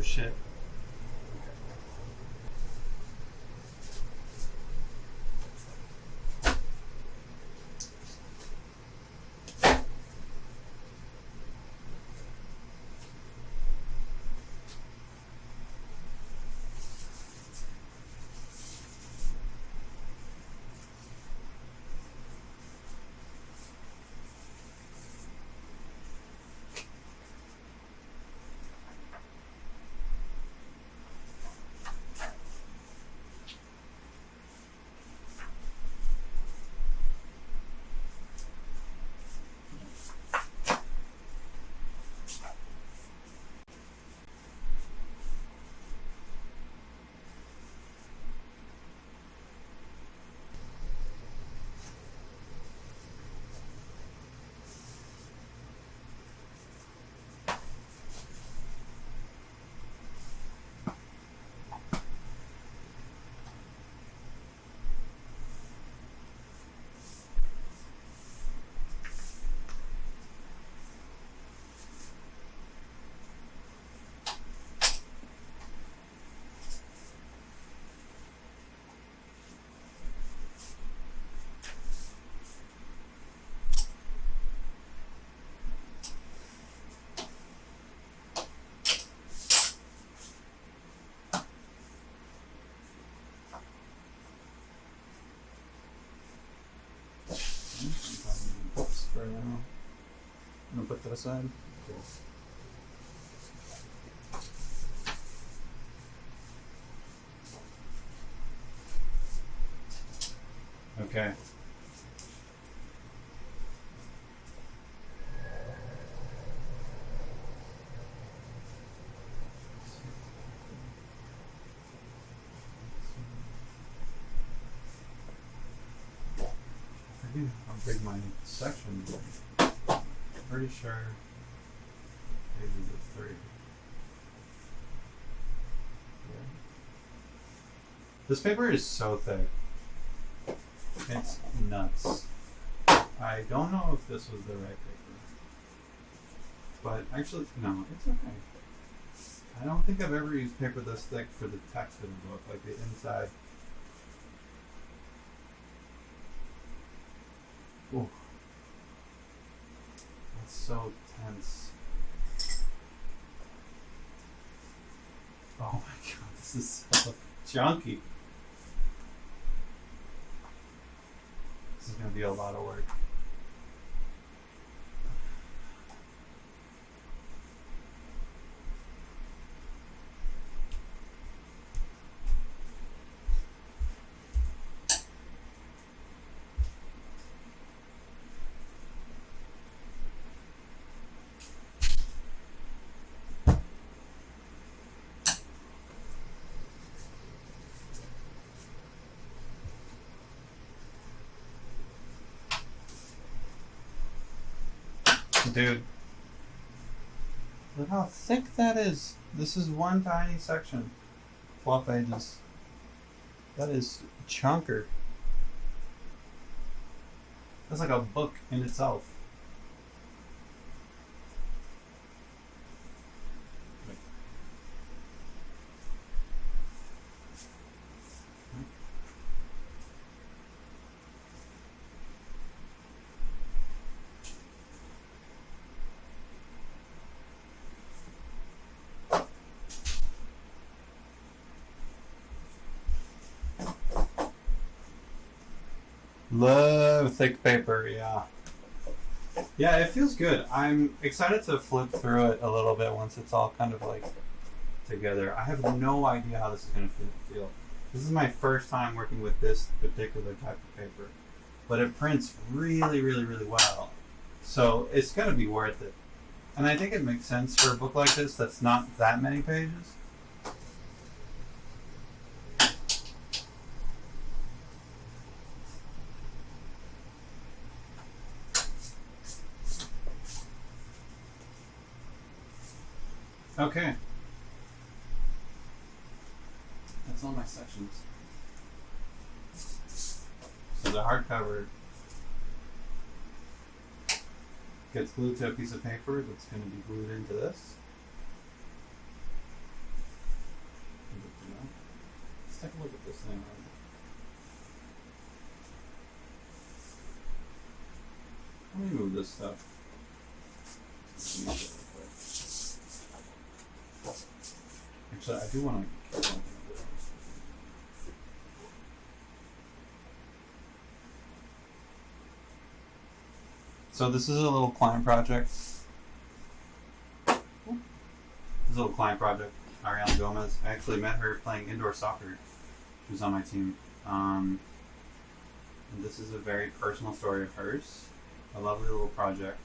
shit. For now. I'm gonna put that aside. Okay. How big my section is. Pretty sure pages of 3. Yeah. This paper is so thick. It's nuts. I don't know if this was the right paper. But actually, no, it's okay. I don't think I've ever used paper this thick for the text of the book, like the inside. Ooh. That's so tense. Oh my god, this is so junky. This is going to be a lot of work. Dude, look how thick that is. This is one tiny section. 12 pages. That is a chunker. That's like a book in itself. Love thick paper, yeah. Yeah, it feels good. I'm excited to flip through it a little bit once it's all kind of like together. I have no idea how this is going to feel. This is my first time working with this particular type of paper. But it prints really, really, really well. So it's going to be worth it. And I think it makes sense for a book like this that's not that many pages. Okay. That's all my sections. So the hardcover gets glued to a piece of paper that's going to be glued into this. take a look at this thing. Let me move this stuff. Actually, I do want to keep something up there. So this is a little client project. This is a little client project. Ariana Gomez. I actually met her playing indoor soccer. She was on my team. And this is a very personal story of hers. A lovely little project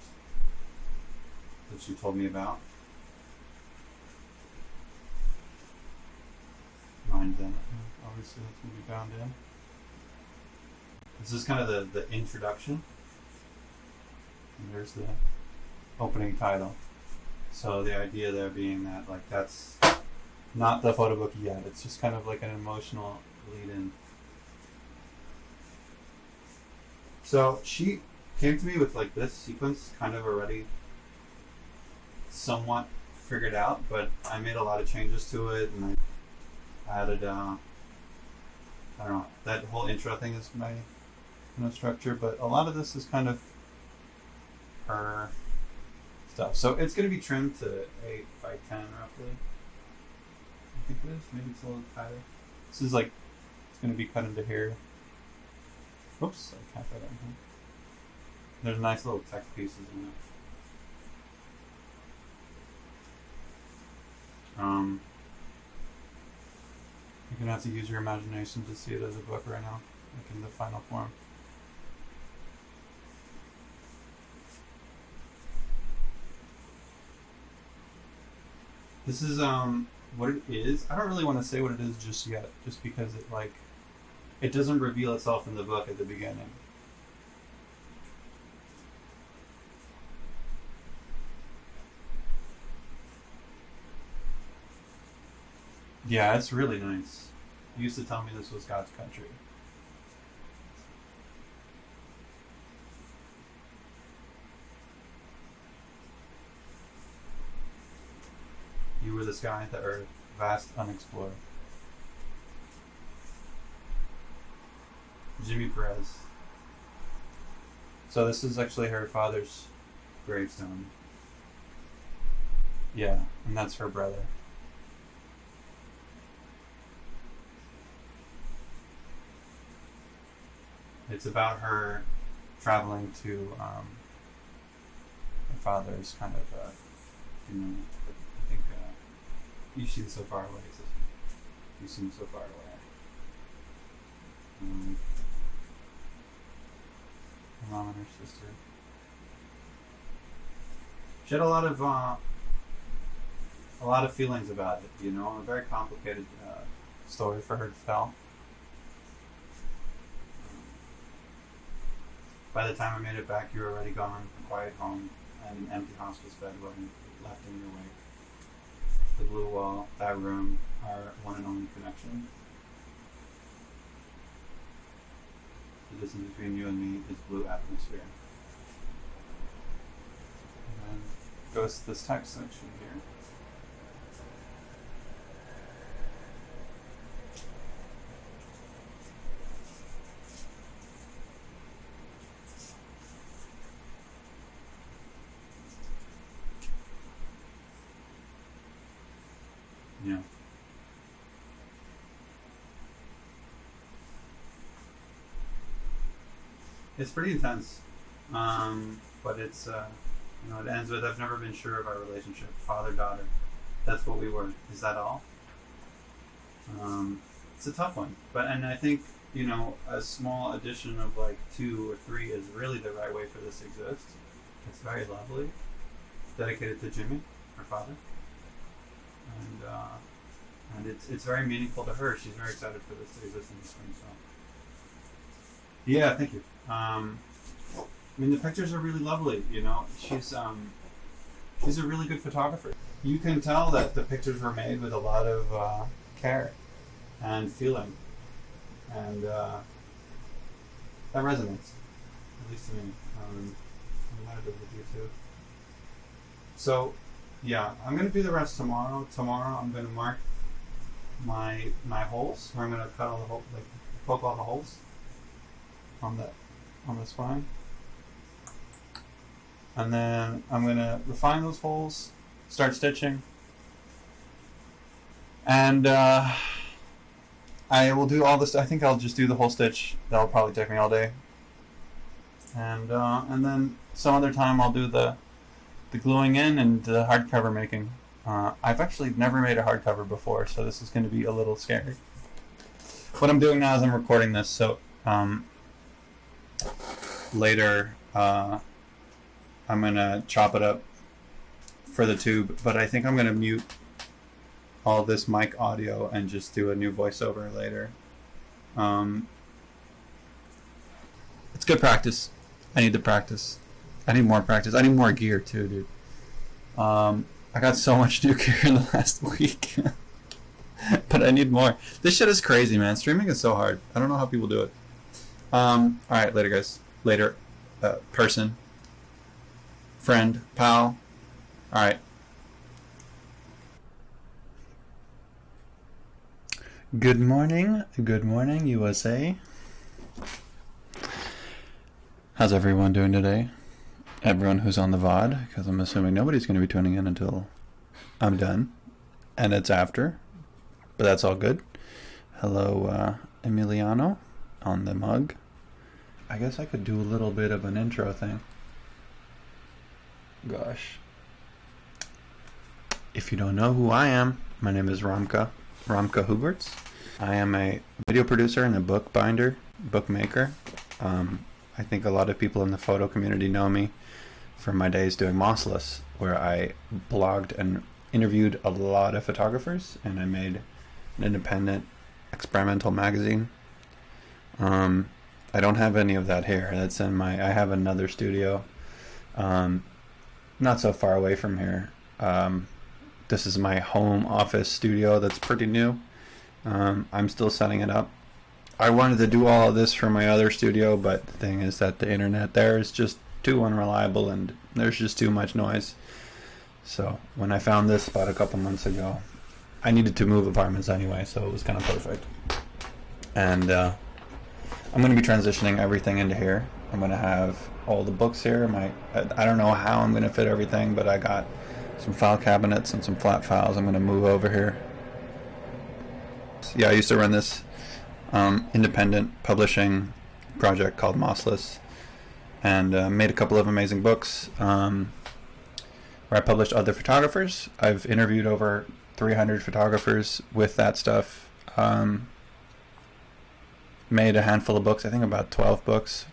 that she told me about. Mind then. Obviously that's going to be bound in. This is kind of the introduction. And there's the opening title. So the idea there being that like that's not the photo book yet. It's just kind of like an emotional lead in. So she came to me with like this sequence kind of already somewhat figured out, but I made a lot of changes to it and I added I don't know, that whole intro thing is my structure, but a lot of this is kind of her stuff. So it's going to be trimmed to 8 by 10 roughly. I think it is. Maybe it's a little tighter. This is like, it's going to be cut into here. Whoops, I can't fit that in here. There's nice little text pieces in it. You're going to have to use your imagination to see it as a book right now, like in the final form. This is what it is. I don't really want to say what it is just yet, just because it doesn't reveal itself in the book at the beginning. Yeah, it's really nice. You used to tell me this was God's country. You were the sky, the earth, vast, unexplored. Jimmy Perez. So this is actually her father's gravestone. Yeah, and that's her brother. It's about her traveling to her father's kind of, I think, you seem so far away. You seem so far away. Her mom and her sister. She had a lot of feelings about it. A very complicated story for her to tell. By the time I made it back, you were already gone, a quiet home, and an empty hospice bed wasn't left in your wake. The blue wall, that room, our one and only connection. The distance between you and me is blue atmosphere. And then goes to this text section here. Yeah. It's pretty intense. But it's, it ends with, I've never been sure of our relationship, father-daughter. That's what we were. Is that all? It's a tough one. And I think, a small addition of 2 or 3 is really the right way for this to exist. It's very lovely. Dedicated to Jimmy, her father. And it's very meaningful to her. She's very excited for this to exist in the spring. So yeah, thank you. The pictures are really lovely. She's a really good photographer. You can tell that the pictures were made with a lot of care and feeling, and that resonates, at least to me. I'm glad it does with you too. So. Yeah, I'm going to do the rest tomorrow. Tomorrow I'm going to mark my holes, where I'm gonna cut all the holes, like poke all the holes on the spine, and then I'm gonna refine those holes, start stitching, and I will do all this. I think I'll just do the whole stitch. That'll probably take me all day, and then some other time I'll do the gluing in and the hardcover making. I've actually never made a hardcover before, so this is going to be a little scary. What I'm doing now is I'm recording this, so later I'm going to chop it up for the tube, but I think I'm going to mute all this mic audio and just do a new voiceover later. It's good practice. I need to practice. I need more practice. I need more gear too, dude. I got so much new gear in the last week. But I need more. This shit is crazy, man. Streaming is so hard. I don't know how people do it. Alright, later, guys. Later. Person. Friend. Pal. Alright. Good morning. Good morning, USA. How's everyone doing today? Everyone who's on the VOD, because I'm assuming nobody's going to be tuning in until I'm done, and it's after, but that's all good. Hello, Emiliano, on the mug. I guess I could do a little bit of an intro thing. Gosh. If you don't know who I am, my name is Ramka Huberts. I am a video producer and a bookbinder, bookmaker. I think a lot of people in the photo community know me from my days doing Mossless, where I blogged and interviewed a lot of photographers, and I made an independent experimental magazine. I don't have any of that here. That's in I have another studio, not so far away from here. This is my home office studio that's pretty new. I'm still setting it up. I wanted to do all of this for my other studio, but the thing is that the internet there is just too unreliable and there's just too much noise. So when I found this about a couple months ago, I needed to move apartments anyway, so it was kind of perfect. And I'm going to be transitioning everything into here. I'm going to have all the books here. I don't know how I'm going to fit everything, but I got some file cabinets and some flat files I'm going to move over here. So yeah, I used to run this independent publishing project called Mossless, and made a couple of amazing books where I published other photographers. I've interviewed over 300 photographers with that stuff. Made a handful of books, I think about 12 books.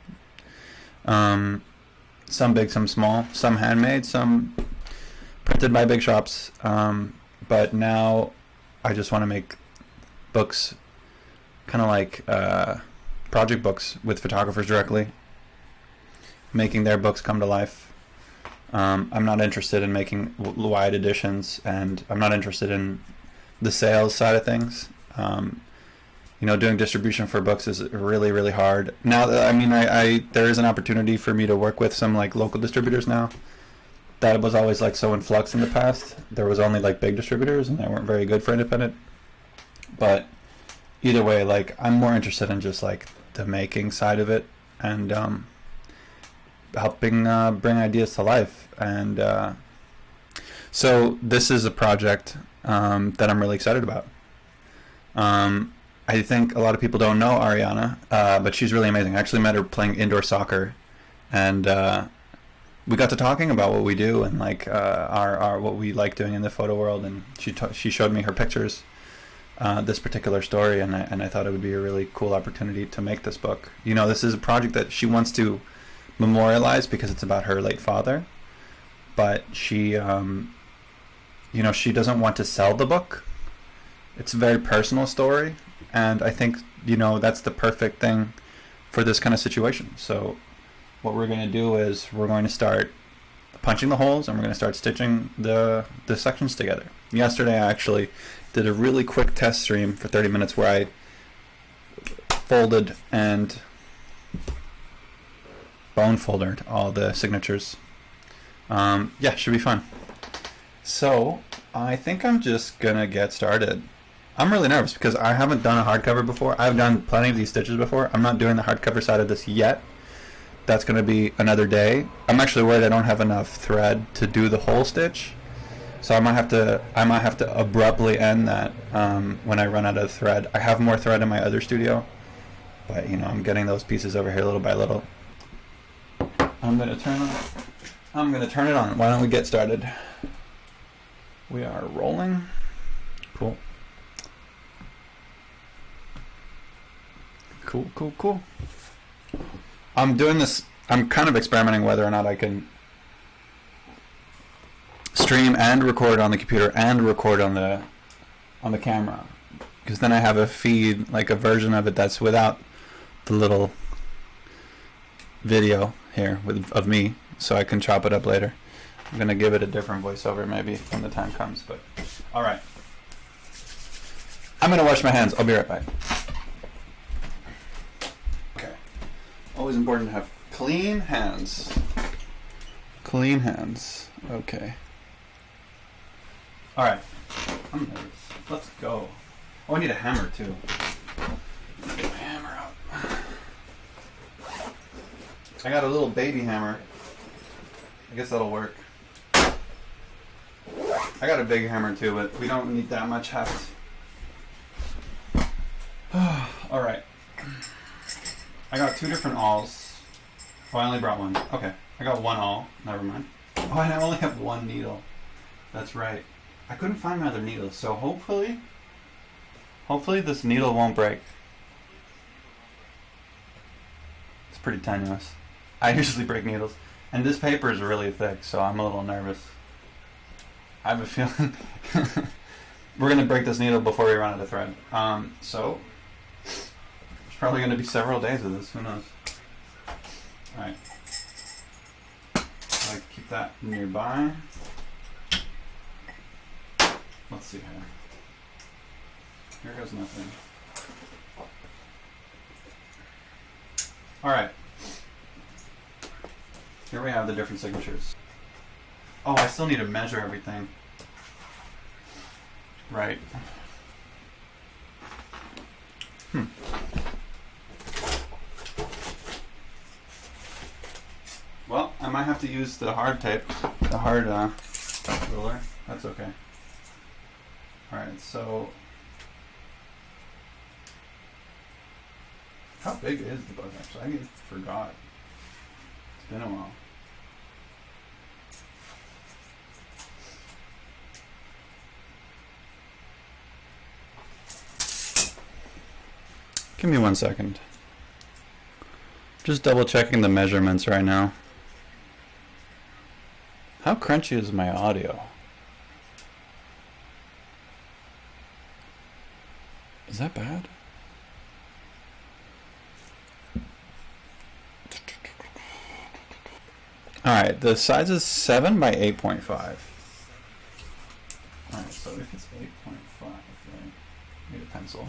Some big, some small, some handmade, some printed by big shops. But now I just want to make books kind of like project books with photographers directly, making their books come to life. I'm not interested in making wide editions, and I'm not interested in the sales side of things. Doing distribution for books is really, really hard. Now, there is an opportunity for me to work with some like local distributors now. That was always like so in flux in the past. There was only like big distributors, and they weren't very good for independent. But either way, like I'm more interested in just like the making side of it, and helping bring ideas to life. And so this is a project that I'm really excited about. I think a lot of people don't know Ariana, but she's really amazing. I actually met her playing indoor soccer, and we got to talking about what we do and like our what we like doing in the photo world. And she showed me her pictures, this particular story, and I thought it would be a really cool opportunity to make this book. This is a project that she wants to memorialize because it's about her late father, but she she doesn't want to sell the book. It's a very personal story, and I think that's the perfect thing for this kind of situation. So what we're going to do is we're going to start punching the holes, and we're going to start stitching the sections together. Yesterday I actually did a really quick test stream for 30 minutes where I folded and bone folded all the signatures. Should be fun. So I think I'm just gonna get started. I'm really nervous because I haven't done a hardcover before. I've done plenty of these stitches before. I'm not doing the hardcover side of this yet. That's going to be another day. I'm actually worried I don't have enough thread to do the whole stitch, so I might have to abruptly end that when I run out of thread. I have more thread in my other studio, but you know, I'm getting those pieces over here little by little. I'm gonna turn it on. Why don't we get started? We are rolling. Cool. Cool. I'm doing this. I'm kind of experimenting whether or not I can stream and record on the computer and record on the camera, because then I have a feed, like a version of it that's without the little video here of me, so I can chop it up later. I'm gonna give it a different voiceover maybe when the time comes. But all right, I'm gonna wash my hands. I'll be right back. Okay, always important to have clean hands. Clean hands. Okay. All right. I'm nervous. Let's go. Oh, I need a hammer too. Get my hammer out. I got a little baby hammer. I guess that'll work. I got a big hammer too, but we don't need that much heft. All right. I got 2 different awls. Oh, I only brought one. Okay. I got 1 awl. Never mind. Oh, and I only have 1 needle. That's right. I couldn't find my other needles, so hopefully this needle won't break. It's pretty tenuous. I usually break needles. And this paper is really thick, so I'm a little nervous. I have a feeling we're going to break this needle before we run out of thread. So there's probably going to be several days of this. Who knows? Alright. I like to keep that nearby. Let's see here. Here goes nothing. Alright. Here we have the different signatures. Oh, I still need to measure everything. Right. Well, I might have to use the hard tape. The hard ruler. That's okay. Alright, so how big is the book actually? I forgot. It's been a while. Give me 1 second. Just double checking the measurements right now. How crunchy is my audio? Is that bad? Alright, the size is 7 by 8.5. Alright, so if it's 8.5, right? Need a pencil.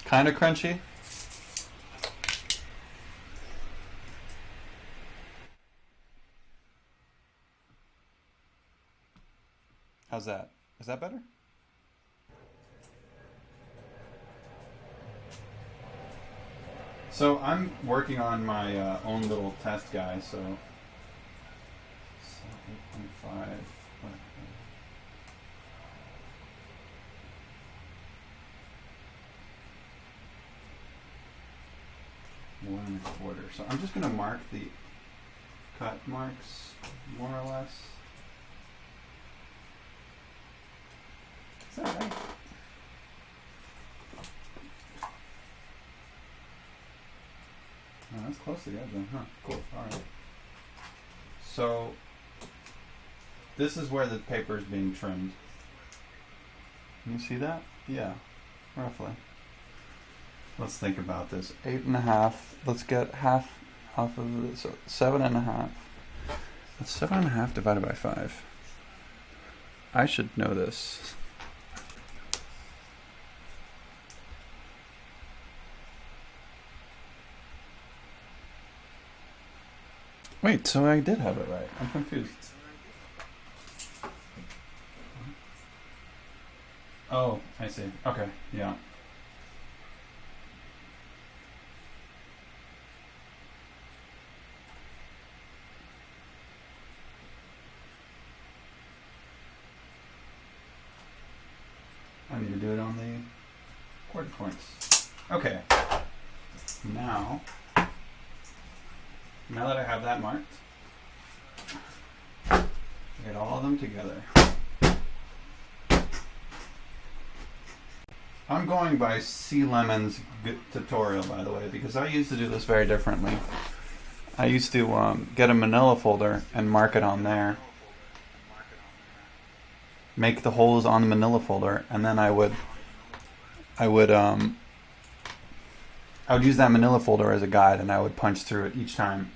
Kind of crunchy. How's that? Is that better? So I'm working on my own little test guy, so 8.5. 1 1/4. So I'm just going to mark the cut marks more or less. Is that right? Oh, that's close to the edge then, huh? Cool. Alright. So this is where the paper is being trimmed. Can you see that? Yeah, roughly. Let's think about this. 8.5. Let's get half off of this. So 7.5. That's 7.5 divided by 5. I should know this. Wait, so I did have it right. I'm confused. Oh, I see. Okay, yeah. I need to do it on the quarter points. Okay. Now that I have that marked, get all of them together. I'm going by C Lemon's tutorial, by the way, because I used to do this very differently. I used to get a manila folder and mark it on there. Make the holes on the manila folder, and then I would use that manila folder as a guide, and I would punch through it each time.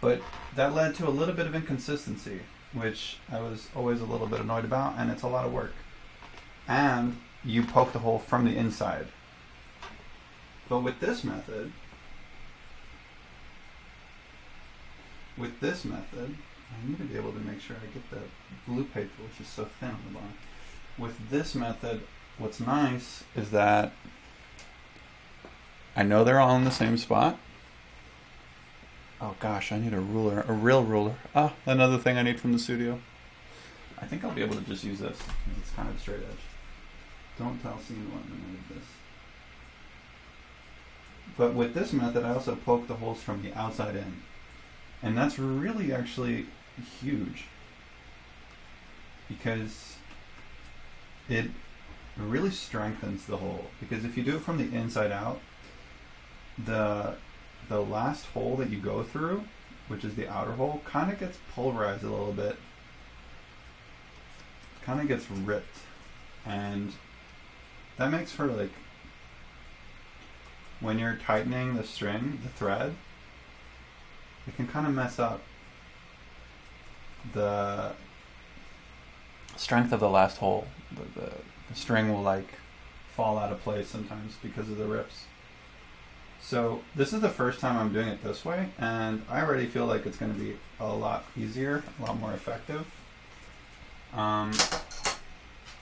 But that led to a little bit of inconsistency, which I was always a little bit annoyed about, and it's a lot of work. And you poke the hole from the inside. But with this method, I need to be able to make sure I get the blue paper, which is so thin on the bottom. With this method, what's nice is that I know they're all in the same spot. Oh gosh, I need a ruler, a real ruler. Ah, another thing I need from the studio. I think I'll be able to just use this. It's kind of straight edge. Don't tell scene one I made this. But with this method, I also poke the holes from the outside in. And that's really actually huge, because it really strengthens the hole. Because if you do it from the inside out, the last hole that you go through, which is the outer hole, kind of gets pulverized a little bit, kind of gets ripped, and that makes for, like, when you're tightening the string, the thread, it can kind of mess up the strength of the last hole. The string will, like, fall out of place sometimes because of the rips. So this is the first time I'm doing it this way, and I already feel like it's going to be a lot easier, a lot more effective. But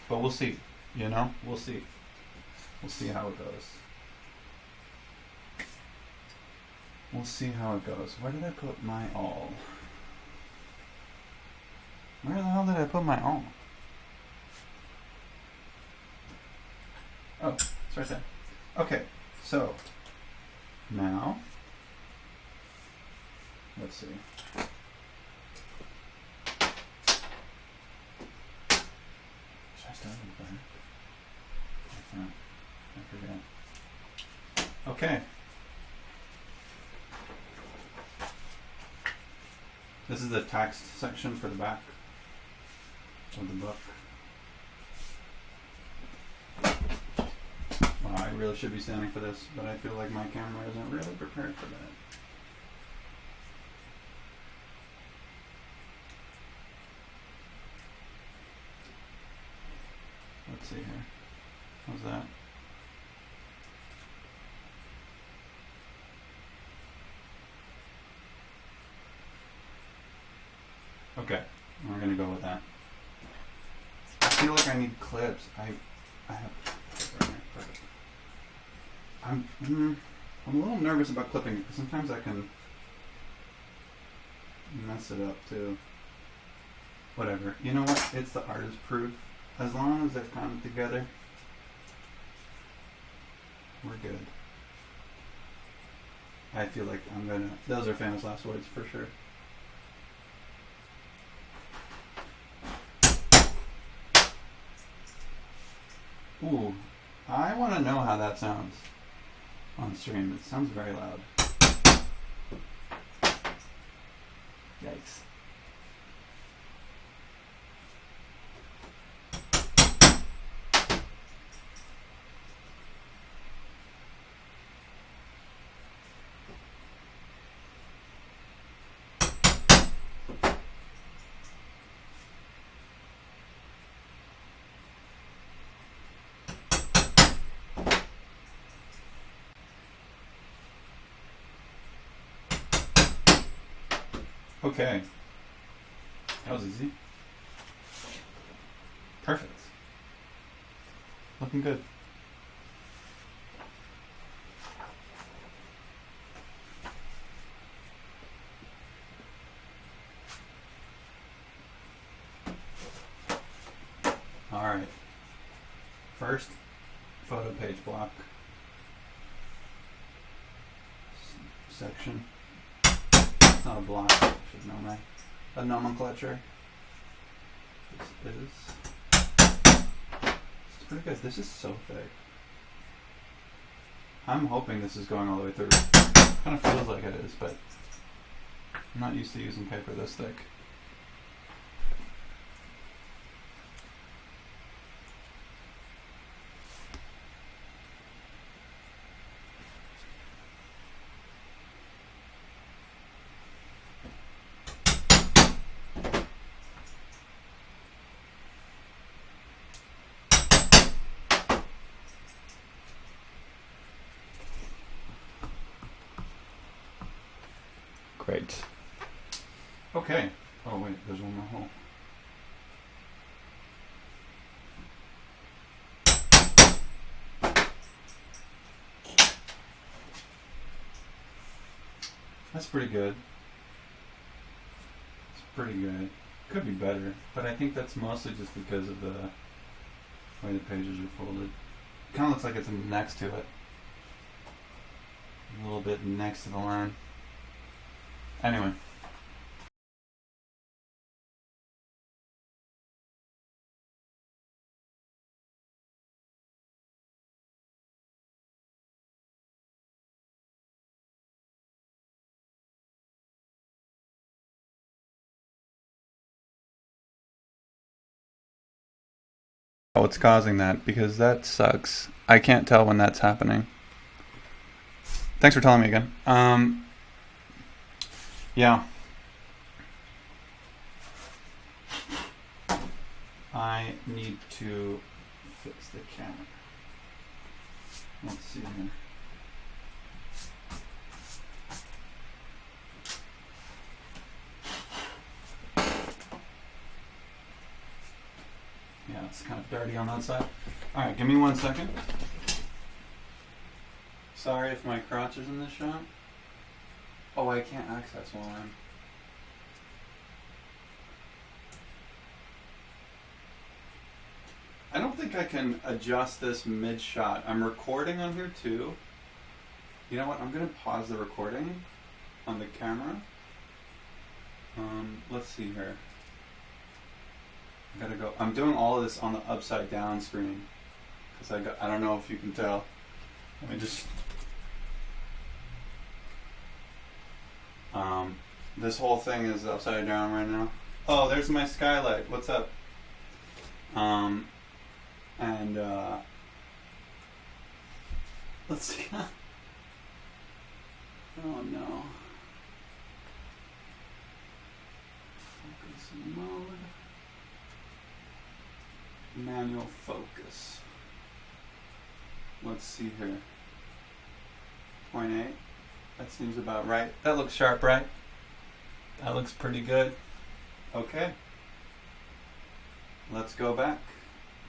we'll see, you know? We'll see. We'll see how it goes. We'll see how it goes. Where did I put my awl? Where the hell did I put my awl? Oh, it's right there. Okay, so now, let's see. Should I start with that? I forget. Okay. This is the text section for the back of the book. Wow, I really should be standing for this, but I feel like my camera isn't really prepared for that. Let's see here. How's that? Okay, we're gonna go with that. I feel like I need clips. I have clip right here. Perfect. I'm a little nervous about clipping it because sometimes I can mess it up too. Whatever. You know what? It's the artist proof. As long as they've come together, we're good. I feel like I'm gonna. Those are famous last words for sure. Ooh, I want to know how that sounds on stream. It sounds very loud. Yikes. Okay. That was easy. Perfect. Looking good. Alright. First, photo page block. Section. It's not a block, I should know my nomenclature. This is. It's pretty good. This is so thick. I'm hoping this is going all the way through. Kind of feels like it is, but I'm not used to using paper this thick. Great. Okay. Oh wait, there's one more hole. That's pretty good. It's pretty good. Could be better, but I think that's mostly just because of the way the pages are folded. Kind of looks like it's next to it. A little bit next to the line. Anyway. What's causing that? Because that sucks. I can't tell when that's happening. Thanks for telling me again. Yeah. I need to fix the camera. Let's see here. Yeah, it's kind of dirty on that side. Alright, give me 1 second. Sorry if my crotch is in this shot. Oh, I can't access while I'm... I don't think I can adjust this mid-shot. I'm recording on here too. You know what? I'm going to pause the recording on the camera. Let's see here. I gotta go. I'm doing all of this on the upside down screen. Because I don't know if you can tell. Let me just... this whole thing is upside down right now. Oh, there's my skylight. What's up? Let's see. Oh no. Focus mode. Manual focus. Let's see here. 0.8. That seems about right. That looks sharp, right? That looks pretty good. Okay. Let's go back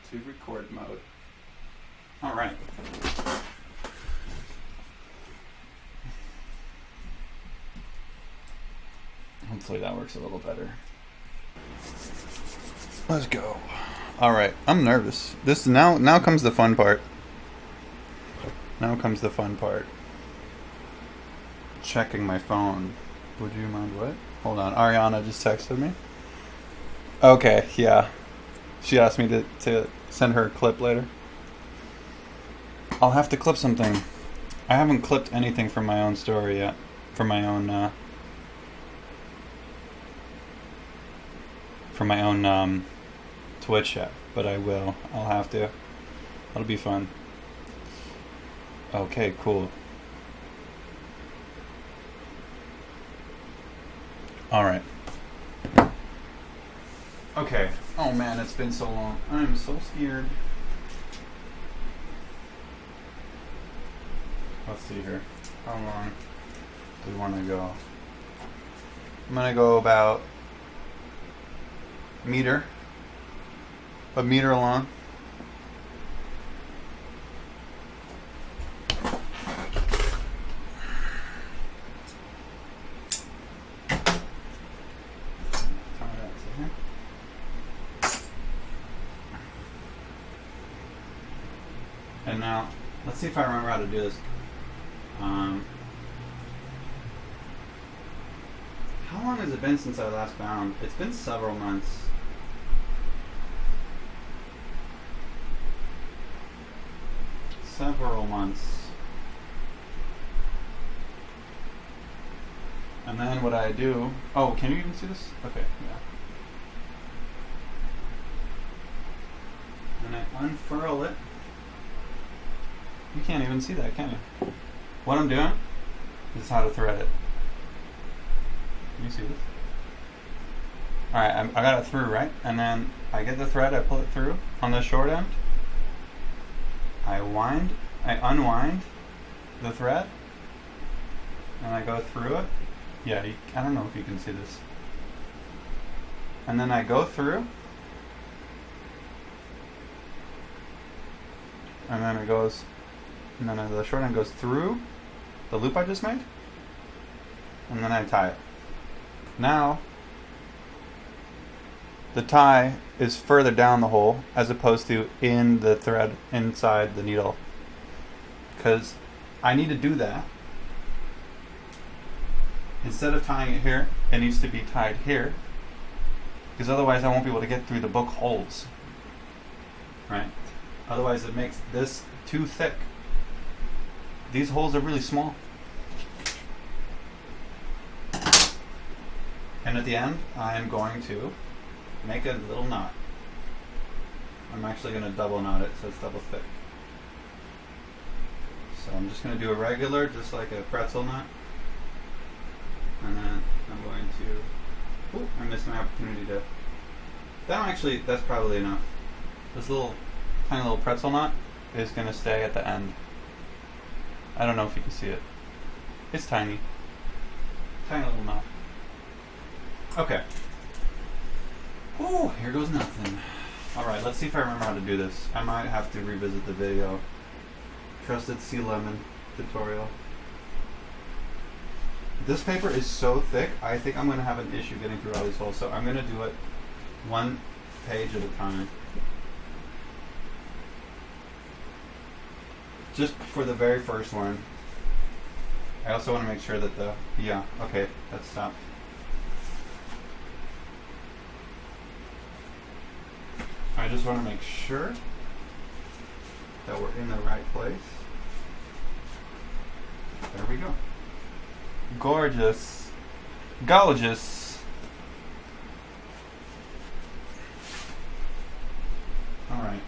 to record mode. All right. Hopefully that works a little better. Let's go. All right. I'm nervous. This now comes the fun part. Now comes the fun part. Checking my phone. Would you mind what? Hold on. Ariana just texted me. Okay, yeah. She asked me to send her a clip later. I'll have to clip something. I haven't clipped anything from my own story yet. From my own Twitch yet. But I will. I'll have to. That'll be fun. Okay, cool. Alright. Okay. Oh man, it's been so long. I'm so scared. Let's see here. How long do we want to go? I'm gonna go about a meter long. And now, let's see if I remember how to do this. How long has it been since I last bound? It's been several months. And then what I do... Oh, can you even see this? Okay, yeah. And I unfurl it. You can't even see that, can you? What I'm doing is how to thread it. Can you see this? Alright, I got it through, right? And then I get the thread, I pull it through on the short end. I unwind the thread, and I go through it. Yeah, I don't know if you can see this. And then I go through, and then it goes, and then the short end goes through the loop I just made, and then I tie it. Now, the tie is further down the hole as opposed to in the thread inside the needle, because I need to do that. Instead of tying it here, it needs to be tied here, because otherwise I won't be able to get through the book holes, right? Otherwise it makes this too thick. These holes are really small. And at the end, I am going to make a little knot. I'm actually going to double knot it so it's double thick. So I'm just going to do a regular, just like a pretzel knot. And then I'm going to... Ooh, I missed my opportunity to... That's probably enough. This little, tiny little pretzel knot is going to stay at the end. I don't know if you can see it. It's tiny. Tiny little knot. Okay. Ooh, here goes nothing. Alright, let's see if I remember how to do this. I might have to revisit the video. Trusted Sea Lemon tutorial. This paper is so thick, I think I'm going to have an issue getting through all these holes, so I'm going to do it one page at a time. Just for the very first one. I also want to make sure that yeah, okay, that stopped. I just want to make sure that we're in the right place. There we go. Gorgeous. Gorgeous. Alright.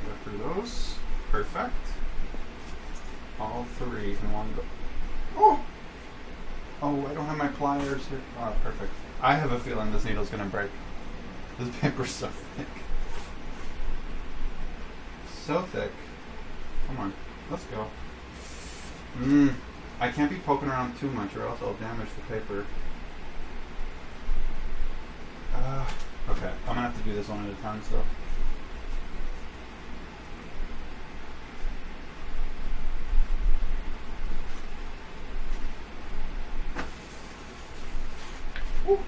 Go through those. Perfect. All three in one go. Oh! Oh, I don't have my pliers here. Oh, perfect. I have a feeling this needle's gonna break. This paper's so thick. So thick. Come on, let's go. I can't be poking around too much or else I'll damage the paper. Okay, I'm gonna have to do this one at a time still. Woo.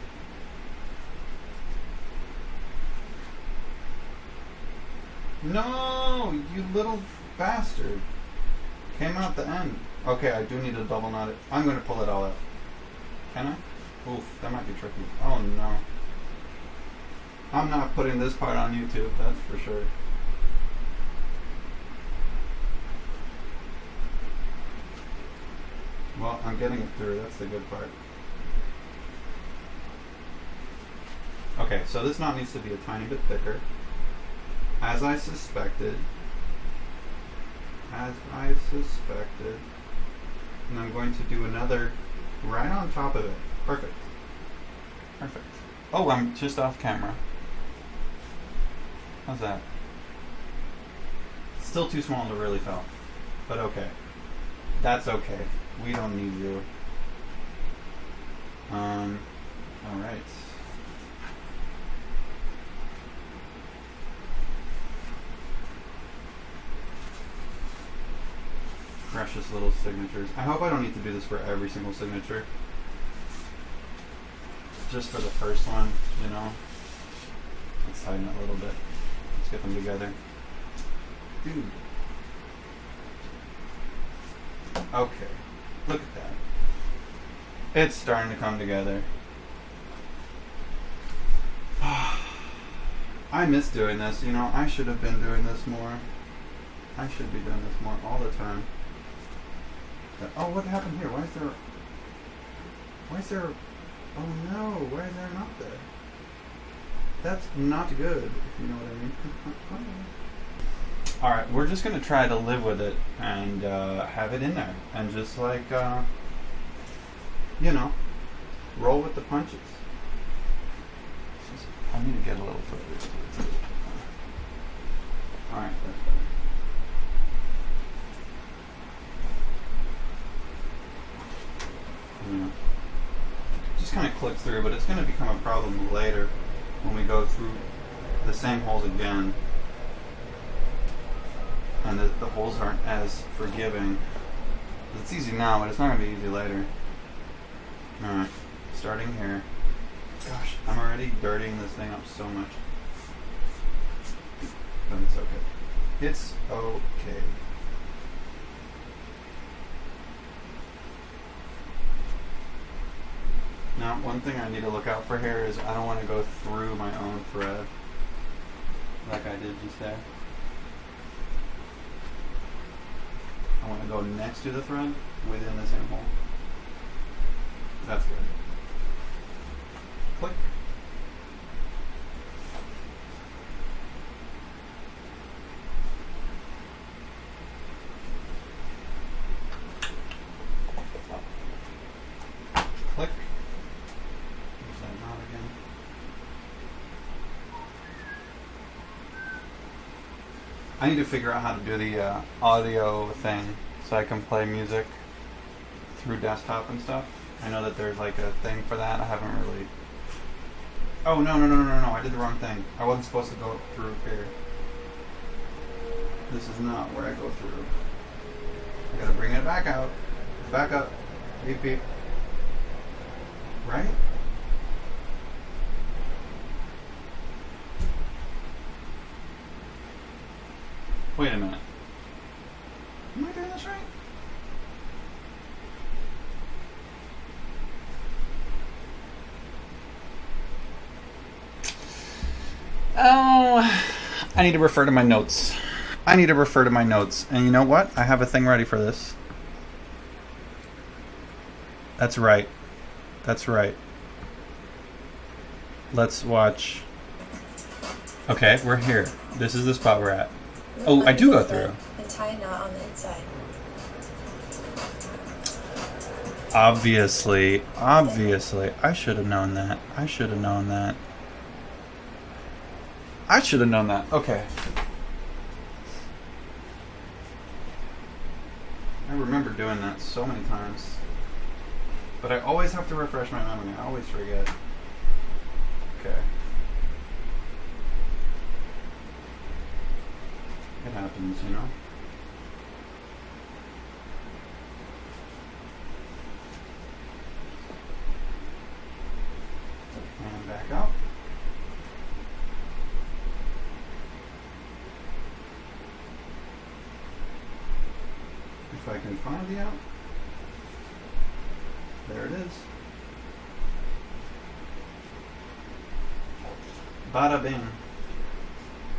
No, you little bastard. Came out the end. Okay, I do need to double knot it. I'm going to pull it all out. Can I? Oof, that might be tricky. Oh no. I'm not putting this part on YouTube, that's for sure. Well, I'm getting it through, that's the good part. Okay, so this knot needs to be a tiny bit thicker. As I suspected. And I'm going to do another right on top of it. Perfect. Perfect. Oh, I'm just off camera. How's that? Still too small to really tell. But okay. That's okay. We don't need you. Alright. Precious little signatures. I hope I don't need to do this for every single signature. Just for the first one, you know. Let's tighten it a little bit. Let's get them together. Dude. Okay. Look at that. It's starting to come together. I miss doing this. You know, I should have been doing this more. I should be doing this more all the time. But, oh, what happened here? Why is there... Oh no, why is there not there? That's not good, if you know what I mean. Alright, we're just going to try to live with it and have it in there. And just like, you know, roll with the punches. I need to get a little further. Alright, that's better. Yeah. Just kind of click through, but it's going to become a problem later when we go through the same holes again. And the holes aren't as forgiving. It's easy now, but it's not going to be easy later. Alright, starting here. Gosh, I'm already dirtying this thing up so much. But it's okay. It's okay. Now, one thing I need to look out for here is I don't want to go through my own thread like I did just there. I want to go next to the thread within the same hole. That's good. Click. Click. There's that knot again. I need to figure out how to do the audio thing so I can play music through desktop and stuff. I know that there's like a thing for that. I haven't really... Oh, no. I did the wrong thing. I wasn't supposed to go through here. This is not where I go through. I gotta bring it back out. Back up. Beep, beep. Right? Wait a minute. Am I doing this right? Oh, I need to refer to my notes. And you know what? I have a thing ready for this. That's right. Let's watch. Okay, we're here. This is the spot we're at. Oh, I do go through. And tie a knot on the inside. Obviously. I should have known that. Okay. I remember doing that so many times. But I always have to refresh my memory. I always forget. Okay. It happens, you know? And back out. If I can find the out. There it is. Bada bing.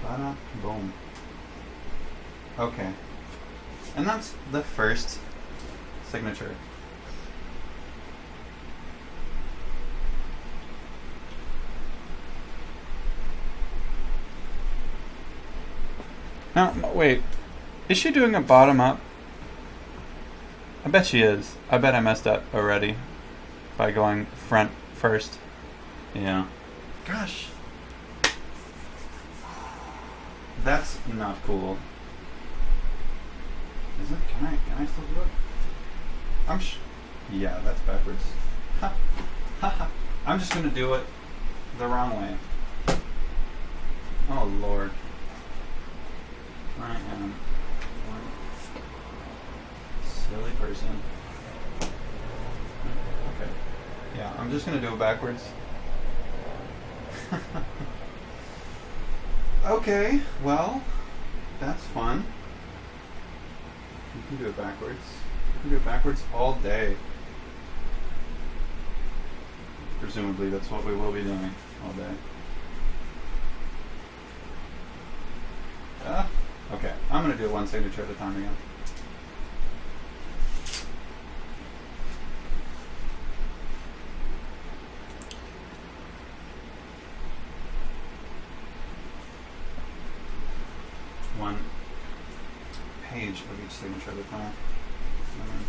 Bada boom. Okay. And that's the first signature. Now, wait. Is she doing a bottom up? I bet she is. I bet I messed up already by going front first. Yeah. Gosh. That's not cool. Is it? Can I still do it? Yeah, that's backwards. Ha ha ha. I'm just gonna do it the wrong way. Oh Lord. I am one silly person. Okay. Yeah, I'm just gonna do it backwards. Okay, well, that's fun. You can do it backwards. You can do it backwards all day. Presumably that's what we will be doing all day. Okay, I'm going to do one signature at a time again. One page of each signature at a time. And then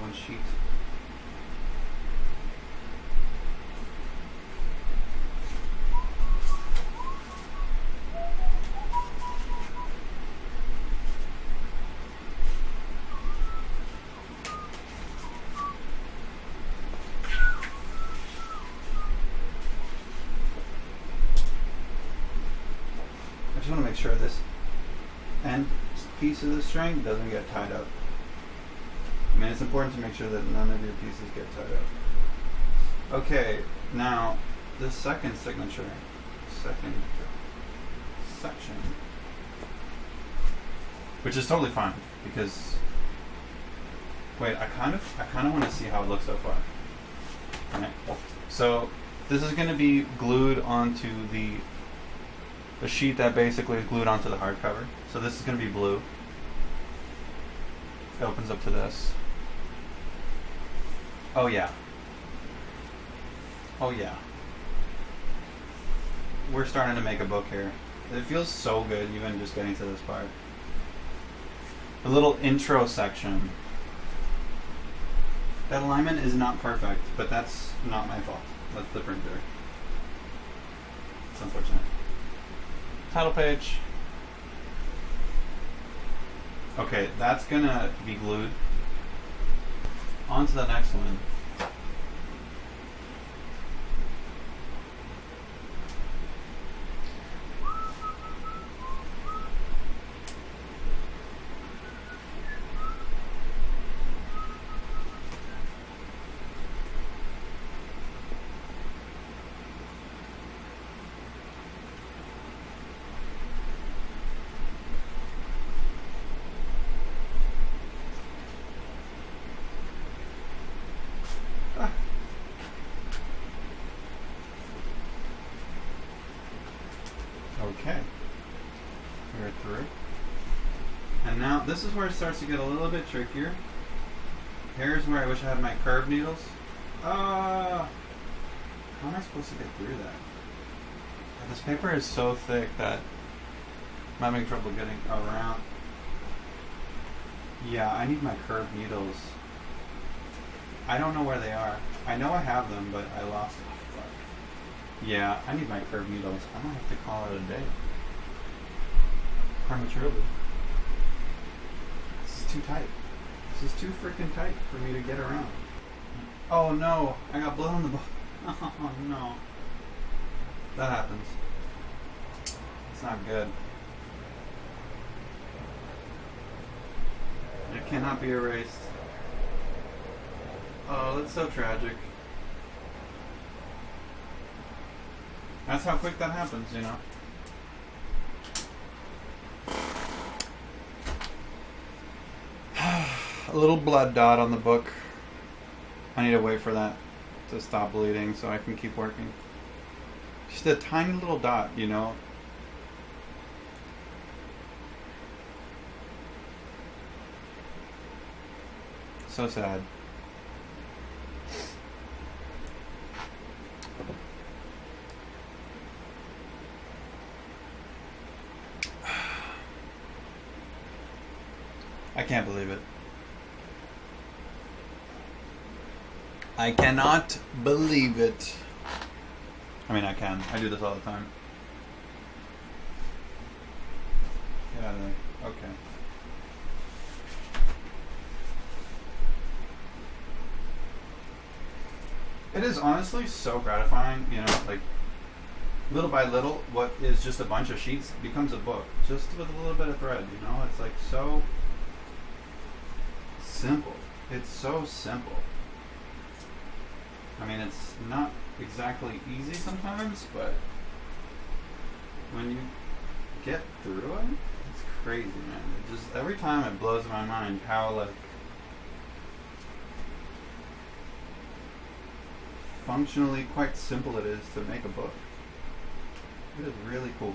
one sheet. I just want to make sure this end piece of the string doesn't get tied up. I mean, it's important to make sure that none of your pieces get tied up. Okay, now the second signature, second section, which is totally fine because wait, I kind of want to see how it looks so far. Alright, so this is going to be glued onto the sheet that basically is glued onto the hardcover. So this is going to be blue. It opens up to this. Oh yeah. Oh yeah. We're starting to make a book here. It feels so good even just getting to this part. The little intro section. That alignment is not perfect, but that's not my fault. That's the printer. It's unfortunate. Title page. Okay, that's gonna be glued. On to the next one. Okay, we're through. And now this is where it starts to get a little bit trickier. Here's where I wish I had my curved needles. How am I supposed to get through that? This paper is so thick that I'm having trouble getting around. Yeah, I need my curved needles. I don't know where they are. I know I have them, but I lost them. Yeah, I need my curved needles. I might have to call it a day. Prematurely. This is too tight. This is too freaking tight for me to get around. Oh no, I got blood on the book. Oh no. That happens. It's not good. It cannot be erased. Oh, that's so tragic. That's how quick that happens, you know. A little blood dot on the book. I need to wait for that to stop bleeding so I can keep working. Just a tiny little dot, you know. So sad. I can't believe it. I cannot believe it. I mean, I can. I do this all the time. Get out of there. Okay. It is honestly so gratifying, you know, like little by little, what is just a bunch of sheets becomes a book, just with a little bit of thread, you know? It's like so simple. It's so simple. I mean, it's not exactly easy sometimes, but when you get through it, it's crazy, man. It just, every time it blows my mind how, like, functionally quite simple it is to make a book. It is really cool.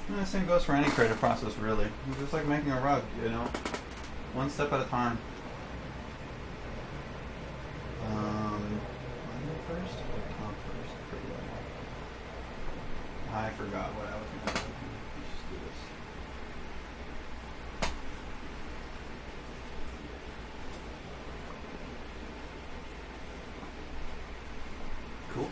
And the same goes for any creative process, really. It's just like making a rug, you know? One step at a time. Bottom first or top first? I forgot what I was going to do. Let's just do this. Cool.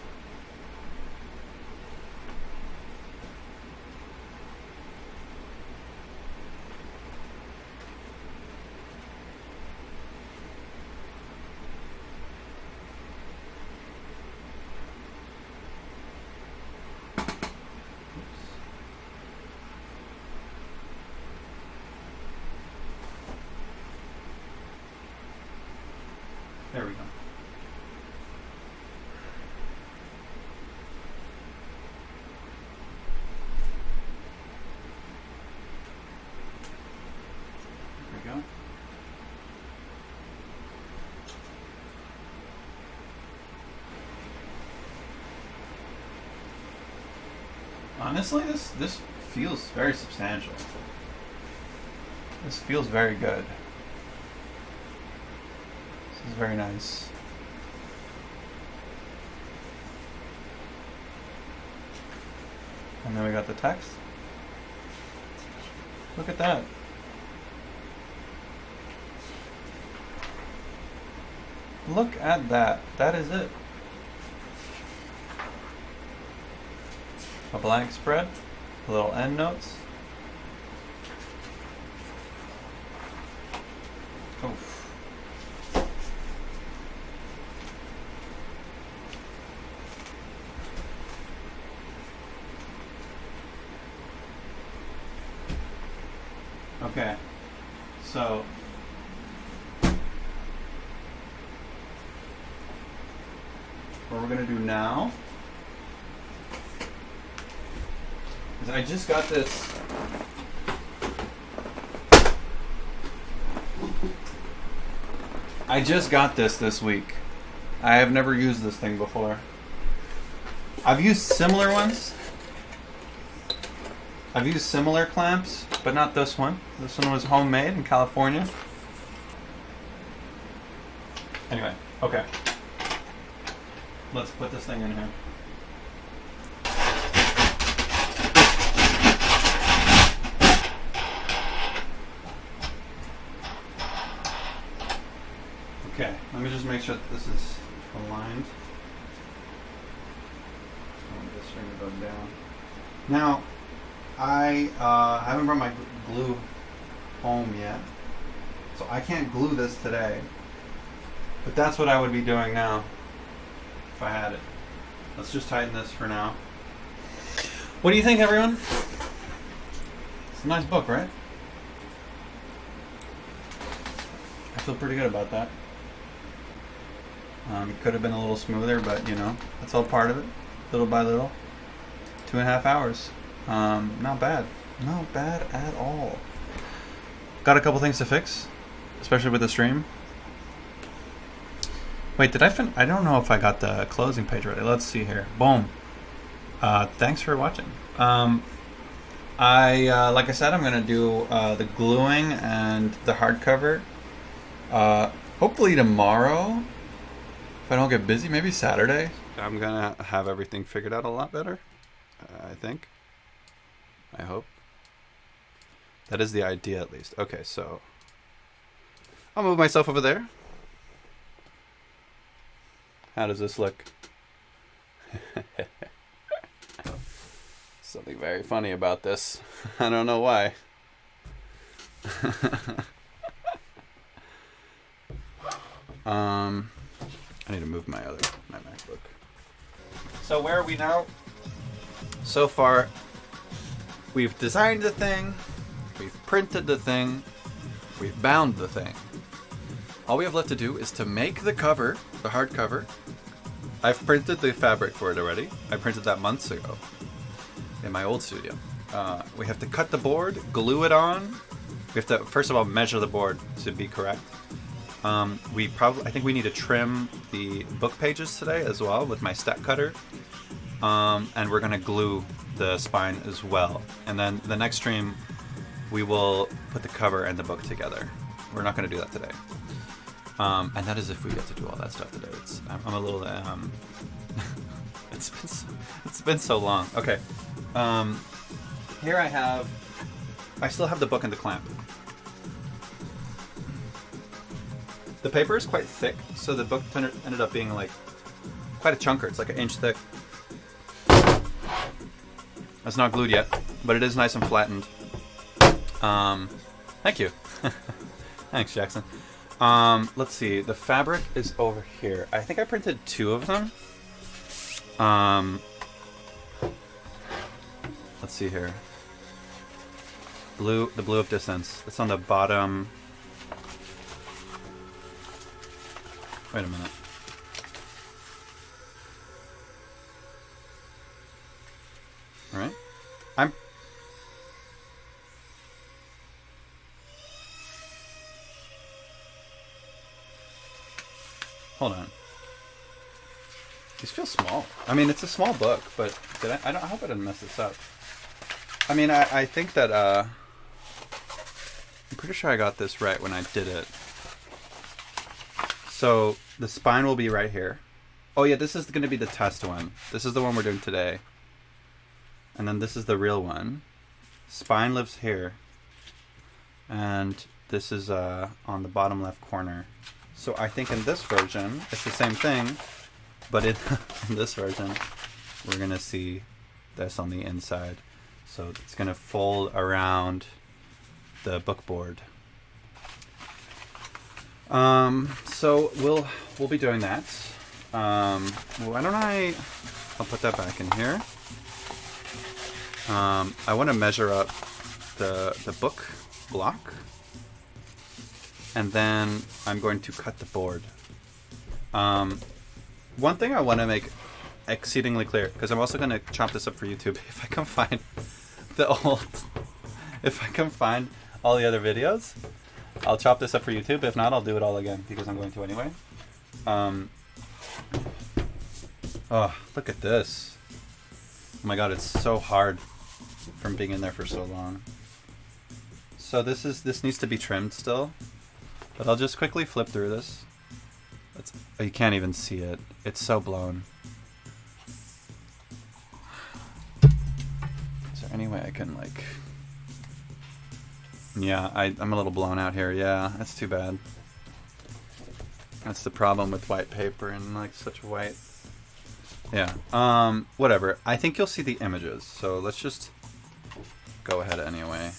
There we go. There we go. Honestly, this feels very substantial. This feels very good. This is very nice. And then we got the text. Look at that. Look at that. That is it. A blank spread, a little end notes. Oof. Okay, so what we're gonna do now is I just got this this week. I have never used this thing before. I've used similar ones. I've used similar clamps, but not this one. This one was homemade in California. Anyway, okay. Let's put this thing in here. Okay, let me just make sure that this is aligned. Let me just bring it both down. Now, I haven't brought my glue home yet, so I can't glue this today. But that's what I would be doing now if I had it. Let's just tighten this for now. What do you think, everyone? It's a nice book, right? I feel pretty good about that. It could have been a little smoother, but you know, that's all part of it. Little by little. 2.5 hours. Not bad. Not bad at all. Got a couple things to fix, especially with the stream. Wait, did I I don't know if I got the closing page ready. Let's see here. Boom. Thanks for watching. Like I said, I'm gonna do the gluing and the hardcover. Hopefully tomorrow, if I don't get busy, maybe Saturday. I'm gonna have everything figured out a lot better. I think. I hope. That is the idea, at least. Okay, so I'll move myself over there. How does this look? Something very funny about this. I don't know why. I need to move my MacBook. So where are we now? So far, we've designed the thing, we've printed the thing, we've bound the thing. All we have left to do is to make the cover, the hardcover. I've printed the fabric for it already. I printed that months ago in my old studio. We have to cut the board, glue it on. We have to, first of all, measure the board to be correct. I think we need to trim the book pages today as well with my step cutter. And we're gonna glue the spine as well. And then the next stream, we will put the cover and the book together. We're not gonna do that today. And that is if we get to do all that stuff today. I'm a little, it's been so long. Okay. Here I still have the book and the clamp. The paper is quite thick, so the book ended up being like quite a chunker. It's like an inch thick. It's not glued yet, but it is nice and flattened. Thank you. Thanks, Jackson. Let's see. The fabric is over here. I think I printed 2 of them. Let's see here. The blue of distance. It's on the bottom. Wait a minute. All right. Hold on. These feel small. I mean, it's a small book, but I hope I didn't mess this up. I mean, I think that, I'm pretty sure I got this right when I did it. So, the spine will be right here. Oh yeah, this is going to be the test one. This is the one we're doing today. And then this is the real one. Spine lives here. And this is on the bottom left corner. So I think in this version, it's the same thing. But in this version, we're going to see this on the inside. So it's going to fold around the book board. So we'll be doing that. Why don't I'll put that back in here. I want to measure up the book block. And then I'm going to cut the board. One thing I want to make exceedingly clear, because I'm also going to chop this up for YouTube if I can find all the other videos. I'll chop this up for YouTube. If not, I'll do it all again because I'm going to anyway. Oh, look at this. Oh my god, it's so hard from being in there for so long. So this needs to be trimmed still. But I'll just quickly flip through this. Oh, you can't even see it. It's so blown. Is there any way I can like... Yeah, I'm a little blown out here. Yeah, that's too bad. That's the problem with white paper and like such white. Yeah, whatever. I think you'll see the images, so let's just go ahead anyway.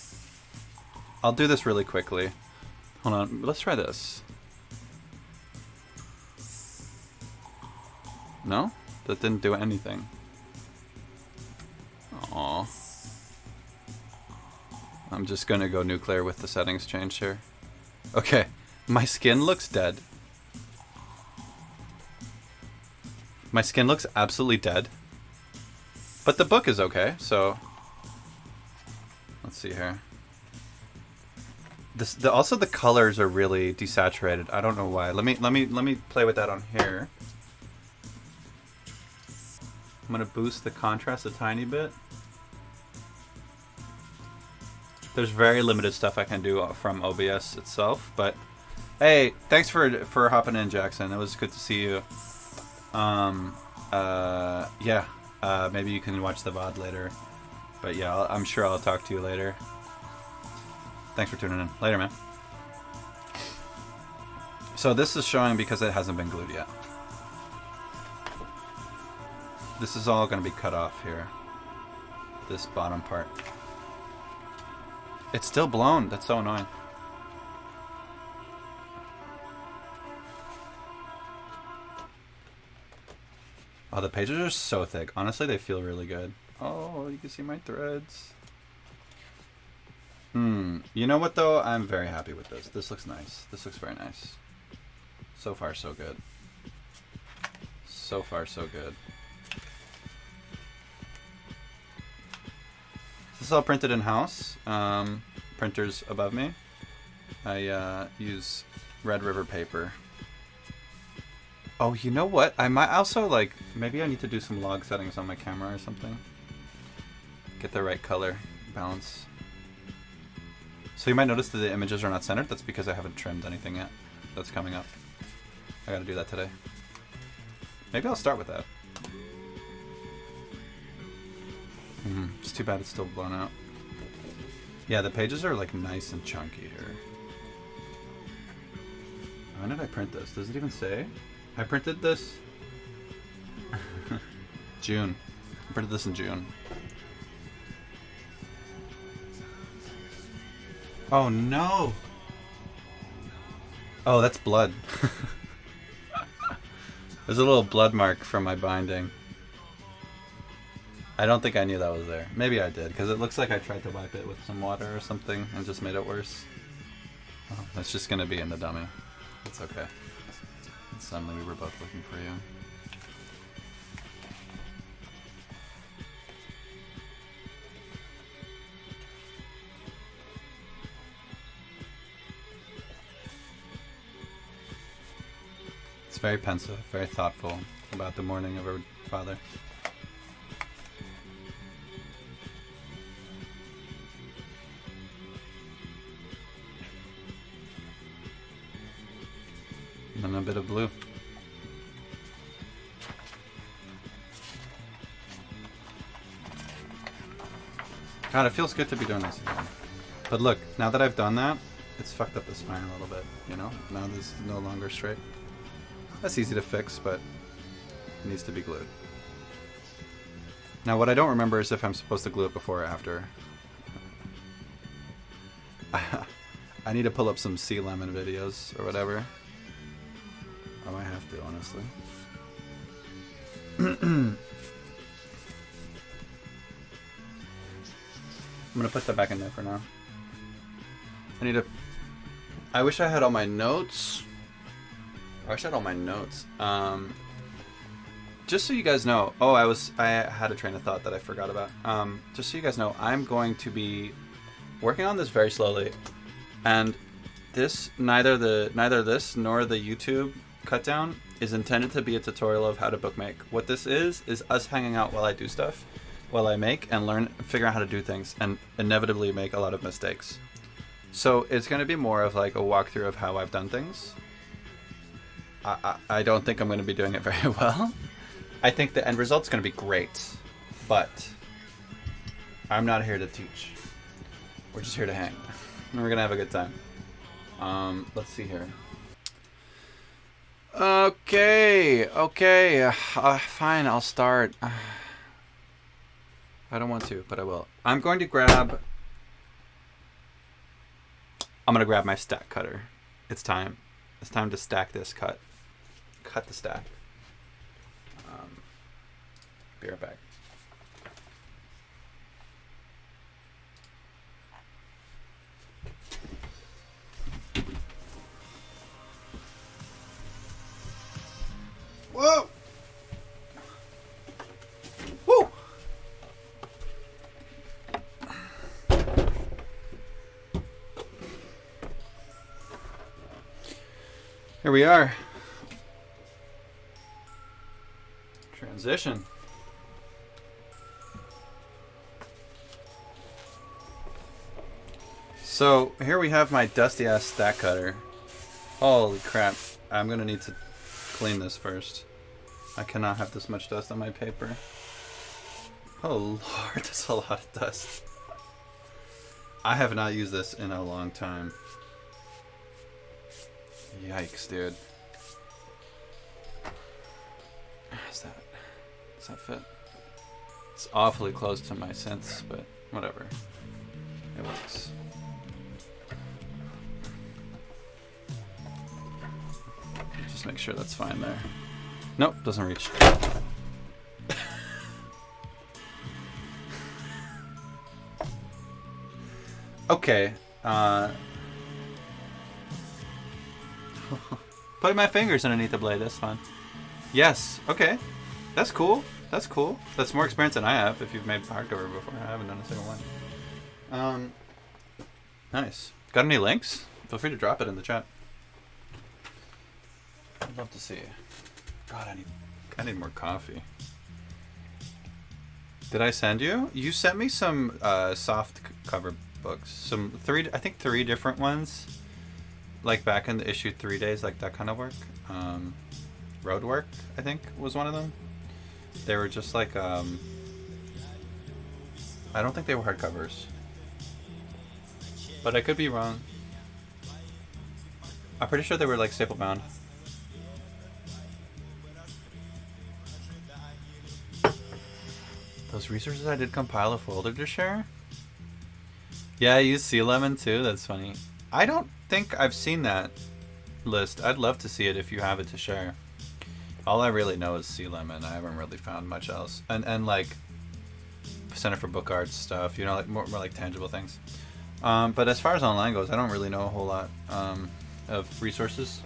I'll do this really quickly. Hold on, let's try this. No? That didn't do anything. Aww. I'm just gonna go nuclear with the settings change here. Okay, my skin looks dead. My skin looks absolutely dead. But the book is okay, so... Let's see here. Also the colors are really desaturated. I don't know why. Let me play with that on here. I'm gonna boost the contrast a tiny bit. There's very limited stuff I can do from OBS itself, but hey, thanks for hopping in, Jackson. It was good to see you. Yeah, maybe you can watch the VOD later, but yeah, I'm sure I'll talk to you later. Thanks for tuning in. Later, man. So this is showing because it hasn't been glued yet. This is all going to be cut off here. This bottom part. It's still blown. That's so annoying. Oh, the pages are so thick. Honestly, they feel really good. Oh, you can see my threads. You know what, though? I'm very happy with this. This looks nice. This looks very nice. So far, so good. So far, so good. This is all printed in-house. Printers above me. I use Red River paper. Oh, you know what? I might also, like, maybe I need to do some log settings on my camera or something. Get the right color balance. So you might notice that the images are not centered. That's because I haven't trimmed anything yet. That's coming up. I gotta do that today. Maybe I'll start with that. It's too bad it's still blown out. Yeah, the pages are like nice and chunky here. When did I print this? Does it even say? I printed this June. I printed this in June. Oh no! Oh, that's blood. There's a little blood mark from my binding. I don't think I knew that was there. Maybe I did, because it looks like I tried to wipe it with some water or something and just made it worse. Oh, that's just gonna be in the dummy. It's okay. Suddenly we were both looking for you. It's very pensive, very thoughtful about the mourning of her father. And a bit of blue. God, it feels good to be doing this again. But look, now that I've done that, it's fucked up the spine a little bit, you know? Now this is no longer straight. That's easy to fix, but it needs to be glued. Now what I don't remember is if I'm supposed to glue it before or after. I need to pull up some sea lemon videos or whatever. I might have to, honestly. I'm gonna put that back in there for now. I wish I had all my notes. Just so you guys know. Oh, I had a train of thought that I forgot about. Just so you guys know, I'm going to be working on this very slowly, and this neither this nor the YouTube cut down is intended to be a tutorial of how to bookmake. What this is us hanging out while I do stuff, while I make and learn, figure out how to do things, and inevitably make a lot of mistakes. So it's going to be more of like a walkthrough of how I've done things. I don't think I'm going to be doing it very well. I think the end result's going to be great, but I'm not here to teach. We're just here to hang. And we're going to have a good time. Let's see here. Okay, fine, I'll start. I don't want to, but I will. I'm going to grab my stack cutter. It's time. It's time to stack this cut. Cut the stack. Be right back. Whoa! Woo! Here we are. Transition. So here we have my dusty ass stack cutter. Holy crap. I'm gonna need to clean this first. I cannot have this much dust on my paper. Oh lord, that's a lot of dust. I have not used this in a long time. Yikes, dude. Does that fit? It's awfully close to my sense, but whatever. It works. Just make sure that's fine there. Nope, doesn't reach. Okay. Putting my fingers underneath the blade, that's fun. Yes, okay. That's cool. That's cool. That's more experience than I have if you've made hardcover before. I haven't done a single one. Nice. Got any links? Feel free to drop it in the chat. I'd love to see. God, I need more coffee. Did I send you? You sent me some soft cover books. I think three different ones. Like back in the issue 3 days, like that kind of work. Road work, I think, was one of them. They were just like, I don't think they were hardcovers. But I could be wrong. I'm pretty sure they were like staple bound. Those resources I did compile a folder to share? Yeah, I use Sea Lemon too, that's funny. I don't think I've seen that list. I'd love to see it if you have it to share. All I really know is Sea Lemon. I haven't really found much else. And like Center for Book Arts stuff, you know, like more like tangible things. But as far as online goes, I don't really know a whole lot of resources.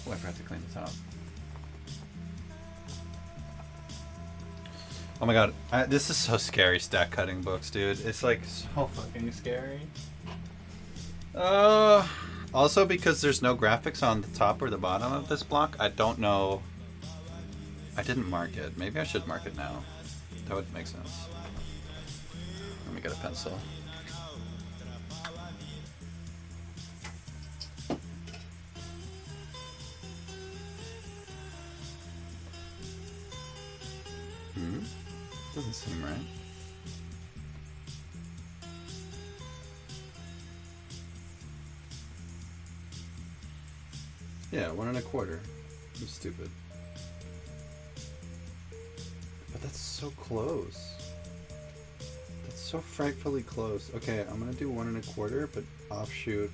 Oh, I forgot to clean this out. Oh my god, this is so scary, stack cutting books, dude. It's like so fucking scary. Also because there's no graphics on the top or the bottom of this block, I don't know. I didn't mark it. Maybe I should mark it now. That would make sense. Let me get a pencil. Doesn't seem right. Yeah, 1 1/4. I'm stupid. But that's so close. That's so frightfully close. Okay, I'm gonna do 1 1/4, but offshoot,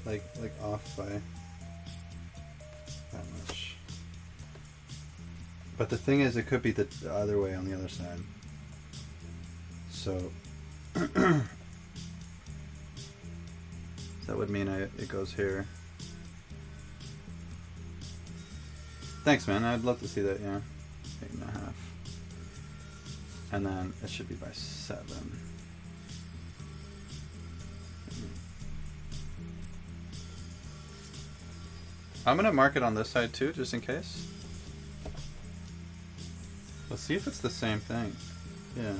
like off by that much. But the thing is, it could be the other way on the other side. So that would mean it goes here. Thanks, man. I'd love to see that. Yeah, 8 1/2, and then it should be by 7. I'm gonna mark it on this side too, just in case. Let's see if it's the same thing. Yeah,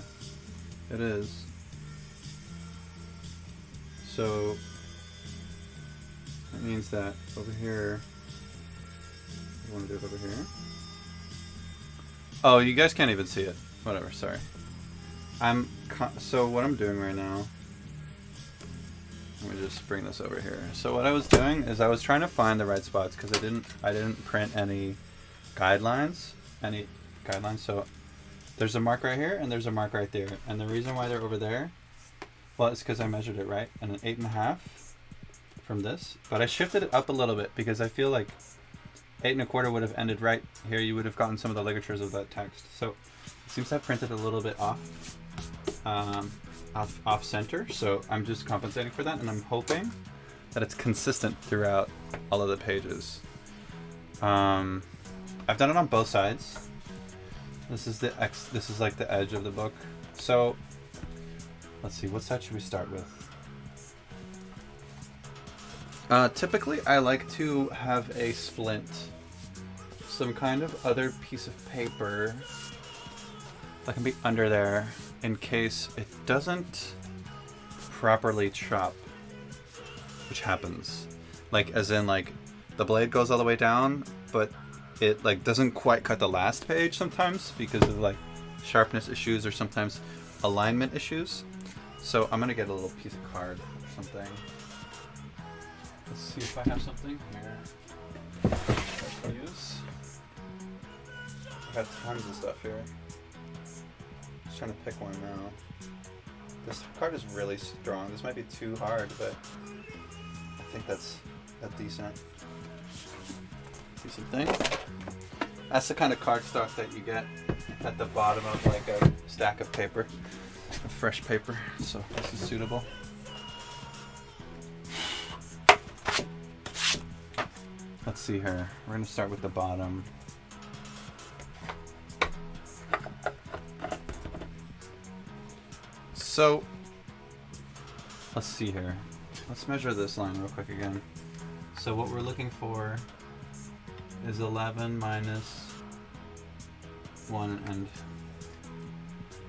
it is. So that means that over here, I want to do it over here. Oh, you guys can't even see it. Whatever, sorry. So what I'm doing right now, let me just bring this over here. So what I was doing is I was trying to find the right spots because I didn't print any guidelines. So there's a mark right here and there's a mark right there. And the reason why they're over there, well, it's because I measured it right. And an 8 1/2 from this. But I shifted it up a little bit because I feel like 8 1/4 would have ended right here. You would have gotten some of the ligatures of that text. So it seems to have printed a little bit off center. So I'm just compensating for that. And I'm hoping that it's consistent throughout all of the pages. I've done it on both sides. This is like the edge of the book. So let's see, what side should we start with? Typically I like to have a splint, some kind of other piece of paper that can be under there in case it doesn't properly chop, which happens. Like as in like the blade goes all the way down, but it like doesn't quite cut the last page sometimes because of like sharpness issues or sometimes alignment issues. So I'm gonna get a little piece of card or something. Let's see if I have something here I can use. I've got tons of stuff here. Just trying to pick one now. This card is really strong. This might be too hard, but I think that's decent. piece of thing. That's the kind of cardstock that you get at the bottom of like a stack of paper, of fresh paper. So this is suitable. Let's see here. We're gonna start with the bottom. So let's see here. Let's measure this line real quick again. So what we're looking for is 11 minus 1 and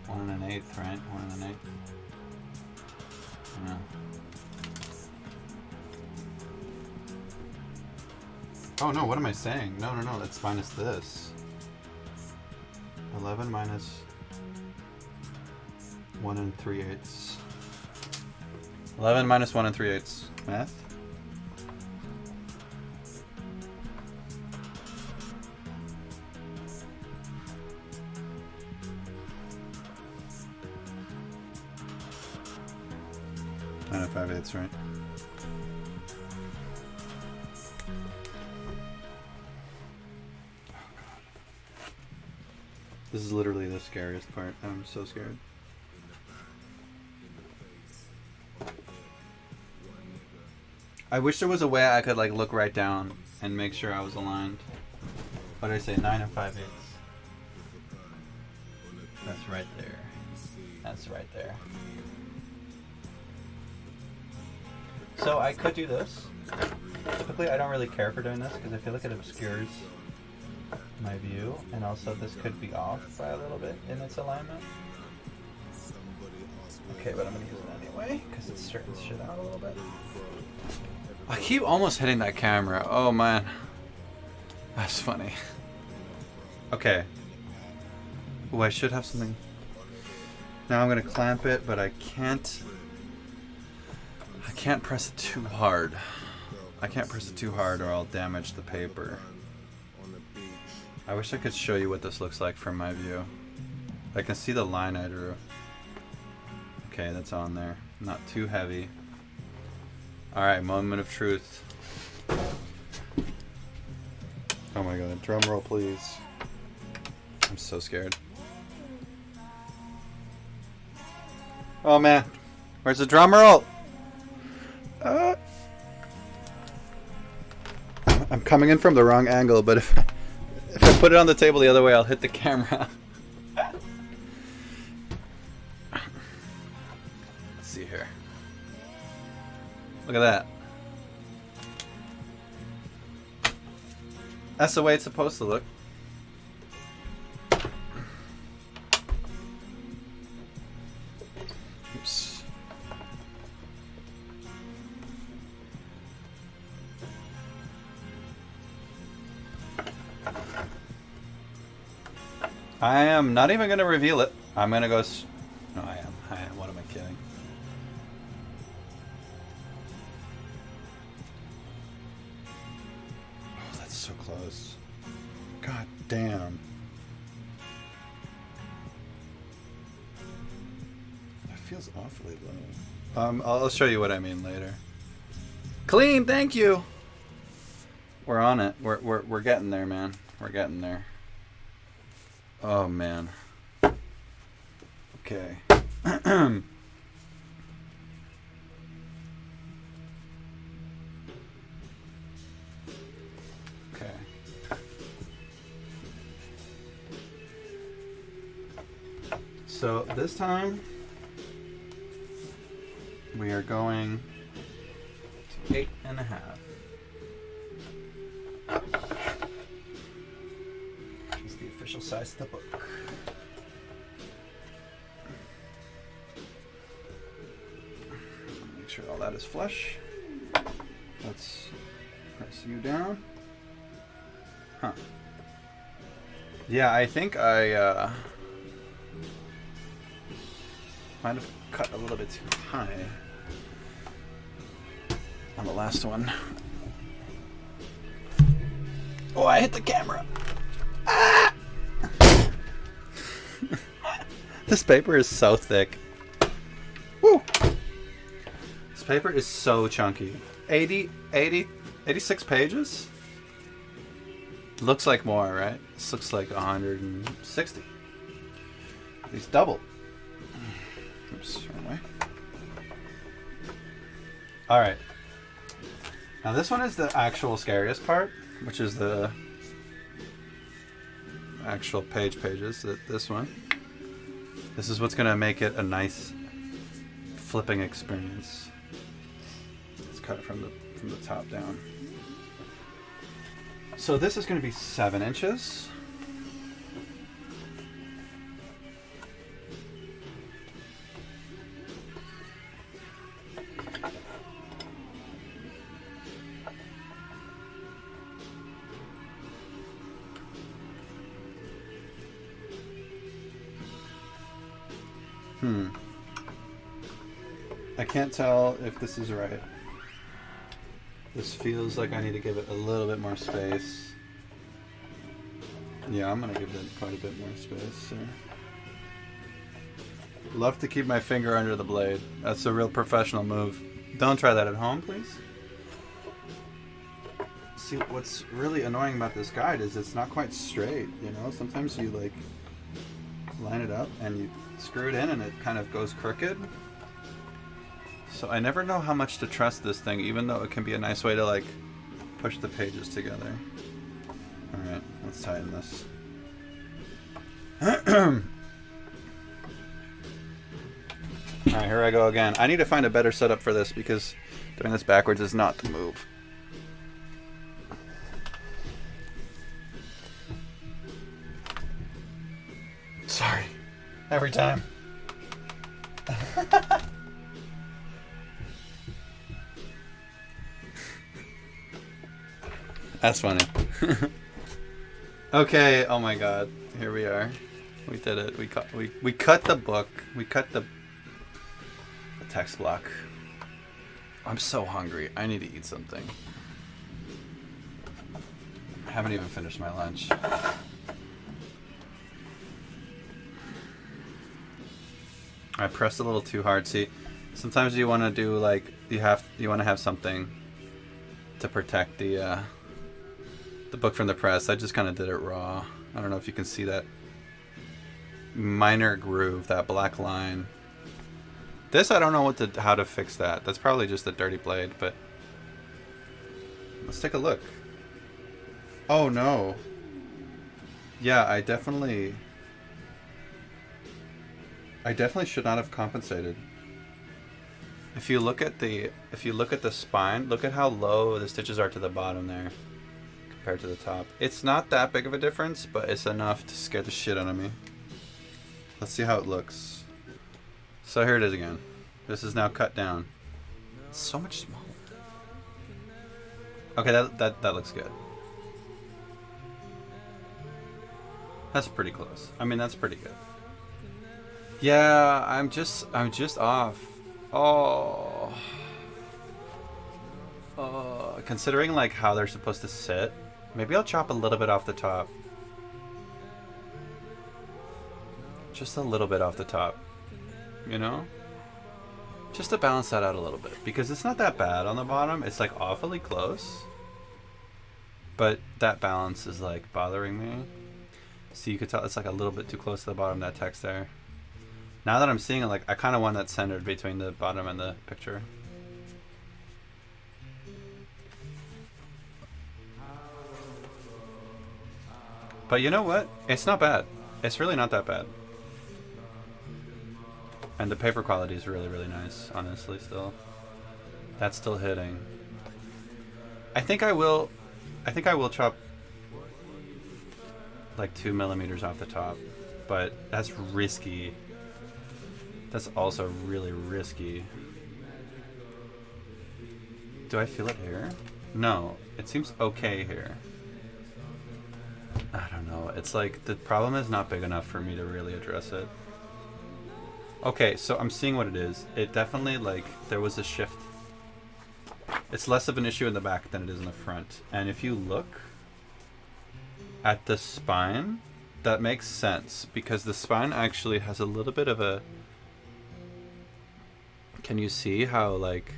1 1/8, right? 1 1/8. Yeah. Oh no, what am I saying? No, that's minus this. 11 minus 1 3/8. 11 minus 1 3/8. Math? Nine 5/8, right? This is literally the scariest part. I'm so scared. I wish there was a way I could like look right down and make sure I was aligned. What did I say? 9 5/8. That's right there. That's right there. So I could do this. Typically I don't really care for doing this because I feel like it obscures my view, and also this could be off by a little bit in its alignment. Okay, but I'm gonna use it anyway because it straightens shit out a little bit. I keep almost hitting that camera. Oh man, that's funny. Okay. Oh, I should have something. Now I'm gonna clamp it, but I can't press it too hard. I can't press it too hard or I'll damage the paper. I wish I could show you what this looks like from my view. I can see the line I drew. Okay, that's on there. Not too heavy. Alright, moment of truth. Oh my god, drum roll please. I'm so scared. Oh man, where's the drum roll? I'm coming in from the wrong angle, but if I put it on the table the other way, I'll hit the camera. Let's see here. Look at that. That's the way it's supposed to look. Oops. I am not even going to reveal it. I'm going to go... No, I am. What am I kidding? Oh, that's so close. God damn. That feels awfully low. I'll show you what I mean later. Clean, thank you! We're on it. We're getting there, man. We're getting there. Oh man. Okay. Okay. So this time we are going to 8.5. Official size of the book. Make sure all that is flush. Let's press you down. Huh. Yeah, I think I might have cut a little bit too high on the last one. Oh, I hit the camera. Ah! This paper is so thick. Woo! This paper is so chunky. 86 pages? Looks like more, right? This looks like 160. At least double. Oops, wrong way. Alright. Now this one is the actual scariest part, which is the actual pages. This one. This is what's going to make it a nice flipping experience. Let's cut it from the top down. So this is going to be 7 inches. I can't tell if this is right. This feels like I need to give it a little bit more space. Yeah, I'm gonna give it quite a bit more space. So. Love to keep my finger under the blade. That's a real professional move. Don't try that at home, please. See, what's really annoying about this guide is it's not quite straight, you know? Sometimes you like line it up and you screw it in and it kind of goes crooked. So I never know how much to trust this thing, even though it can be a nice way to like push the pages together. Alright, let's tighten this. Alright, here I go again. I need to find a better setup for this because doing this backwards is not the move. Sorry. Every time. That's funny. Okay, oh my god. Here we are. We did it. We cut the book. We cut the text block. I'm so hungry. I need to eat something. I haven't even finished my lunch. I pressed a little too hard. See, sometimes you want to do like you want to have something to protect the book from the press. I just kind of did it raw. I don't know if you can see that minor groove, that black line. This I don't know how to fix that. That's probably just a dirty blade, but let's take a look. Oh no. Yeah, I definitely should not have compensated. If you look at the spine, look at how low the stitches are to the bottom there compared to the top. It's not that big of a difference, but it's enough to scare the shit out of me. Let's see how it looks. So here it is again. This is now cut down. It's so much smaller. Okay, that looks good. That's pretty close. I mean, that's pretty good. Yeah, I'm just off. Oh. Considering like how they're supposed to sit, maybe I'll chop a little bit off the top. Just a little bit off the top. You know? Just to balance that out a little bit. Because it's not that bad on the bottom. It's like awfully close. But that balance is like bothering me. So you could tell it's like a little bit too close to the bottom, that text there. Now that I'm seeing it, like I kind of want that centered between the bottom and the picture. But you know what? It's not bad. It's really not that bad. And the paper quality is really, really nice, honestly, still. That's still hitting. I think I will chop like 2 millimeters off the top, but that's risky. That's also really risky. Do I feel it here? No, it seems okay here. I don't know. It's like the problem is not big enough for me to really address it. Okay, so I'm seeing what it is. It definitely, like, there was a shift. It's less of an issue in the back than it is in the front. And if you look at the spine, that makes sense because the spine actually has a little bit of a... Can you see how, like...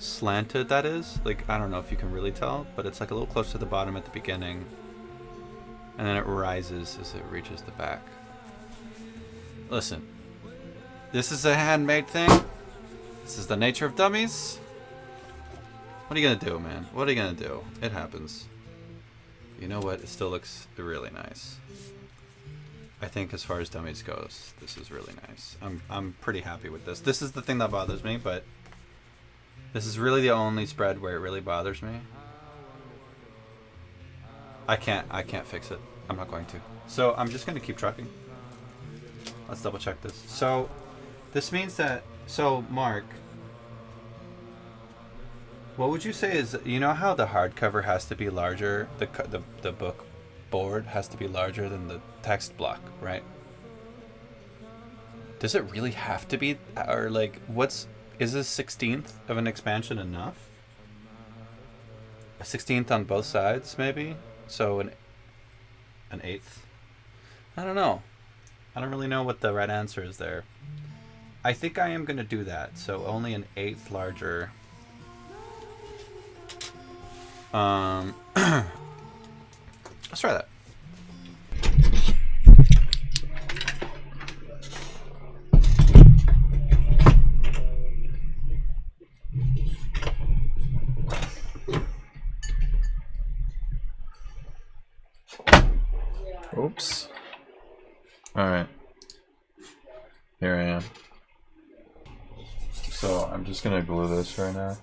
slanted that is. Like, I don't know if you can really tell, but it's like a little close to the bottom at the beginning. And then it rises as it reaches the back. Listen, this is a handmade thing. This is the nature of dummies. What are you gonna do, man? What are you gonna do? It happens. You know what? It still looks really nice. I think as far as dummies goes, this is really nice. I'm pretty happy with this. This is the thing that bothers me, but this is really the only spread where it really bothers me. I can't fix it. I'm not going to. So I'm just gonna keep trucking. Let's double check this. So this means that, so Mark, what would you say is, you know how the hardcover has to be larger, the book board has to be larger than the text block, right? Does it really have to be, or like, is a 16th of an expansion enough? A 16th on both sides, maybe? So an 1/8? I don't know. I don't really know what the right answer is there. I think I am going to do that. So only an 1/8 larger. Let's try that. Oops. Alright. Here I am. So I'm just gonna glue this right now.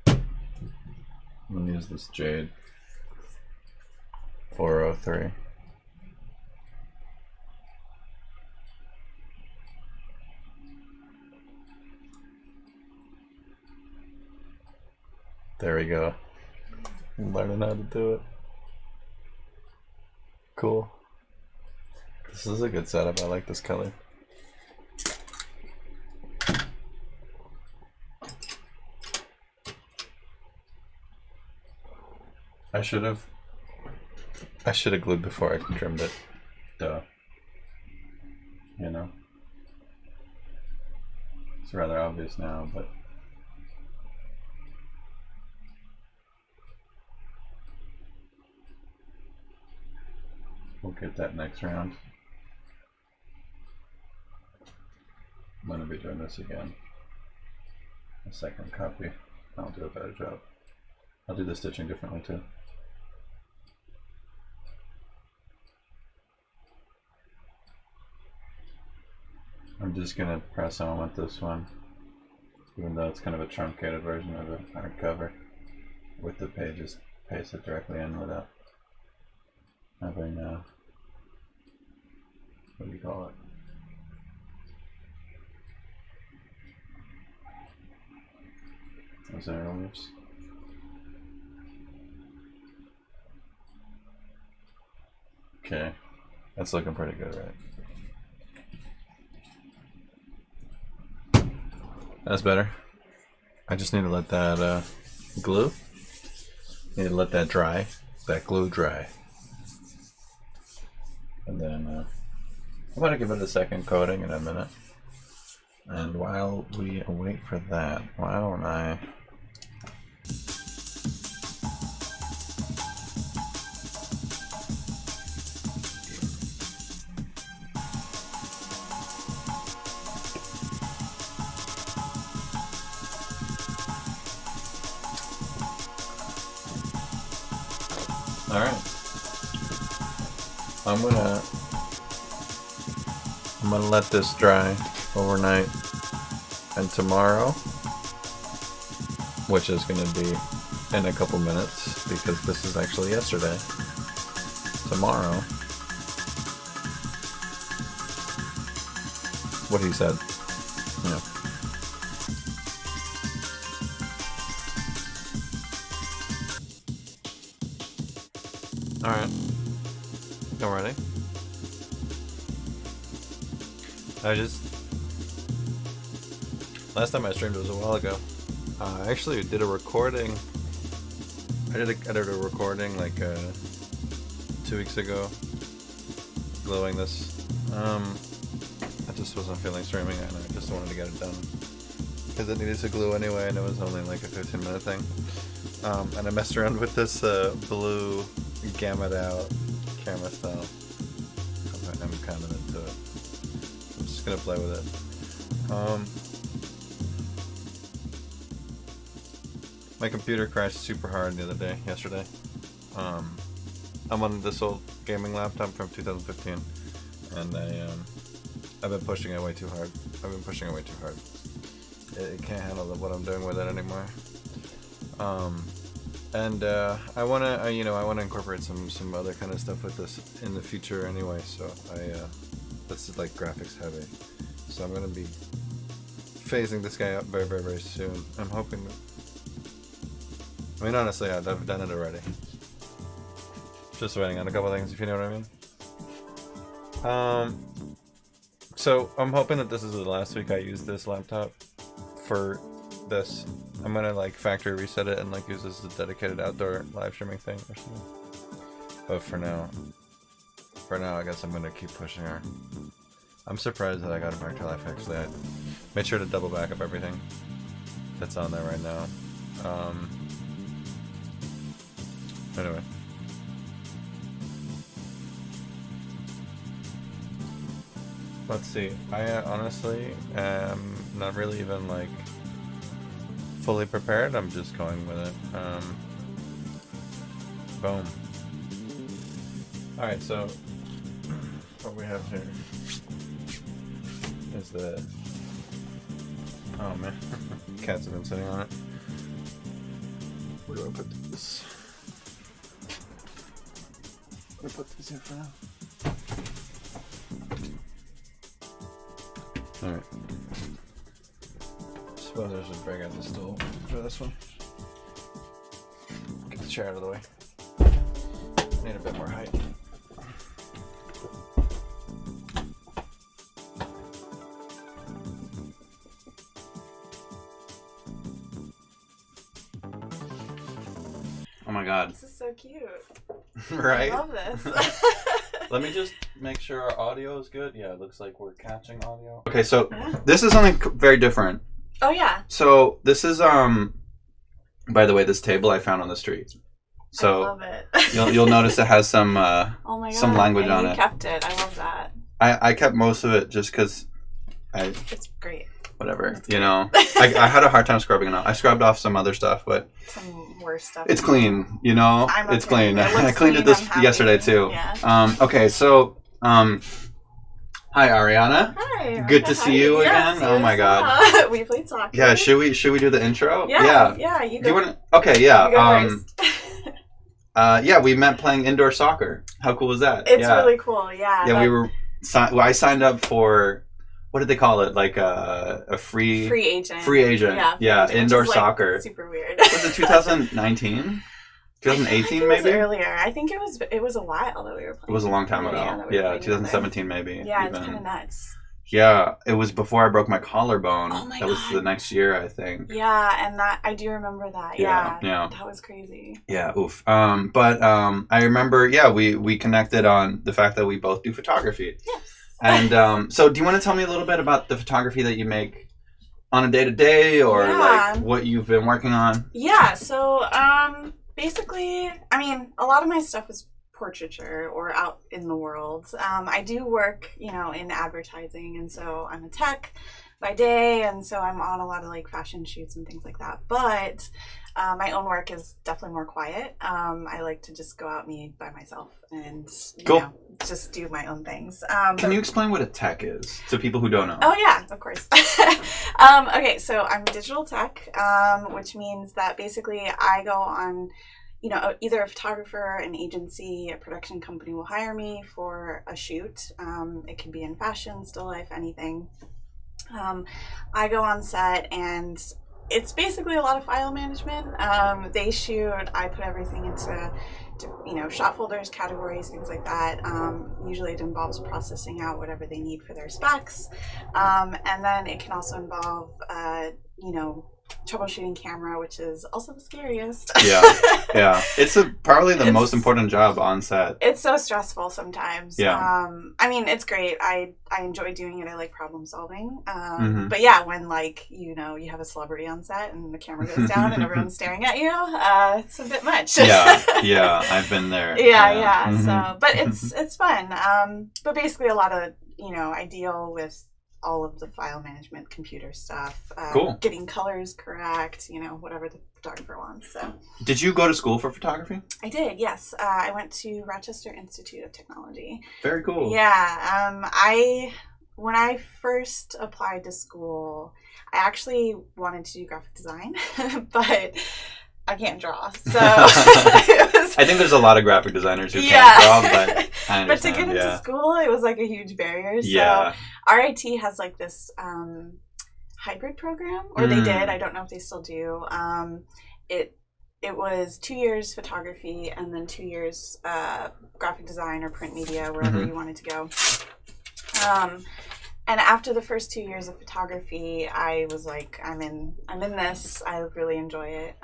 I'm gonna use this jade 403. There we go. I'm learning how to do it. Cool. This is a good setup. I like this color. I should have glued before I trimmed it. Duh. You know? It's rather obvious now, but we'll get that next round. I'm gonna be doing this again. A second copy. I'll do a better job. I'll do the stitching differently too. I'm just gonna press on with this one, even though it's kind of a truncated version of a hardcover, with the pages pasted directly in without having what do you call it? Those arrow loops. Okay, that's looking pretty good, right? That's better. I just need to let that glue. Need to let that dry. That glue dry. And then I'm gonna give it a second coating in a minute. And while we wait for that, why don't I I'm gonna let this dry overnight, and tomorrow, which is gonna be in a couple minutes because this is actually yesterday. Tomorrow, what he said. Yeah. All right. I'm ready. Last time I streamed was a while ago. I actually did a recording. I did a recording like 2 weeks ago, gluing this. I just just wasn't feeling streaming it, and I just wanted to get it done. Because it needed to glue anyway, and it was only like a 15-minute thing. And I messed around with this blue gamut out camera style. I'm kind of into it. I'm just gonna play with it. My computer crashed super hard the other day, yesterday. I'm on this old gaming laptop from 2015, and I've been pushing it way too hard. It can't handle what I'm doing with it anymore. I wanna incorporate some other kind of stuff with this in the future anyway. So this is like graphics heavy. So I'm gonna be phasing this guy out very, very, very soon. I'm hoping that. I mean, honestly, I've done it already. Just waiting on a couple things, if you know what I mean. So I'm hoping that this is the last week I use this laptop for this. I'm gonna like factory reset it and like use this as a dedicated outdoor live streaming thing or something. But for now, I guess I'm gonna keep pushing her. I'm surprised that I got it back to life. Actually, I made sure to double back up everything that's on there right now. Anyway. Let's see. I honestly am not really even like fully prepared. I'm just going with it. Boom. Alright, so what we have here is the. Oh man. Cats have been sitting on it. Where do I put this? I'm gonna put this here for now. Alright. Suppose I should break out the stool for this one. Get the chair out of the way. Need a bit more height. Oh my god. This is so cute. Right? I love this. Let me just make sure our audio is good. Yeah, it looks like we're catching audio. Okay, so this is something very different. Oh yeah. So this is by the way, this table I found on the street. So I love it. you'll notice it has some oh my God. some language on you it. Kept it. I love that. I kept most of it just because It's great. Whatever, you know. I had a hard time scrubbing it off. I scrubbed off some other stuff, but some worse stuff. It's clean, you know. It's clean. I cleaned it yesterday too. Yeah. Okay, so hi Ariana. Hi. Good to see you again. Oh my God. We played soccer. Yeah. Should we do the intro? Yeah. Yeah. You go. Do you want? Okay. Yeah. You go first. Yeah. We met playing indoor soccer. How cool was that? It's really cool. Yeah. Yeah. We were. I signed up for. What did they call it? Like a free agent. Free agent. Yeah. Indoor soccer. Super weird. Was it 2019? 2018 maybe? Earlier. I think it was a while that we were playing. It was a long time ago. Yeah, 2017 maybe. Yeah, it's kind of nuts. Yeah, it was before I broke my collarbone. Oh my God. That was the next year, I think. Yeah, and that I do remember that. Yeah. That was crazy. Yeah, oof. But I remember, we connected on the fact that we both do photography. Yes. And so do you want to tell me a little bit about the photography that you make on a day-to-day or like what you've been working on? Yeah, so basically, I mean, a lot of my stuff is portraiture or out in the world. I do work, in advertising, and so I'm a tech by day, and so I'm on a lot of like fashion shoots and things like that. But my own work is definitely more quiet. I like to just go out me by myself and just do my own things. Can you explain what a tech is to people who don't know? Oh yeah, of course. Okay, so I'm digital tech, which means that basically I go on, either a photographer, an agency, a production company will hire me for a shoot. It can be in fashion, still life, anything. I go on set and it's basically a lot of file management. They shoot, I put everything into shot folders, categories, things like that. Usually it involves processing out whatever they need for their specs. And then it can also involve, troubleshooting camera, which is also the scariest. Yeah, yeah. It's probably the most important job on set. It's so stressful sometimes. Yeah. I mean, it's great. I enjoy doing it. I like problem solving. Mhm. But yeah, when like, you know, you have a celebrity on set and the camera goes down and everyone's staring at you, it's a bit much. Yeah. I've been there. Yeah. Mhm. So, but it's fun. But basically a lot of, you know, I deal with all of the file management, computer stuff, Cool. getting colors correct, you know, whatever the photographer wants. So Did you go to school for photography? I did, yes. I went to Rochester Institute of Technology. Very cool. Yeah. When I first applied to school, I actually wanted to do graphic design, but I can't draw. So I think there's a lot of graphic designers who can't draw, but I understand. But to get into school, it was like a huge barrier. So Yeah. RIT has like this hybrid program, or they did. I don't know if they still do. It was 2 years photography and then 2 years graphic design or print media, wherever you wanted to go. And after the first 2 years of photography, I was like, I'm in this. I really enjoy it.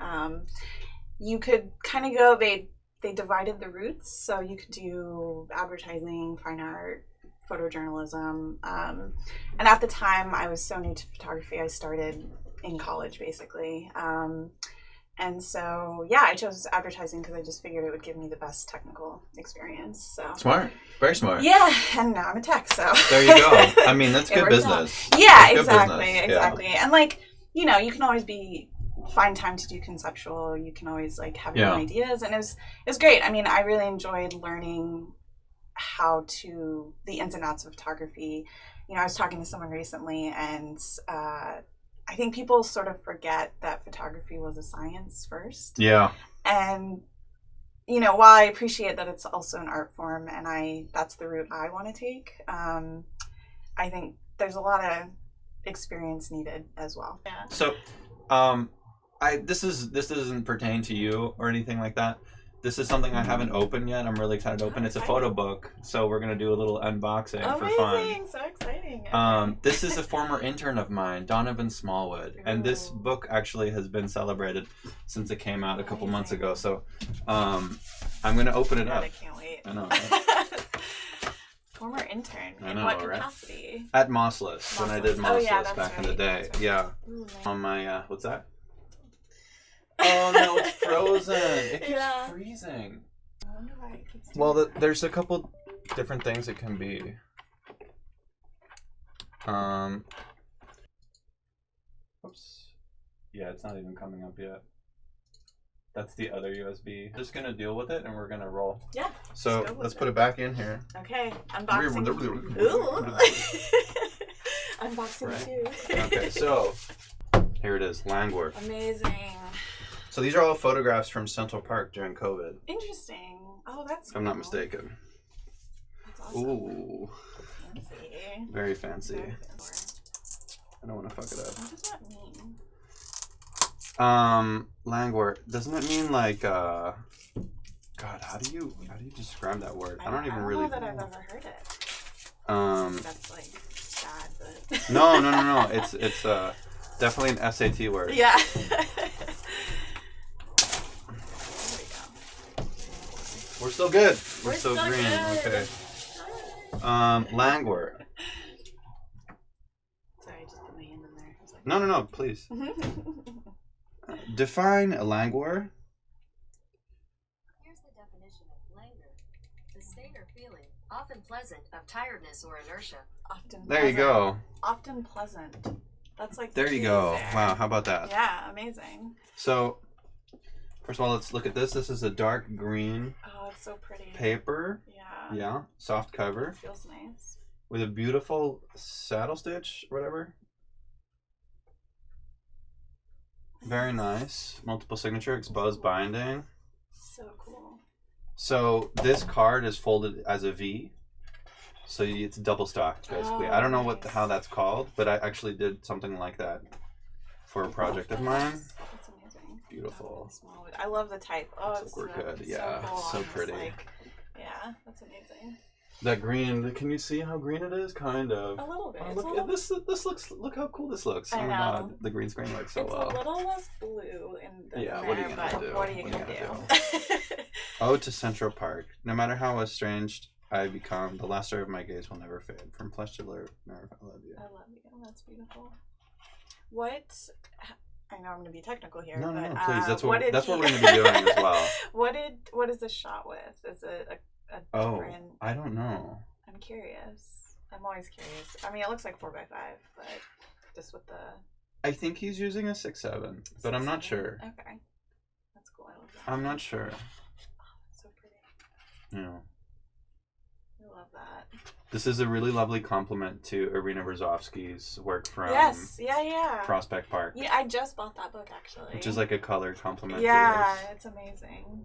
You could kind of go. They divided the routes, so you could do advertising, fine art, photojournalism. And at the time, I was so new to photography. I started in college, basically. And so, yeah, I chose advertising because I just figured it would give me the best technical experience. So Smart. Very smart. Yeah, and now I'm a tech, so. There you go. I mean, that's good business. Yeah, that's exactly. And, like, you know, you can always find time to do conceptual. You can always, like, have your own ideas. And it was great. I mean, I really enjoyed learning the ins and outs of photography. You know, I was talking to someone recently, and I think people sort of forget that photography was a science first. Yeah. And, you know, while I appreciate that it's also an art form and that's the route I want to take, I think there's a lot of experience needed as well. Yeah. So, this doesn't pertain to you or anything like that. This is something I haven't opened yet. I'm really excited to open. It's a photo book, so we're gonna do a little unboxing for fun. Amazing! So exciting. This is a former intern of mine, Donavon Smallwood, and this book actually has been celebrated since it came out a couple months ago. So, I'm gonna open it up. I can't wait. I know. Right? Former intern. I In know, what right? capacity? At Mossless, when I did Mossless back in the day. Right. Yeah. Ooh, nice. On my what's that? Oh no, it's frozen. It keeps freezing. I wonder why it keeps doing Well, that. there's a couple different things it can be. Oops. Yeah, it's not even coming up yet. That's the other USB. Just gonna deal with it and we're gonna roll. Yeah. So go with let's it. put it back in here. Okay. Unboxing. Ooh. Unboxing Right. too. Okay, so here it is, Languor. Amazing. So these are all photographs from Central Park during COVID. Interesting. Oh, that's If I'm not cool. mistaken. That's awesome. Ooh, Fancy. very fancy. Very fancy. I don't want to fuck it up. What does that mean? Languor. Doesn't it mean like God, how do you describe that word? I don't even really know that I've ever heard it. That's like bad, but No. It's definitely an SAT word. yeah. We're still good. We're We're still still green. good. Okay. Languor. Sorry, I just put my hand in there. I was like, No, please. Define languor. Here's the definition of languor. The state or feeling, often pleasant, of tiredness or inertia. Often There you pleasant. go. Often pleasant. That's like There the you key go. there. Wow, how about that? Yeah, amazing. So, first of all, let's look at this. This is a dark green Oh, it's so pretty. paper. Yeah. Yeah, soft cover It feels nice. with a beautiful saddle stitch, whatever. Very nice. Multiple signature, exposed binding. So cool. So this card is folded as a V. So it's double stocked, basically. Oh, I don't know nice. how that's called, but I actually did something like that for a project of mine. That's amazing. Beautiful. Donavon Smallwood. I love the type. Oh, Looks it's like we're good. so Yeah, cool. so Just pretty. like, yeah, that's amazing. That green, can you see how green it is? Kind of. A little bit. Oh, It's look a little, this looks, look how cool this looks. I Oh my know. god, the green screen works so it's well. a little less blue in Yeah, there, what are you gonna but do? what are you What are gonna you do? Ode to Central Park. No matter how estranged I become, the luster of my gaze will never fade. From flesh to nerve, I love you. I love you. That's beautiful. What? I know I'm going to be technical here. No, but, please. That's what what we're going to be doing as well. What is this shot with? Is it a different? I don't know. I'm curious. I'm always curious. I mean, it looks like 4x5, but just with the. I think he's using a 6.7, but I'm not 6.7? sure. Okay, that's cool. I love that. I'm not sure. Oh, that's so pretty. Yeah. I love that. This is a really lovely compliment to Irina Rozovsky's work from Yes. Yeah. Prospect Park. Yeah, I just bought that book actually. Which is like a color compliment. Yeah, to it's amazing.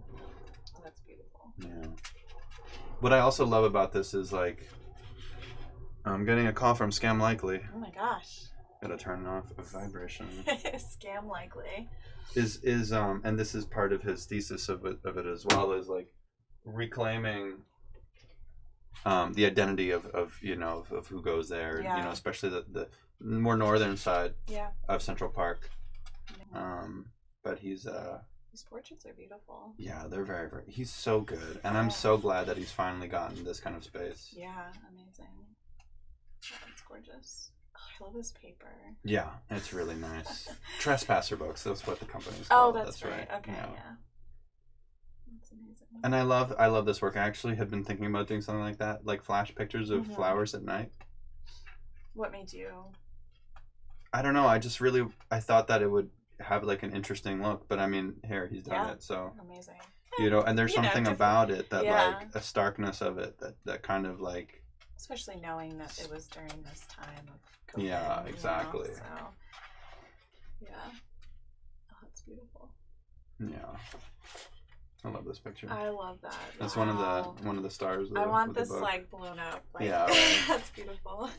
Oh, that's beautiful. Yeah. What I also love about this is like, I'm getting a call from Scam Likely. Oh my gosh. Gotta turn off a vibration. Scam likely. Is and this is part of his thesis of it as well, is like reclaiming the identity of who goes there. Yeah. You know, especially the more northern side Yeah. of Central Park. Yeah. But he's These portraits are beautiful. yeah, they're very, very, he's so good, and I'm so glad that he's finally gotten this kind of space. Yeah, amazing. Oh, it's gorgeous. Oh, I love this paper. Yeah, it's really nice. Trespasser Books, that's what the company's Oh, called. that's right. Okay, yeah. That's amazing. And I love this work. I actually had been thinking about doing something like that, like flash pictures of flowers at night. What made you? I don't know. I thought that it would have like an interesting look, but I mean, here he's done it, so amazing. you know. And there's You know, something different- about it that yeah. like a starkness of it that kind of like. Especially knowing that it was during this time of COVID. Yeah, exactly. So, yeah. Oh, it's beautiful. Yeah. I love this picture. I love that. That's Wow. one of the stars. I want with the this book. like blown up. Like, Yeah, right. That's beautiful.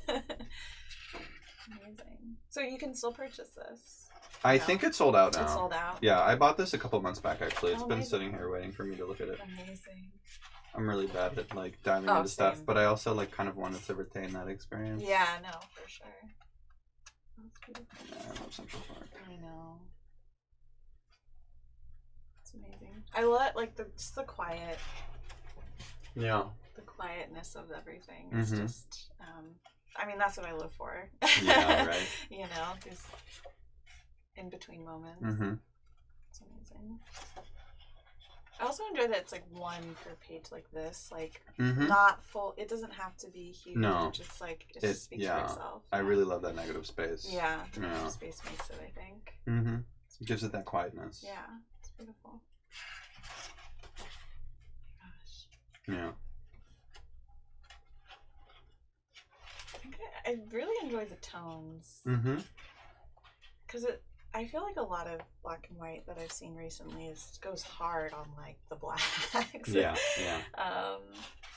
Amazing. So you can still purchase this. I think it's sold out now. It's sold out. Yeah, I bought this a couple months back actually. It's Oh, been amazing. sitting here waiting for me to look at it. Amazing. I'm really bad at like diving Oh, into stuff, same. but I also like kind of wanted to retain that experience. Yeah, no, for sure. That's beautiful. Yeah, I love Central Park. I know. It's amazing. I love like just the quiet, Yeah. the quietness of everything. It's Mhm. just, I mean, that's what I live for. Yeah, right. You know, these in between moments. Mm-hmm. It's amazing. I also enjoy that it's like one per page like this, like Mm-hmm. not full. It doesn't have to be huge. No. It's like it It- just speaks yeah. for itself. I really love that negative space. Yeah, the Yeah. negative space makes it, I think. Mm-hmm. It gives it that quietness. Yeah, it's beautiful. Gosh, Yeah. I think I really enjoy the tones Mm-hmm. because I feel like a lot of black and white that I've seen recently goes hard on like the blacks. Yeah. Yeah.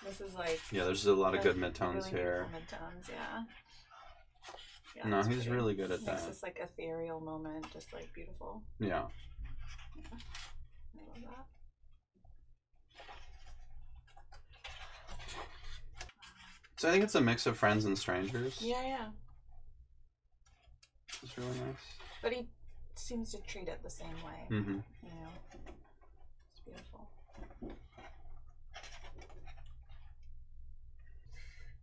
This is like Yeah. There's a lot of good midtones really here. beautiful midtones, yeah. Yeah, No, it's he's pretty. really good at Makes that. this like ethereal moment just like beautiful. Yeah. I love that. So I think it's a mix of friends and strangers. Yeah. It's really nice. But he seems to treat it the same way. Mm-hmm. You know, it's beautiful.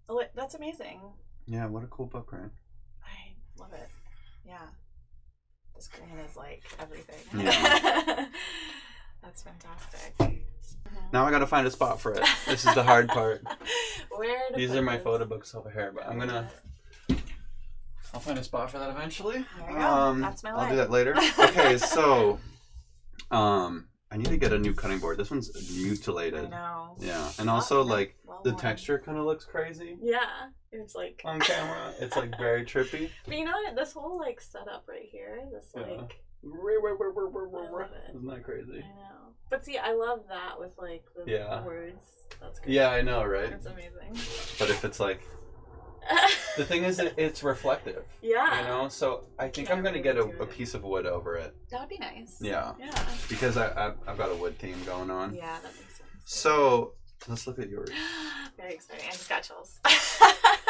Oh, that's amazing. Yeah. What a cool book, right? I love it. Yeah. The screen is like everything. Yeah. That's fantastic. Now I gotta find a spot for it. This is the hard part. Where to These put are my this? photo books over here, but I'll find a spot for that eventually. There you go. That's my I'll do life. that later. Okay, so I need to get a new cutting board. This one's mutilated. I know. Yeah, and also yeah. like Well the worn. texture kind of looks crazy Yeah, it's like. on camera. It's like very trippy. But you know what? This whole like setup right here, this Yeah. like. Isn't that crazy? I know. But see, I love that with like the Yeah. words. That's great. Yeah, I know, right? It's amazing. But if it's like the thing is, it's reflective. Yeah. You know, so I think Can't I'm gonna really get do a it. piece of wood over it. That would be nice. Yeah. Yeah. Because I've got a wood theme going on. Yeah, that makes sense. So Let's look at yours. Very exciting. I just got chills.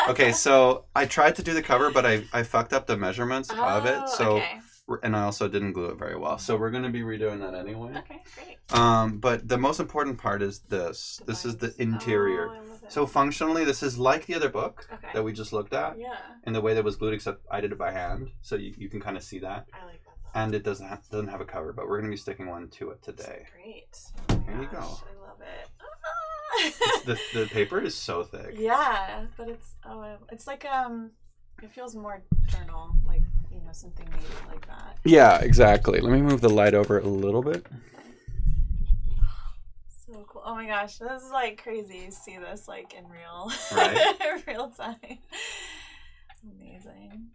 Okay, so I tried to do the cover, but I fucked up the measurements of it. So, okay. and I also didn't glue it very well. So we're gonna be redoing that anyway. Okay, great. But the most important part is this. This is the interior. Oh, I love it. So functionally, this is like the other book Okay. that we just looked at, Yeah. and the way that was glued, except I did it by hand, so you can kind of see that. I like that. And it doesn't have a cover, but we're gonna be sticking one to it today. Great. Oh my Here you gosh, go. I love it. The paper is so thick. Yeah, but it's like it feels more journal, like something made like that. Yeah, exactly. Let me move the light over a little bit. So cool. Oh my gosh, this is like crazy. You see this like in real real time. Amazing.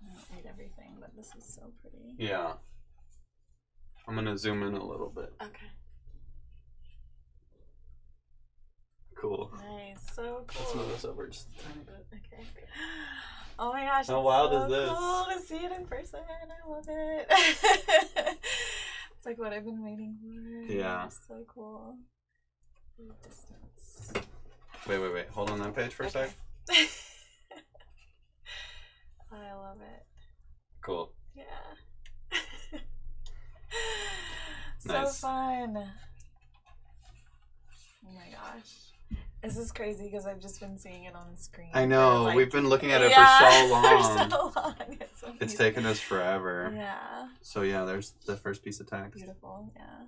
I don't read everything, but this is so pretty. Yeah. I'm gonna zoom in a little bit. Okay. Cool. Nice. So Let's cool. move this over just a tiny bit. Okay. Oh my gosh. How it's wild so is this? cool to see it in person. I love it. It's like what I've been waiting for. Yeah. It's so cool. Distance. Wait. Hold on that page for a sec. I love it. Cool. Yeah. So Nice. fun. Oh my gosh. This is crazy because I've just been seeing it on the screen. I know. for, like, We've been looking at it yeah, for so long. For so long. It's It's amazing. taken us forever. Yeah. So yeah, there's the first piece of text. Beautiful. Yeah.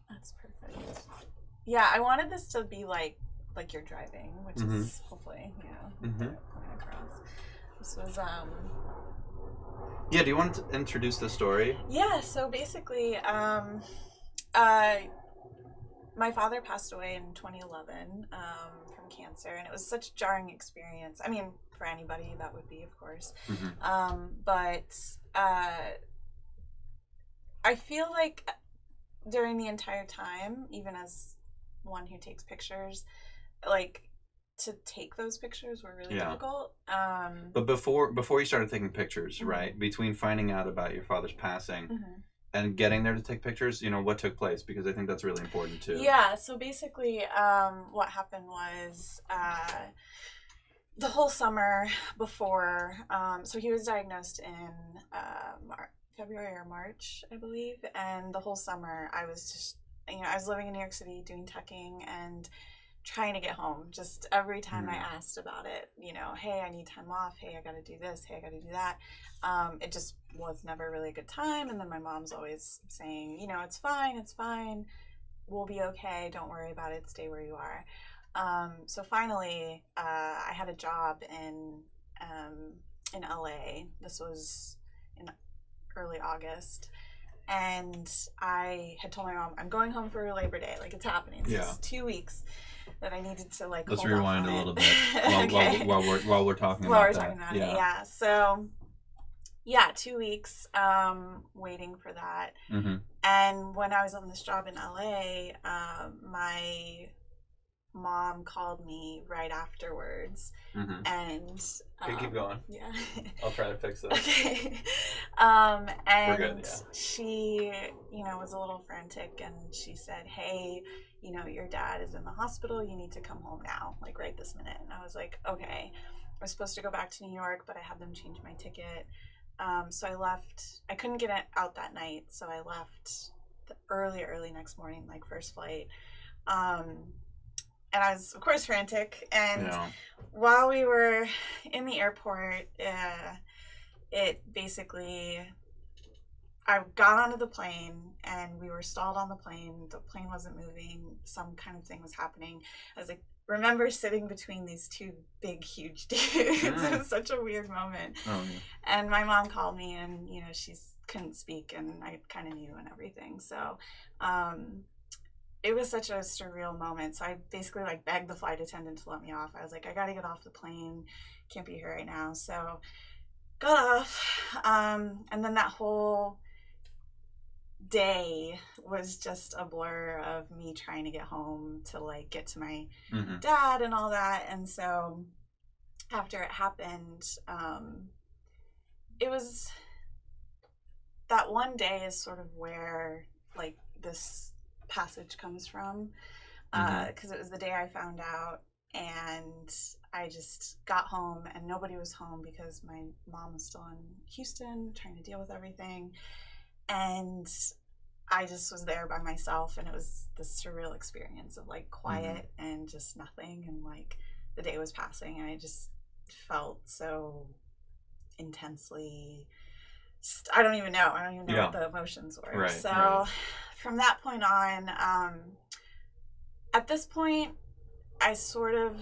That's perfect. Yeah, I wanted this to be like you're driving, which is hopefully, coming across. This was Yeah, do you want to introduce the story? Yeah, so basically, my father passed away in 2011 from cancer, and it was such a jarring experience. I mean, for anybody that would be, of course. But I feel like during the entire time, even as one who takes pictures, like to take those pictures were really difficult. But before you started taking pictures, right? Between finding out about your father's passing and getting there to take pictures, what took place? Because I think that's really important too. Yeah, so basically what happened was the whole summer before, so he was diagnosed in February or March, I believe, and the whole summer I was just, I was living in New York City doing teching and trying to get home. Just every time I asked about it, hey, I need time off, hey, I gotta do this, hey, I gotta do that. It just was never really a good time. And then my mom's always saying, it's fine, we'll be okay, don't worry about it, stay where you are. So finally, I had a job in LA. This was in early August. And I had told my mom, I'm going home for Labor Day. Like, it's happening. This is 2 weeks that I needed to, like, Let's hold off rewind on a it. little bit Okay. while we're talking While about we're that. talking about it, yeah. So, 2 weeks waiting for that. And when I was on this job in LA, my mom called me right afterwards. And keep going. Yeah. I'll try to fix this. Okay. And We're good, yeah. she, was a little frantic, and she said, hey, your dad is in the hospital. You need to come home now, like right this minute. And I was like, okay. I was supposed to go back to New York, but I had them change my ticket. So I left. I couldn't get it out that night, so I left the early next morning, like first flight. And I was, of course, frantic. And while we were in the airport, it basically, I got onto the plane and we were stalled on the plane. The plane wasn't moving. Some kind of thing was happening. I was like, remember sitting between these two big, huge dudes. It was such a weird moment. And my mom called me, and, she couldn't speak, and I kind of knew and everything. So, it was such a surreal moment. So I basically begged the flight attendant to let me off. I was like, I gotta get off the plane. Can't be here right now. So got off. And then that whole day was just a blur of me trying to get home to get to my dad and all that. And so after it happened, it was that one day is sort of where this passage comes from, because it was the day I found out, and I just got home and nobody was home because my mom was still in Houston trying to deal with everything, and I just was there by myself, and it was this surreal experience of like quiet and just nothing, and like the day was passing, and I just felt so intensely, I don't even know what the emotions were. Right, so right. From that point on, at this point, I sort of,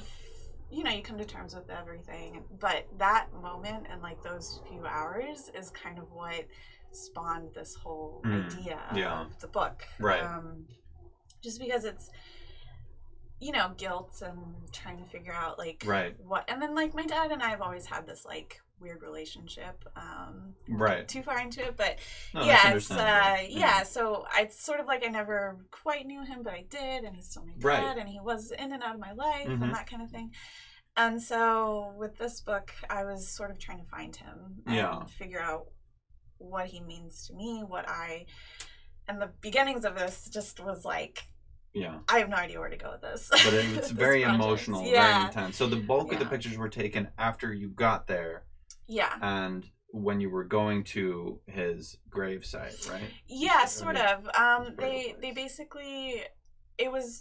you come to terms with everything, but that moment and like those few hours is kind of what spawned this whole idea of the book. Right. Just because it's, guilt and trying to figure out like what, and then like my dad and I have always had this like weird relationship. Right. Too far into it, but No, it's so it's sort of like I never quite knew him, but I did, and he's still my dad, and he was in and out of my life and that kind of thing. And so with this book, I was sort of trying to find him and figure out what he means to me, and the beginnings of this just was like, I have no idea where to go with this. But it's very emotional, very intense. So the bulk of the Yeah. pictures were taken after you got there. Yeah. And when you were going to his gravesite, right? Yeah, sort of. They basically,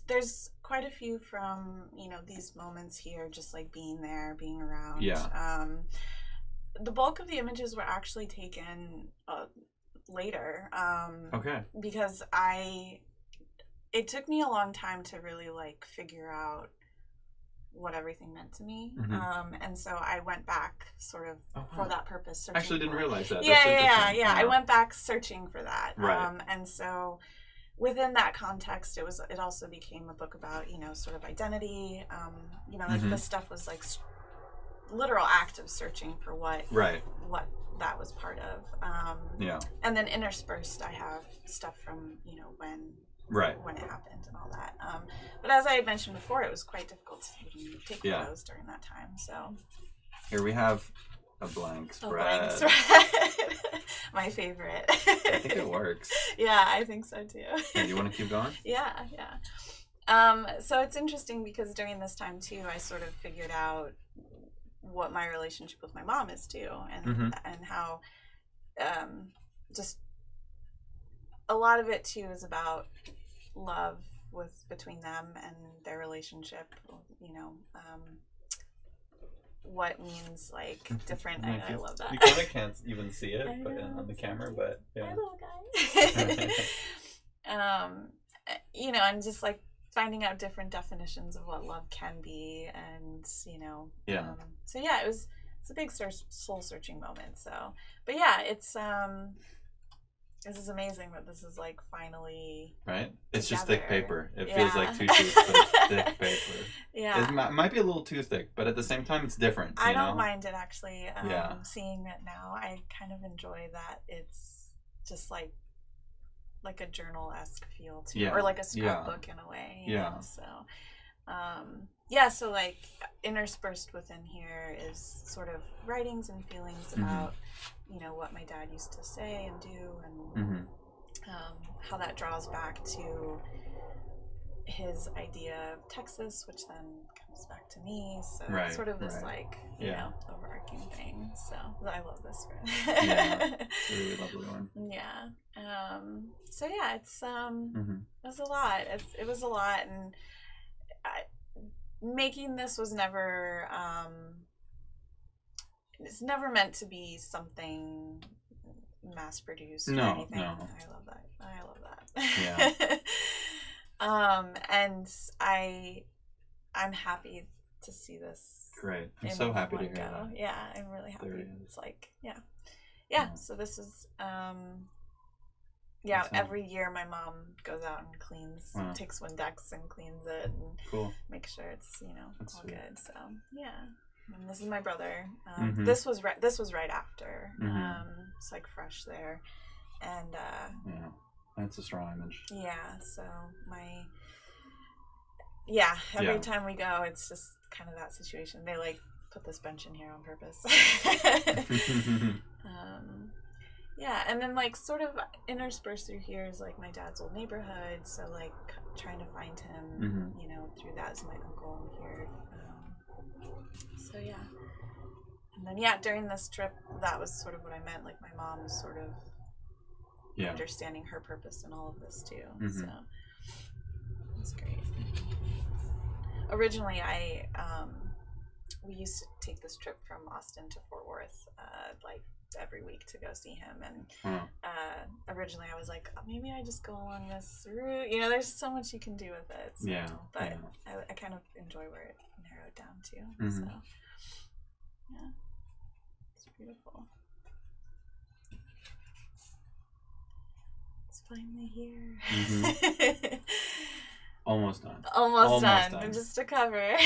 there's quite a few from, these moments here, just like being there, being around. Yeah. The bulk of the images were actually taken later. Okay. Because it took me a long time to really like figure out what everything meant to me. And so I went back sort of for that purpose. I actually didn't realize that. Yeah. I went back searching for that. Right. And so within that context, it also became a book about, sort of identity. Like this stuff was like literal act of searching for what that was part of. And then interspersed, I have stuff from, when it happened and all that. But as I had mentioned before, it was quite difficult to even take photos during that time. So here we have a blank spread. A blank spread. My favorite. I think it works. Yeah, I think so too. Hey, you want to keep going? Yeah. So it's interesting because during this time too, I sort of figured out what my relationship with my mom is too, and how just a lot of it too is about love between them and their relationship, what means like different. I love that. You kind of can't even see it on the camera, but my little guy. And just like finding out different definitions of what love can be, and so it's a big soul searching moment. So, but yeah, it's this is amazing that this is like finally right. It's together. Just thick paper. It feels like two sheets, but it's thick paper. Yeah, it might be a little too thick, but at the same time, it's different. I don't mind it actually. Yeah. Seeing it now, I kind of enjoy that it's just like a journal-esque feel to it, or like a scrapbook in a way. You know? So, so like interspersed within here is sort of writings and feelings about, what my dad used to say and do, and how that draws back to his idea of Texas, which then comes back to me. So it's sort of this like, overarching thing. So I love this one. It's a really lovely one. Yeah. So yeah, it's it was a lot. It was a lot, and making this was never it's never meant to be something mass produced or anything. No. I love that. Yeah. And I'm happy to see this. Great. I'm so happy to hear that. Yeah, I'm really happy. It's like, so this is every year my mom goes out and cleans, takes Windex and cleans it and makes sure it's, all good. So, and this is my brother. This was right after. It's like fresh there. And that's a strong image. Yeah, so every time we go, it's just kind of that situation. They like put this bench in here on purpose. Yeah, and then like sort of interspersed through here is like my dad's old neighborhood, so like trying to find him, you know, through that is my uncle here. So yeah, and then yeah, during this trip, that was sort of what I meant. Like my mom was sort of understanding her purpose in all of this too. So it's great. Originally, we used to take this trip from Austin to Fort Worth, like every week to go see him. And originally, I was like, oh, maybe I just go along this route. You know, there's so much you can do with it. So, but I kind of enjoy where it narrowed down to. So yeah, it's beautiful. It's finally here. Almost done. Almost done. Just a cover.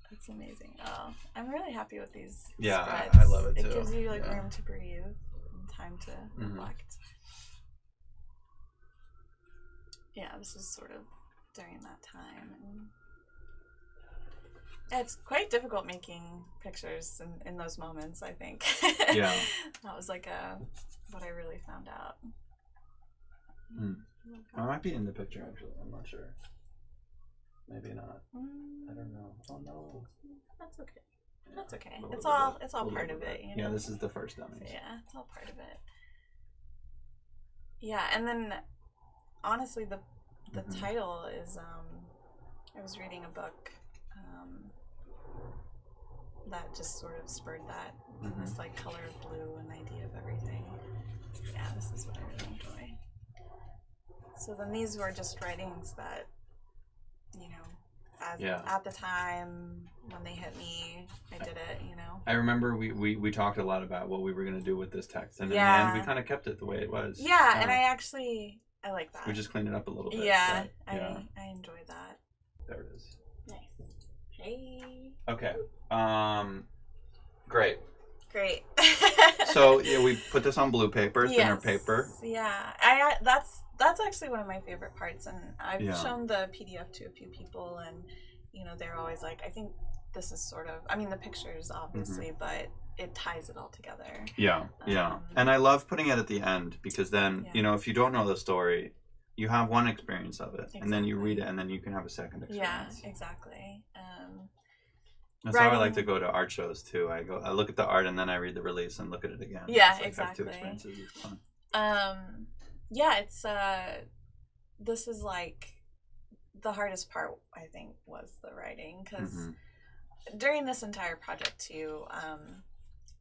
That's amazing. Oh, I'm really happy with these spreads. I love it too. It gives you like room to breathe and time to reflect. Yeah, this is sort of during that time. And it's quite difficult making pictures in those moments, I think. Yeah. That was like what I really found out. I might be in the picture actually. I'm not sure. Maybe not. I don't know. Oh no. That's okay. That's okay. It's all part of it. You know? Yeah, this is the first dummy. Yeah, it's all part of it. Yeah, and then honestly, the title is I was reading a book that just sort of spurred that. This like color of blue and idea of everything. Yeah, this is what I really enjoy. So then these were just writings that, you know, at the time when they hit me, I did it, you know. I remember we talked a lot about what we were going to do with this text, and in the end, we kind of kept it the way it was. Yeah, and I like that. We just cleaned it up a little bit. Yeah, I enjoyed that. There it is. Nice. Hey. Okay. Great. Great. So yeah, we put this on blue paper, thinner paper. Yeah, that's actually one of my favorite parts, and I've shown the PDF to a few people, and you know they're always like, I think this is sort of, I mean the pictures obviously, but it ties it all together. Yeah, and I love putting it at the end because then you know if you don't know the story, you have one experience of it, and then you read it, and then you can have a second experience. Yeah, exactly. That's how I like to go to art shows too. I look at the art and then I read the release and look at it again. Yeah, it's like exactly. Have two experiences. It's fun. Yeah, it's this is like the hardest part. I think was the writing because during this entire project too,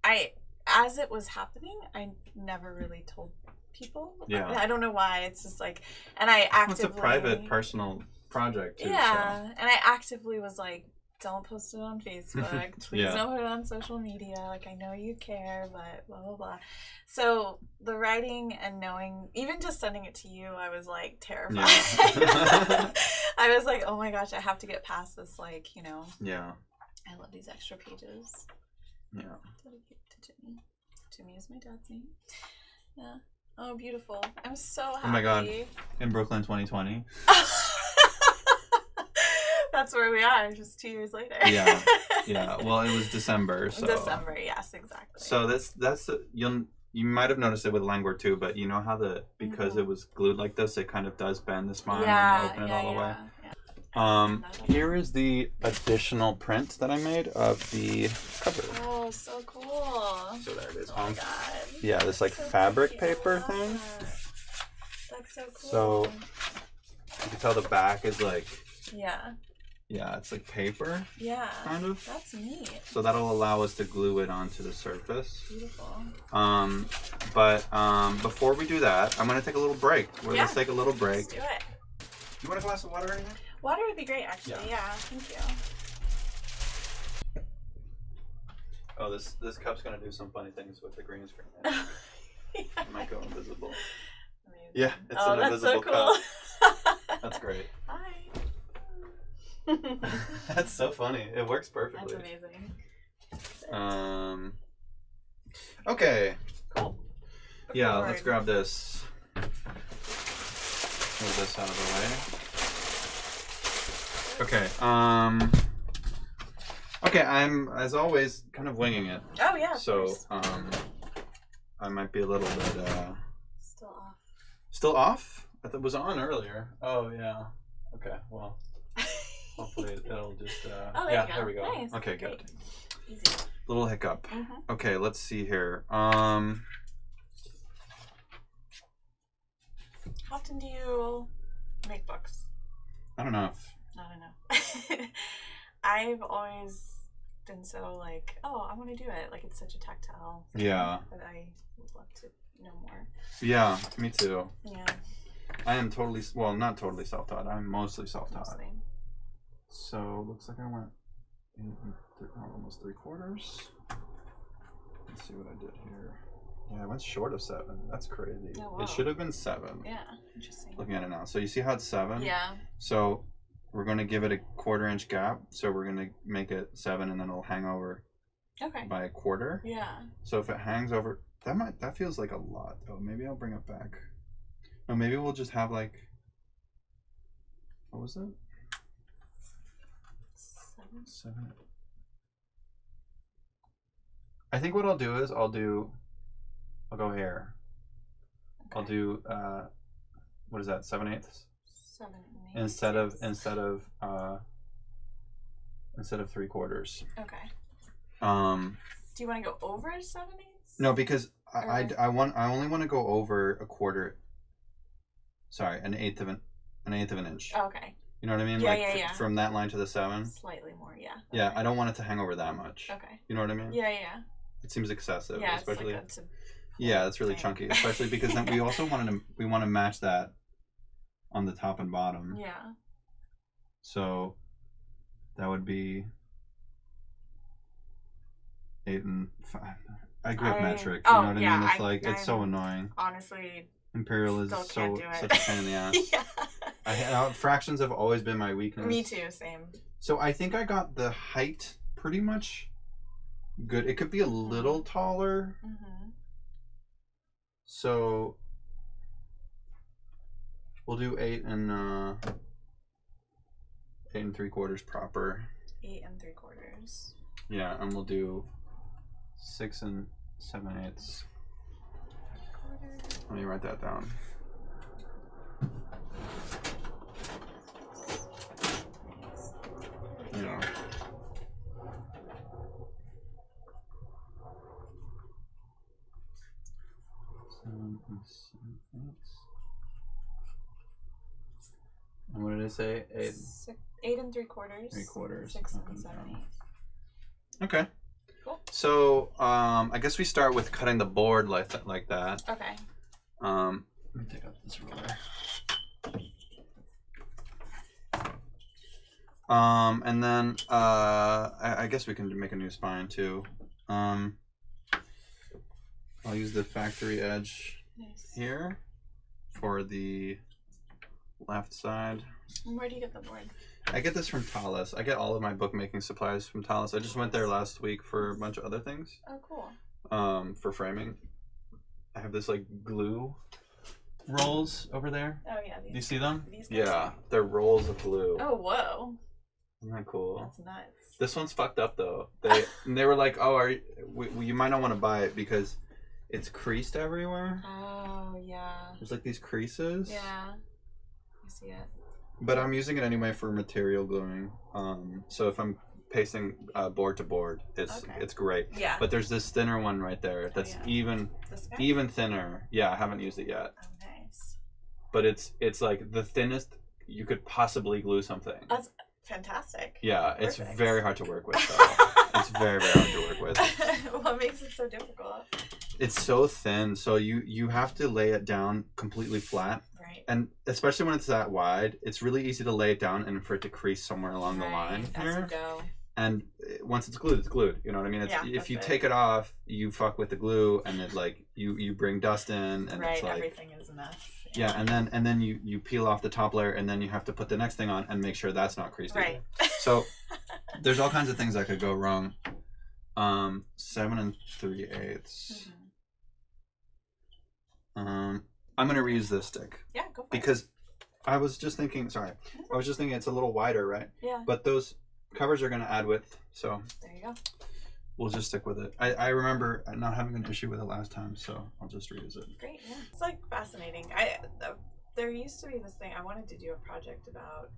as it was happening, I never really told people. Yeah, I don't know why. It's just like, and I actively. It's a private, personal project too. Yeah, so. And I actively was like, don't post it on Facebook. Please don't put it on social media. Like, I know you care, but blah, blah, blah. So the writing and knowing, even just sending it to you, I was like terrified. Yeah. I was like, oh my gosh, I have to get past this. Like, you know. Yeah. I love these extra pages. Yeah. Dedicated to Jimmy. Jimmy is my dad's name. Yeah. Oh, beautiful. I'm so happy. Oh my God. In Brooklyn 2020. That's where we are, just 2 years later. Yeah. Well, it was December. So. December, yes, exactly. So that's you might have noticed it with Languor too, but you know how because it was glued like this, it kind of does bend the spine and open it all the way. Yeah. Here is the additional print that I made of the cover. Oh, so cool. So there it is. Oh my God. Yeah, this like fabric paper thing. That's so cool. So you can tell the back is like. Yeah, it's like paper. Yeah. Kind of. That's neat. So that'll allow us to glue it onto the surface. Beautiful. But before we do that, I'm gonna take a little break. Let's take a little break. Let's do it. You want a glass of water right now? Water would be great, actually. Yeah, thank you. Oh, this cup's gonna do some funny things with the green screen. It might go invisible. Amazing. Yeah, it's an invisible cool. cup. That's great. Hi. That's so funny. It works perfectly. That's amazing. Okay. Cool. Yeah, let's grab this. Move this out of the way. Okay. Okay, I'm as always kind of winging it. Oh yeah. So I might be a little bit Still off. still off. I thought it was on earlier. Oh yeah. Okay. Well, hopefully it'll just. Oh, yeah. you go. There we go. Nice. Okay. Great. Good. Easy. Little hiccup. Mm-hmm. Okay. Let's see here. How often do you make books? I don't know. I don't know. I've always been so like, oh, I want to do it. Like it's such a tactile thing Yeah. that I would love to know more. Yeah. Me too. Yeah. I am totally. Well, not totally self-taught. I'm mostly self-taught. Mostly. So looks like I went almost 3/4. Let's see what I did here. Yeah, I went short of 7. That's crazy. Oh, wow. It should have been 7. Yeah. Interesting. Looking at it now. So you see how it's 7? Yeah. So we're going to give it a 1/4 inch gap. So we're going to make it 7 and then it'll hang over Okay. by 1/4. Yeah. So if it hangs over, that feels like a lot though. Maybe I'll bring it back. No, maybe we'll just have like, what was it? 7. I think what I'll do is I'll go here. Okay. I'll do what is that, 7/8 7 and 8. instead of 3/4. Okay. Do you want to go over 7/8? No, because I only want to go over 1/4. Sorry, an eighth of an inch. Oh, okay. You know what I mean? Yeah, like yeah. from that line to the 7. Slightly more, yeah. Yeah, Okay. I don't want it to hang over that much. Okay. You know what I mean? Yeah, yeah. It seems excessive, Yeah, especially. it's like Yeah, it's really thing. chunky, especially because then we also want to match that on the top and bottom. Yeah. So that would be 8 and 5. I grew up metric. You know what I mean? It's like it's so annoying. Honestly, Imperial is still can't do it. such a pain in the ass. Yeah. Fractions have always been my weakness. Me too. Same. So I think I got the height pretty much good. It could be a little taller. Mm-hmm. So we'll do 8 and 3/4 proper. 8 and 3/4. Yeah, and we'll do 6 and 7/8. Let me write that down. Yeah. And what did it say? 8 and 3/4. 3/4. 6 up and and 7 down. 8. Okay. Cool. So I guess we start with cutting the board like that. Okay. Let me take out this ruler. And then I guess we can make a new spine too. I'll use the factory edge here for the left side. And where do you get the board? I get this from Tallis. I get all of my bookmaking supplies from Tallis. I just went there last week for a bunch of other things. Oh, cool. For framing. I have this like glue rolls over there. Oh, yeah. Do you see them? These guys? Yeah, they're rolls of glue. Oh, whoa. Isn't that cool? That's nuts. This one's fucked up though. They were like, "Oh, you might not want to buy it because it's creased everywhere." Oh, yeah. There's like these creases. Yeah. I see it. But I'm using it anyway for material gluing. So if I'm pasting board to board, it's great. Yeah. But there's this thinner one right there that's even thinner. Yeah, I haven't used it yet. Oh, nice. But it's like the thinnest you could possibly glue something. That's fantastic. Yeah, it's Perfect. very hard to work with though. It's very, very hard to work with. What makes it so difficult? It's so thin, so you have to lay it down completely flat. Right. And especially when it's that wide, it's really easy to lay it down and for it to crease somewhere along the line As here. you go. And once it's glued, it's glued. You know what I mean? It's, if you take it off, you fuck with the glue, and it like you bring dust in, and it's like everything is a mess. Yeah, and then you peel off the top layer, and then you have to put the next thing on and make sure that's not creased either. So there's all kinds of things that could go wrong. 7 and 3/8. I'm gonna reuse this stick. Yeah, go for it. Because I was just thinking. Sorry, I was just thinking it's a little wider, right? Yeah. But those covers are gonna add width, so. There you go. we'll just stick with it. I remember not having an issue with it last time, so I'll just reuse it. Great, yeah. It's like fascinating. There used to be this thing I wanted to do a project about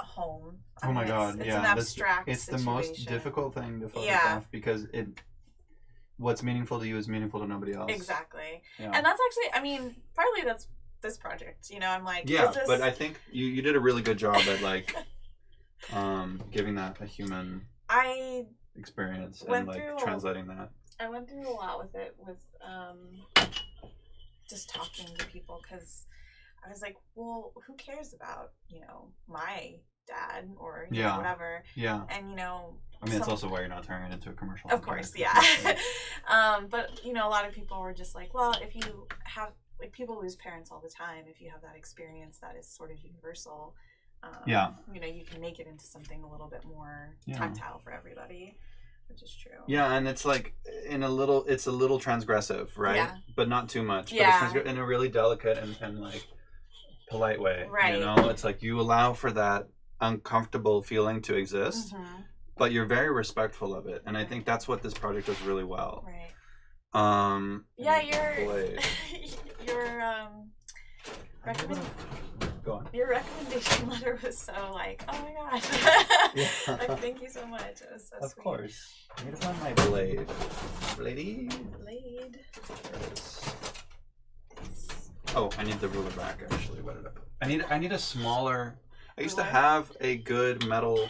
home. Oh my god, it's yeah. an abstract it's situation. the most difficult thing to photograph because what's meaningful to you is meaningful to nobody else. Exactly. Yeah. And that's actually, I mean, partly that's this project. You know, I'm like, yeah, is this... but I think you did a really good job at like giving that a human experience and like translating that. I went through a lot with it, with just talking to people, because I was like, well, who cares about, you know, my dad or you know, whatever. Yeah. And, you know... I mean, it's also why you're not turning it into a commercial. Of course, yeah. But, you know, a lot of people were just like, well, if you have... Like, people lose parents all the time. If you have that experience that is sort of universal, you know, you can make it into something a little bit more tactile for everybody, which is true. Yeah, and it's like it's a little transgressive, right? Yeah. But not too much. Yeah. But it's in a really delicate and like polite way. Right. You know, it's like you allow for that uncomfortable feeling to exist, but you're very respectful of it, and I think that's what this project does really well. Right. Yeah, your recommendation letter was so like, oh my gosh. Like, thank you so much. It was so sweet. Of course. I need to find my blade. Blade. Oh, I need the ruler back actually. What did I put? I need a smaller. I used to have a good metal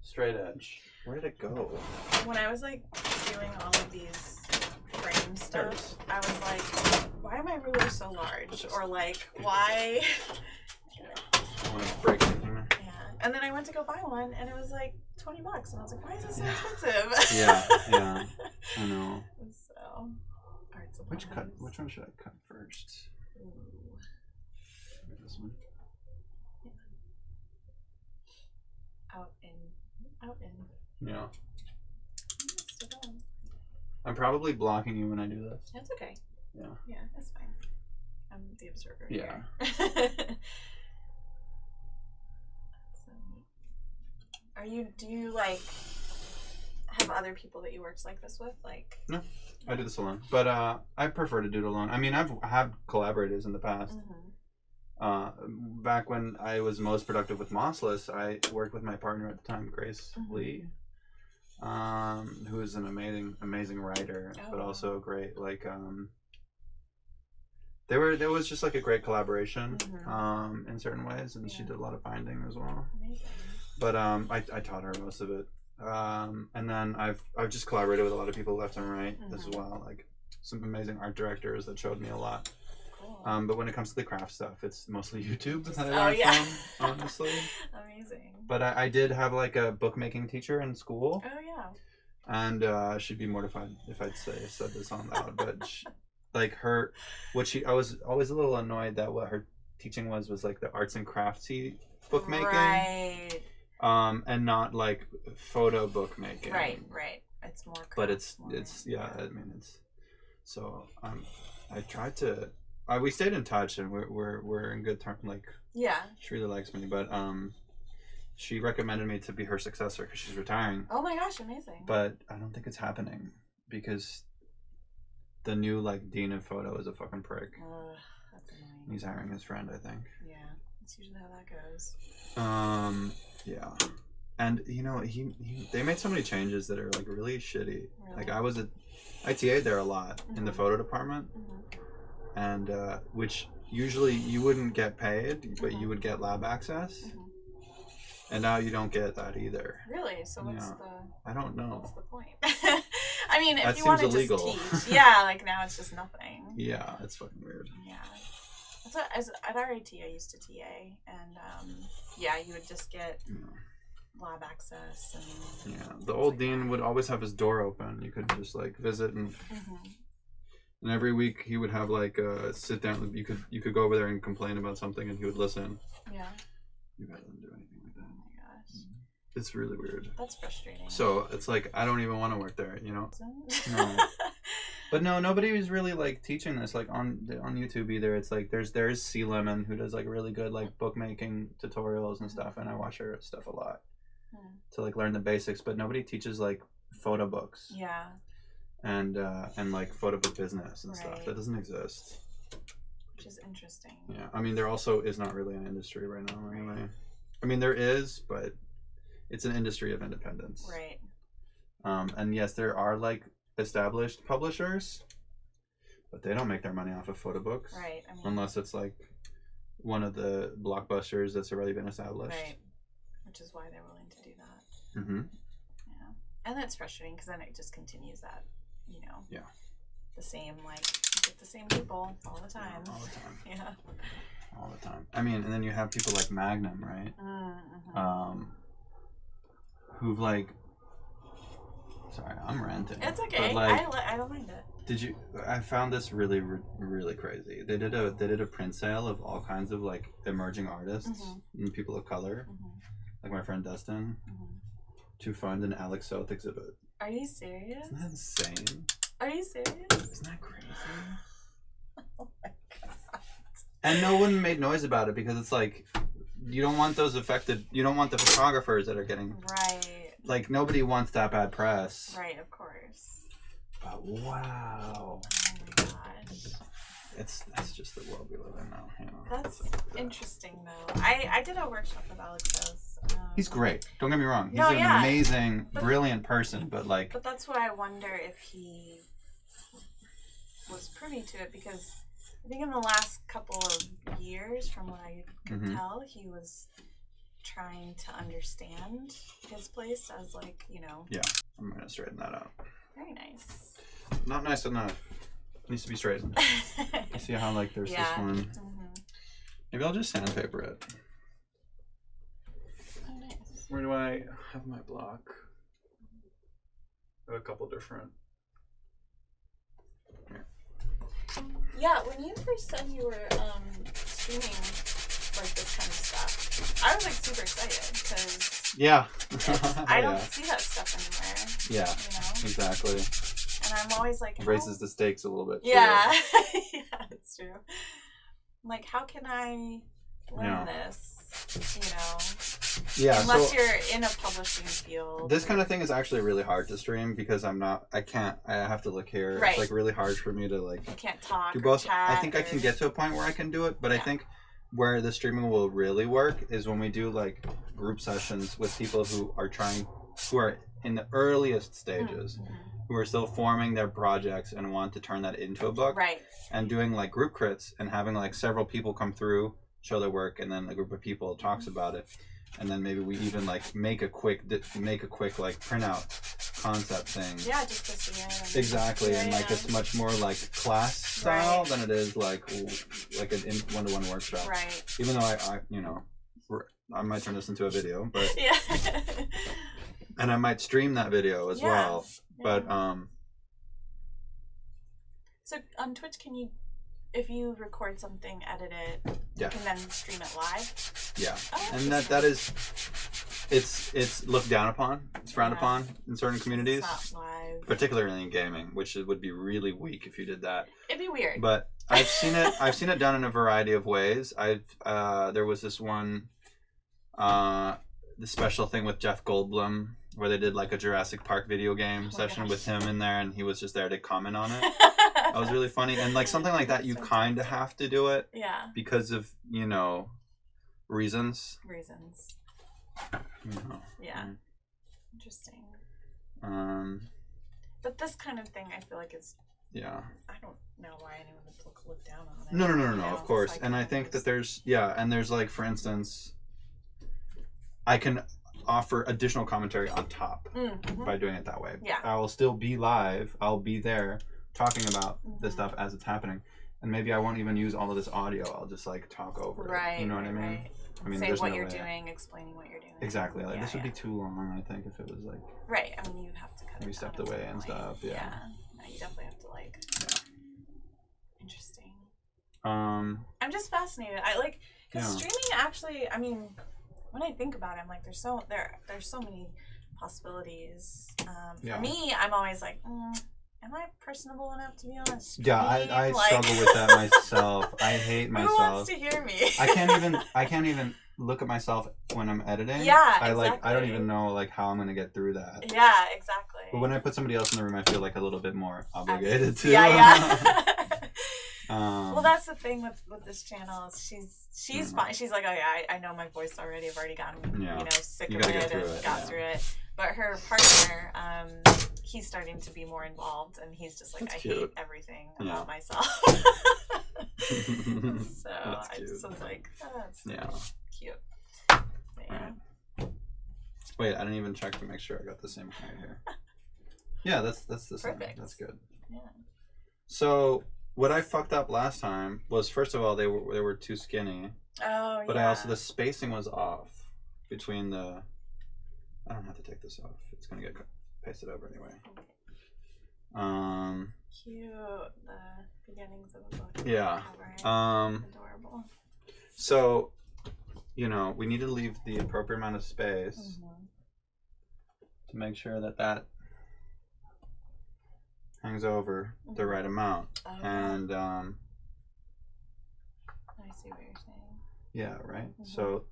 straight edge. Where did it go? When I was like doing all of these frame stuff, I was like, why are my rulers so large? Or like, why? I want to break anything. Yeah. And then I went to go buy one and it was like $20 and I was like, why is this so expensive? Yeah. I know. So, alright, so which one should I cut first? Ooh. This one. Yeah. Out in. Yeah. I'm probably blocking you when I do this. That's okay. Yeah. Yeah, that's fine. I'm the observer. Yeah. Do you like have other people that you work like this with? Like, no, I do this alone. But I prefer to do it alone. I mean, I've had collaborators in the past. Back when I was most productive with Mossless, I worked with my partner at the time, Grace Lee, who is an amazing writer, but also great. Like, there was just like a great collaboration in certain ways, and she did a lot of binding as well. Amazing. But I taught her most of it, and then I've just collaborated with a lot of people left and right as well, like some amazing art directors that showed me a lot. Cool. But when it comes to the craft stuff, it's mostly YouTube that I learned from, honestly. Amazing. But I did have like a bookmaking teacher in school. Oh yeah. And she'd be mortified if I said this on loud, but I was always a little annoyed that what her teaching was like the arts and craftsy bookmaking. Right. And not like photo bookmaking. Right. It's more. But it's I mean it's. So I tried to. We stayed in touch and we're in good terms. Like she really likes me, but she recommended me to be her successor because she's retiring. Oh my gosh, amazing! But I don't think it's happening because the new like dean of photo is a fucking prick. That's annoying. He's hiring his friend, I think. Yeah, that's usually how that goes. Yeah, and you know they made so many changes that are like really shitty. Really? Like I TA'd there a lot in the photo department, and which usually you wouldn't get paid, but you would get lab access, and now you don't get that either. Really? So what's I don't know. What's the point? I mean, if that you want to illegal. Just teach, like now it's just nothing. Yeah, it's fucking weird. Yeah. So at RIT, I used to TA, and you would just get lab access and the old dean would always have his door open. You could just like visit and every week he would have like a sit down. You could go over there and complain about something, and he would listen. Yeah. You guys didn't do anything like that. Oh my gosh. It's really weird. That's frustrating. So it's like I don't even want to work there. You know. No. But no, nobody was really like teaching this like on YouTube either. It's like there's C Lemon who does like really good like bookmaking tutorials and stuff, and I watch her stuff a lot. to like learn the basics, but nobody teaches like photo books. Yeah. And like photo book business and stuff. That doesn't exist. Which is interesting. Yeah. I mean, there also is not really an industry right now anyway. I mean, there is, but it's an industry of independence. Right. And yes, there are like established publishers, but they don't make their money off of photo books. Right. I mean, unless it's like one of the blockbusters that's already been established. Right. Which is why they're willing to do that. Mm-hmm. Yeah. And that's frustrating because then it just continues that, you know. Yeah. The same, like, you get the same people all the time. Yeah, all the time. Yeah. All the time. I mean, and then you have people like Magnum, right? Mm-hmm. Who've like, sorry, I'm ranting. It's okay. But, like, I don't mind it. did you? I found this really, really crazy. They did a print sale of all kinds of like emerging artists and people of color, like my friend Dustin, to fund an Alex Soth exhibit. Are you serious? Isn't that insane? Are you serious? Isn't that crazy? Oh my god. And no one made noise about it because it's like, you don't want those affected. You don't want the photographers that are getting. Right. Like, nobody wants that bad press. Right, of course. But wow. Oh my gosh. That's just the world we live in now. You know? That's interesting, though. I did a workshop with Alex Soth. He's great. Don't get me wrong. He's No, an yeah. amazing, brilliant person. But like, But that's why I wonder if he was privy to it, because I think in the last couple of years, from what I could tell, he was trying to understand his place as, like, you know. yeah, I'm gonna straighten that out. Very nice. Not nice enough. Needs to be straightened. You see how like there's this one. Maybe I'll just sandpaper it. Oh, nice. Where do I have my block? I have a couple different. Yeah, when you first said you were streaming like this kind of stuff, I was like super excited because Yeah. I don't see that stuff anywhere. Yeah. You know, Exactly. and I'm always like, Raises the stakes a little bit. Too. Yeah, yeah, it's true. I'm like, how can I learn this? You know, Yeah. unless So you're in a publishing field. this kind of thing is actually really hard to stream because I have to look here. Right. It's like really hard for me to like you can't talk. do or both. chat I think I or- can get to a point where I can do it, but I Yeah. think where the streaming will really work is when we do like group sessions with people who are in the earliest stages, who are still forming their projects and want to turn that into a book. Right. And doing like group crits and having like several people come through, show their work, and then a group of people talks about it, and then maybe we even like make a quick like printout concept thing. Yeah, just to see it. And Exactly, Yeah, and like yeah. it's much more like class style Right. than it is like an one-to-one workshop. Right. Even though I might turn this into a video, but Yeah. and I might stream that video as Yeah. well. But So on Twitch, can you, if you record something, edit it, Yeah. you can then stream it live? yeah, Oh, and that is, it's looked down upon. It's frowned Yeah. upon in certain communities. It's not live. Particularly in gaming, which would be really weak if you did that. It'd be weird. But I've seen it done in a variety of ways. There was this one the special thing with Jeff Goldblum where they did like a Jurassic Park video game session gosh. with him in there, and he was just there to comment on it. That was really funny, and like something like that, you That's kind of fantastic. have to do it Yeah. because of reasons. Reasons. Yeah. Mm. Interesting. Um. But this kind of thing, I feel like is, Yeah. I don't know why anyone would look down on it. No. You know, Of it's course, like and I think that there's like, for instance, I can offer additional commentary on top by doing it that way. Yeah. I will still be live. I'll be there talking about the stuff as it's happening, and maybe I won't even use all of this audio. I'll just like talk over Right. it. You know what I mean? Right. I mean, say there's what no you're way. doing, explaining what you're doing. Exactly. Like this would yeah. be too long, I think, if it was like Right. I mean, you'd have to cut it we down stepped at away some and point. stuff. Yeah. No, you definitely have to like. Yeah. Interesting. Um. I'm just fascinated. I like because Yeah. streaming actually. I mean, when I think about it, I'm like, there's so many possibilities. For Yeah. me, I'm always like, am I personable enough to be on a stream? Yeah, I Like, struggle with that myself. I hate Who myself. wants to hear me? I can't even look at myself when I'm editing, Yeah, I don't exactly. even know like how I'm gonna get through that. Yeah, exactly. But when I put somebody else in the room, I feel like a little bit more obligated to. Yeah. Well, that's the thing with this channel. She's fine. She's like, oh yeah, I know my voice already. I've already gotten sick of it and got through it. But her partner, he's starting to be more involved, and he's just like, That's I cute. hate everything about myself. So I just was like, oh, that's cute. But, yeah. Right. Wait, I didn't even check to make sure I got the same height here. Yeah, that's the same. Perfect. That's good. Yeah. So what I fucked up last time was, first of all, they were too skinny. Oh, but the spacing was off between the. I don't have to take this off. It's gonna get pasted over anyway. Cute. The beginnings of a book. Yeah. Adorable. So, we need to leave the appropriate amount of space to make sure that hangs over the right amount. Oh. And I see what you're saying. yeah, right. So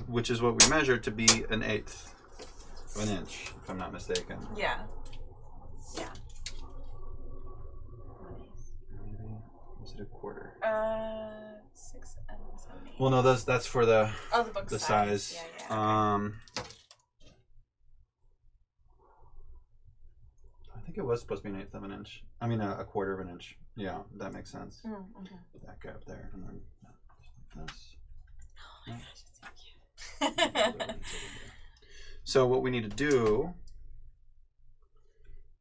which is what we measured to be 1/8 of an inch, if I'm not mistaken. Yeah. Yeah. Maybe was it a quarter? 6 and 7. Well, no, that's for the the book size. Yeah. I think it was supposed to be 1/8 of an inch. I mean, a quarter of an inch. Yeah, that makes sense. That gap there, and then like this. Oh my gosh, it's so cute. So what we need to do,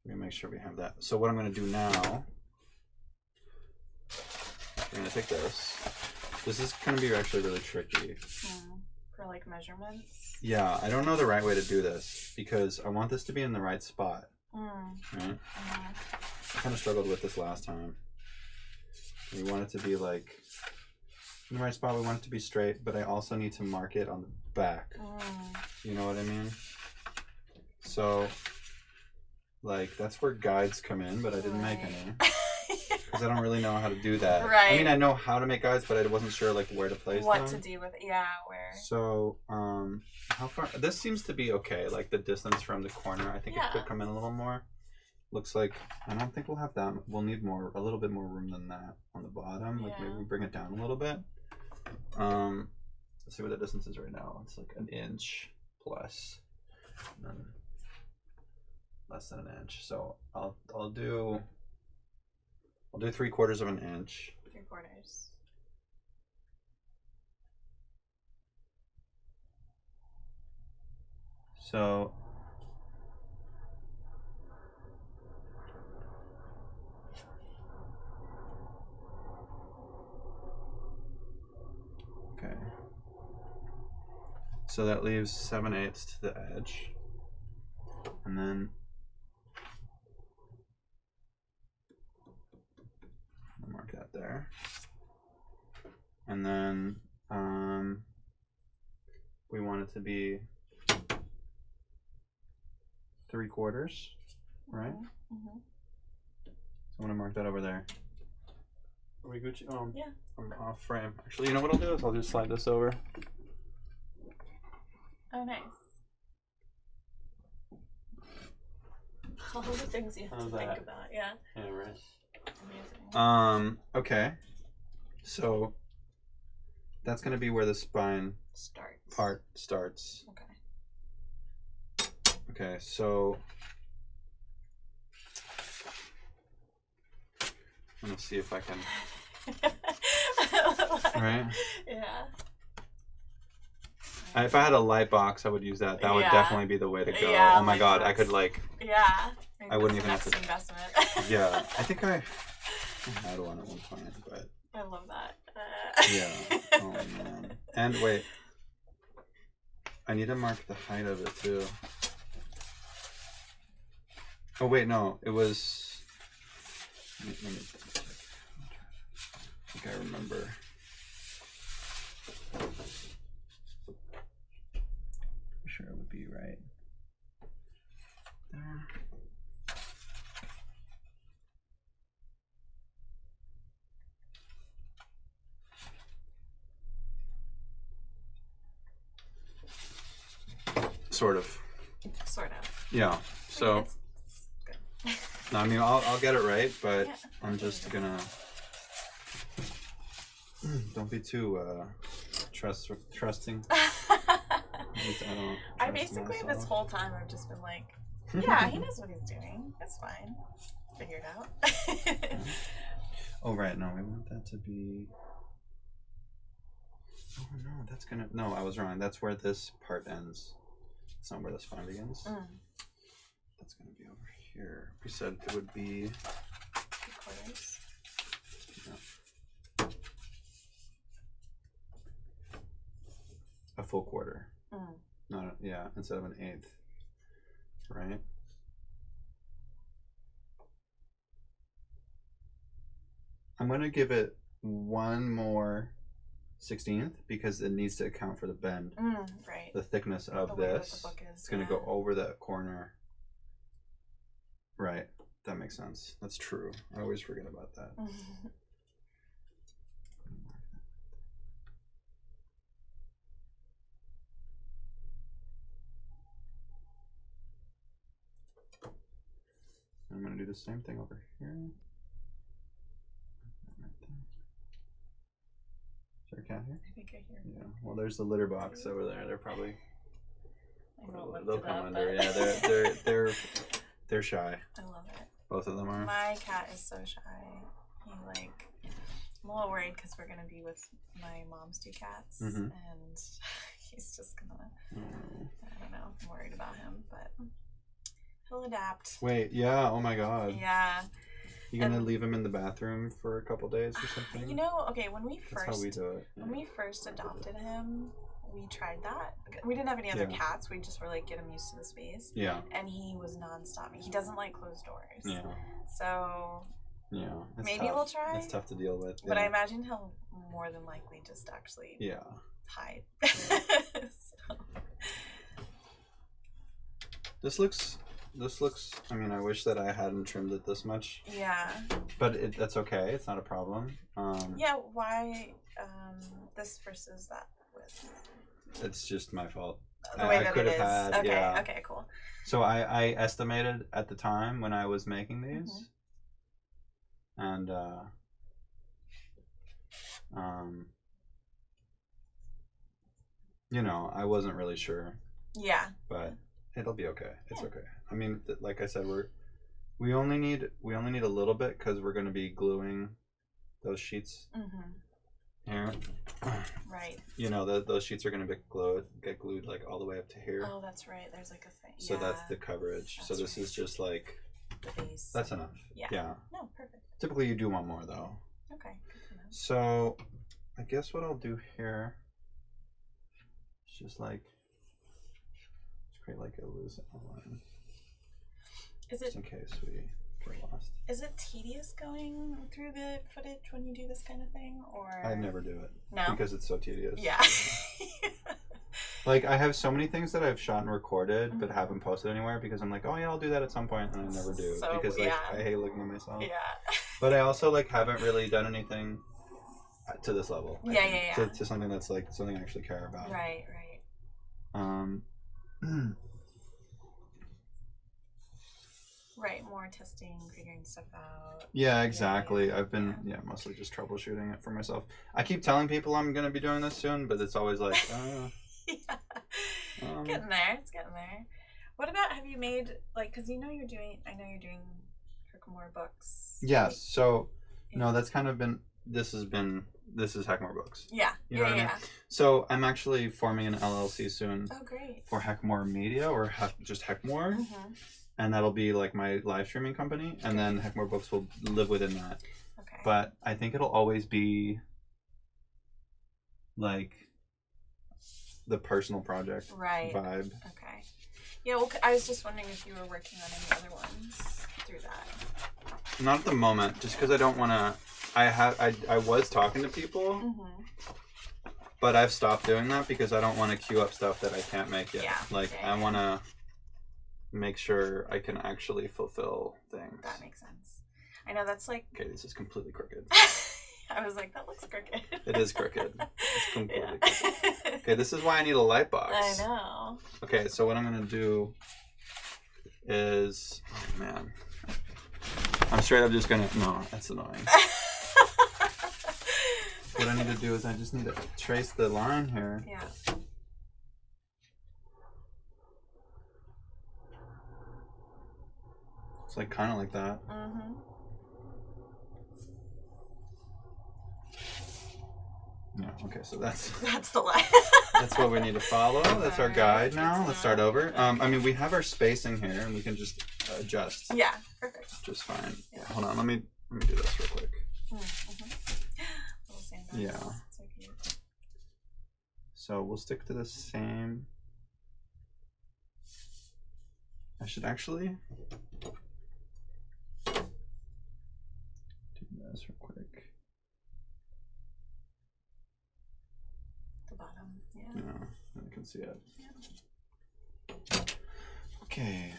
let me make sure we have that. So what I'm going to do now, I'm going to take this. This is going to be actually really tricky. For like measurements? Yeah, I don't know the right way to do this because I want this to be in the right spot. Right? I kind of struggled with this last time. We want it to be like in the right spot. We want it to be straight, but I also need to mark it on the back. You know what I mean? So, like, that's where guides come in, but I didn't make any because I don't really know how to do that. Right. I mean, I know how to make guides, but I wasn't sure like where to place them. What to do with it? Yeah, where. So, how far? This seems to be okay. Like the distance from the corner, I think it could come in a little more. Looks like I don't think we'll have that. We'll need a little bit more room than that on the bottom. Like maybe we bring it down a little bit. Let's see what the distance is right now. It's like 1 inch plus, and then less than 1 inch. So I'll do 3/4 of an inch. 3/4. So okay. So that leaves 7/8 to the edge. And then I'll mark that there. And then we want it to be 3/4, right? So I'm gonna mark that over there. Are we Gucci? Oh, yeah. I'm off frame. Actually, you know what I'll do is I'll just slide this over. Oh, nice. All the things you have to think about, yeah. Yeah, right. Amazing. Okay. So that's gonna be where the spine part starts. Okay. Okay, so I'm gonna see if I can. Right? Yeah. If I had a light box, I would use that. That would definitely be the way to go. Yeah, oh my god, I could like. Yeah. I wouldn't even have to. Investment. Yeah, I think I had one at one point, but. I love that. Yeah. Oh man. And wait. I need to mark the height of it too. Oh wait, no, it was. Let me check. I think I remember. I'm sure it would be right there. Sort of. Sort of. Yeah. So. It's good. No, I mean, I'll get it right, but Yeah. I'm just gonna. Don't be too trusting. I basically this whole time I've just been like, yeah, he knows what he's doing. It's fine. Figure it out. Oh right, no, we want that to be. Oh no, that's gonna. No, I was wrong. That's where this part ends. It's not where this fine begins. That's gonna be over here. We said it would be. 3/4. Yeah. A full quarter. Not yeah, instead of an eighth. Right? I'm gonna give it one more 16th because it needs to account for the bend. Right. The thickness of the way that this. the book is, It's gonna go over the corner. Right. That makes sense. That's true. I always forget about that. I'm gonna do the same thing over here. Right there. Is there a cat here? I think I hear. Yeah. Well, there's the litter box over there. They're probably. They'll come under. Yeah, they're shy. I love it. Both of them are. My cat is so shy. He like. I'm a little worried because we're gonna be with my mom's 2 cats, and he's just gonna. I don't know. I'm worried about him, but he'll adapt. Wait. Yeah. Oh my God. Yeah. You gonna leave him in the bathroom for a couple days or something? You know, okay. When we That's first how we do it. Yeah. when we first adopted him, we tried that. We didn't have any other cats. We just were like get him used to the space. Yeah. And he was nonstop. He doesn't like closed doors. Yeah. So. Yeah. Maybe we'll try. It's tough to deal with. But I imagine he'll more than likely just actually. Yeah. Hide. So. This looks. I mean, I wish that I hadn't trimmed it this much. Yeah. But that's okay. It's not a problem. Yeah. Why this versus that width? It's just my fault. The way I that could it have is. had. Okay. Yeah. Okay. Cool. So I estimated at the time when I was making these, and you know, I wasn't really sure. Yeah. But it'll be okay. It's okay. I mean, like I said, we only need a little bit because we're going to be gluing those sheets here. Right. You know, those sheets are going to get glued like all the way up to here. Oh, that's right. There's like a thing. So that's the coverage. So this is just like the base. that's enough. Yeah. No, perfect. Typically, you do want more though. Okay. Good to know. So, I guess what I'll do here is just create like a loose outline. Is just it? in case we get lost. Is it tedious going through the footage when you do this kind of thing, or? I never do it. No. Because it's so tedious. Yeah. Like I have so many things that I've shot and recorded but haven't posted anywhere because I'm like, oh yeah, I'll do that at some point, and I never do So, because like I hate looking at myself. Yeah. But I also like haven't really done anything to this level. I think. Yeah. To something that's like something I actually care about. Right. Right, more testing, figuring stuff out. Yeah, exactly. I've been mostly just troubleshooting it for myself. I keep telling people I'm gonna be doing this soon, but it's always like, getting there. It's getting there. What about, have you made, like, because I know you're doing Herkimer books. Yes. So no, that's kind of been. This is Heckmore Books. Yeah. You know what I mean? So I'm actually forming an LLC soon. Oh, great. For Heckmore Media or just Heckmore. And that'll be like my live streaming company, and then Heckmore Books will live within that. Okay. But I think it'll always be like the personal project vibe. Okay. Yeah, well, I was just wondering if you were working on any other ones through that. Not at the moment, just because I don't want to. I was talking to people, but I've stopped doing that because I don't want to queue up stuff that I can't make yet. Yeah. I want to make sure I can actually fulfill things. That makes sense. I know that's like. Okay, this is completely crooked. I was like, that looks crooked. It is crooked. It's completely Yeah. crooked. Okay, this is why I need a light box. I know. Okay, so what I'm gonna do is, oh man, I'm straight up just gonna, no, that's annoying. What I need to do is I just need to trace the line here. Yeah. It's like kind of like that. Mm-hmm. Yeah. Okay, so that's That's the line. that's what we need to follow. That's our Alright, guide now. good Let's to start know. over. I mean, we have our spacing here, and we can just adjust Yeah, perfect. just fine. Yeah. Hold on, let me do this real quick. Mm-hmm. Little sandbox. Yeah. So cute. So we'll stick to the same. I should actually do this real quick. The bottom. Yeah. Yeah, I can see it. Yeah. Okay.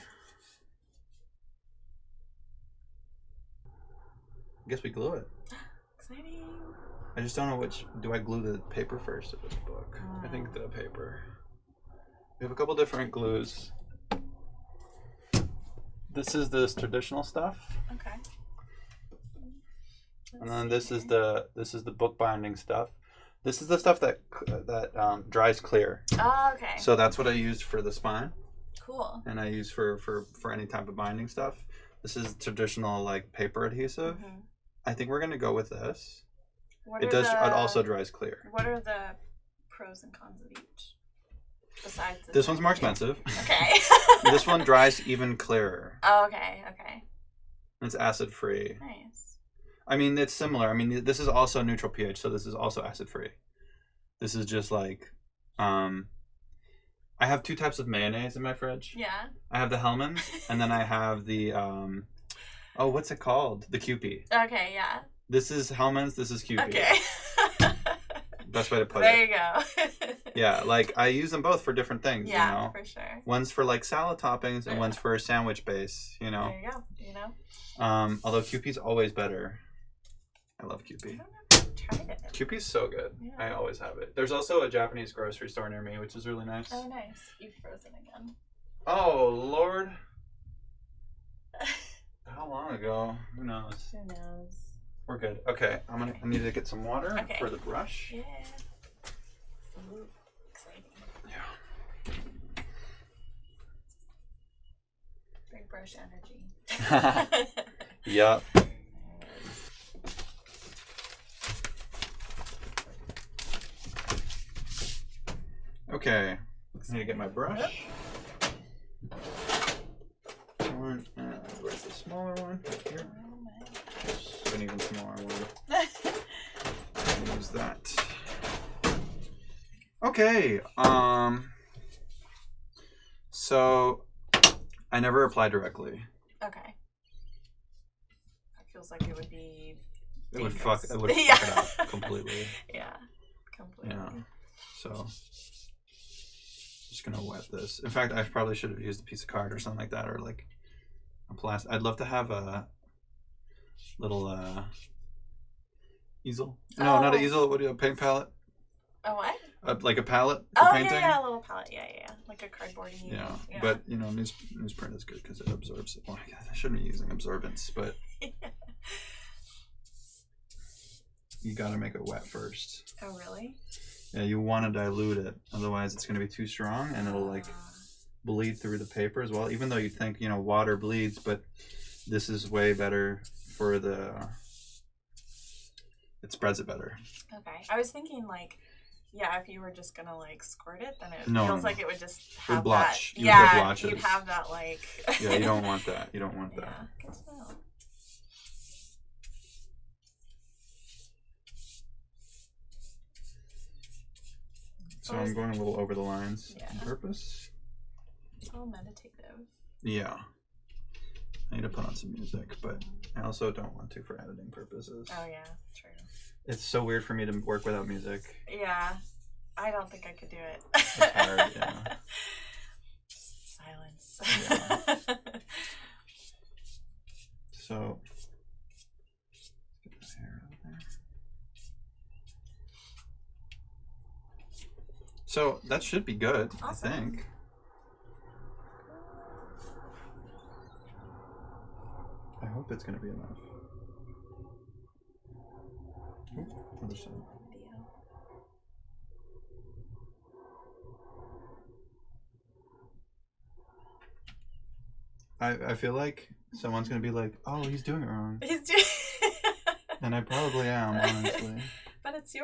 I guess we glue it. Exciting. I just don't know which. Do I glue the paper first or the book? I think the paper. We have a couple different glues. This is this traditional stuff, Okay. and then this is the bookbinding stuff. This is the stuff that dries clear. Oh, okay. So that's what I used for the spine, Cool. and I use for any type of binding stuff. This is traditional like paper adhesive. Mhm. I think we're gonna go with this. What It are does. the- It also dries clear. What are the pros and cons of each? Besides This one's more expensive. Okay. This one dries even clearer. Oh, okay. Okay. It's acid free. Nice. I mean, it's similar. I mean, this is also neutral pH, so this is also acid free. This is just like, I have two types of mayonnaise in my fridge. Yeah. I have the Hellmann's, and then I have the, oh, what's it called? The Kewpie. Okay. Yeah. This is Hellmann's, this is Kewpie. Okay. Best way to put there it. you go. Yeah, like, I use them both for different things, Yeah, you know? for sure. One's for, like, salad toppings, and Yeah. one's for a sandwich base, you know? There you go. You know. Although Kewpie's always better. I love I Kewpie. don't know if I've tried it. Kewpie's so good. Yeah. I always have it. There's also a Japanese grocery store near me, which is really nice. Oh, nice. You've frozen again. Oh, Lord. How long ago? Who knows? Who knows? We're good. Okay, I need to get some water Okay. for the brush. Yeah. Ooh, exciting. Yeah. Big brush energy. Yep. Okay. I need to get my brush. One, where's the smaller one? Right here. Oh my. There's an even smaller one. I'll use that. Okay. So I never apply directly. Okay. That feels like it would be. It would dangerous. fuck it Yeah. up completely. Yeah. Completely. Yeah. So just gonna wet this. In fact, I probably should have used a piece of card or something like that, or like a plastic. I'd love to have a little easel. No, not an Oh. easel. What do you, a paint palette? A what? Like a palette for Oh, painting. yeah, a little palette. Yeah. Like a cardboardy. Yeah, Yeah. but you know, newsprint is good because it absorbs it. Oh my god, I shouldn't be using absorbents, but you got to make it wet first. Oh, really? Yeah, you want to dilute it, otherwise it's going to be too strong and it'll like bleed through the paper as well. Even though you think, you know, water bleeds, but this is way better for the. It spreads it better. Okay. I was thinking like, yeah, if you were just gonna like squirt it, then it No, feels no. like it would just It would have blotch. that. You would get Yeah, blotches. you'd have that like. Yeah, you don't want that. You don't want that. Yeah, good to know. So I'm going a little over the lines Yeah. on purpose. It's all meditative. Yeah. I need to put on some music, but I also don't want to for editing purposes. Oh yeah, true. It's so weird for me to work without music. Yeah, I don't think I could do it. It's hard, yeah. Just silence. Yeah. So, get that hair out there. So that should be good, Awesome. I think. I hope it's going to be enough. Ooh, other side. Video. I feel like someone's going to be like, oh, he's doing it wrong. He's doing. And I probably am, honestly. But it's the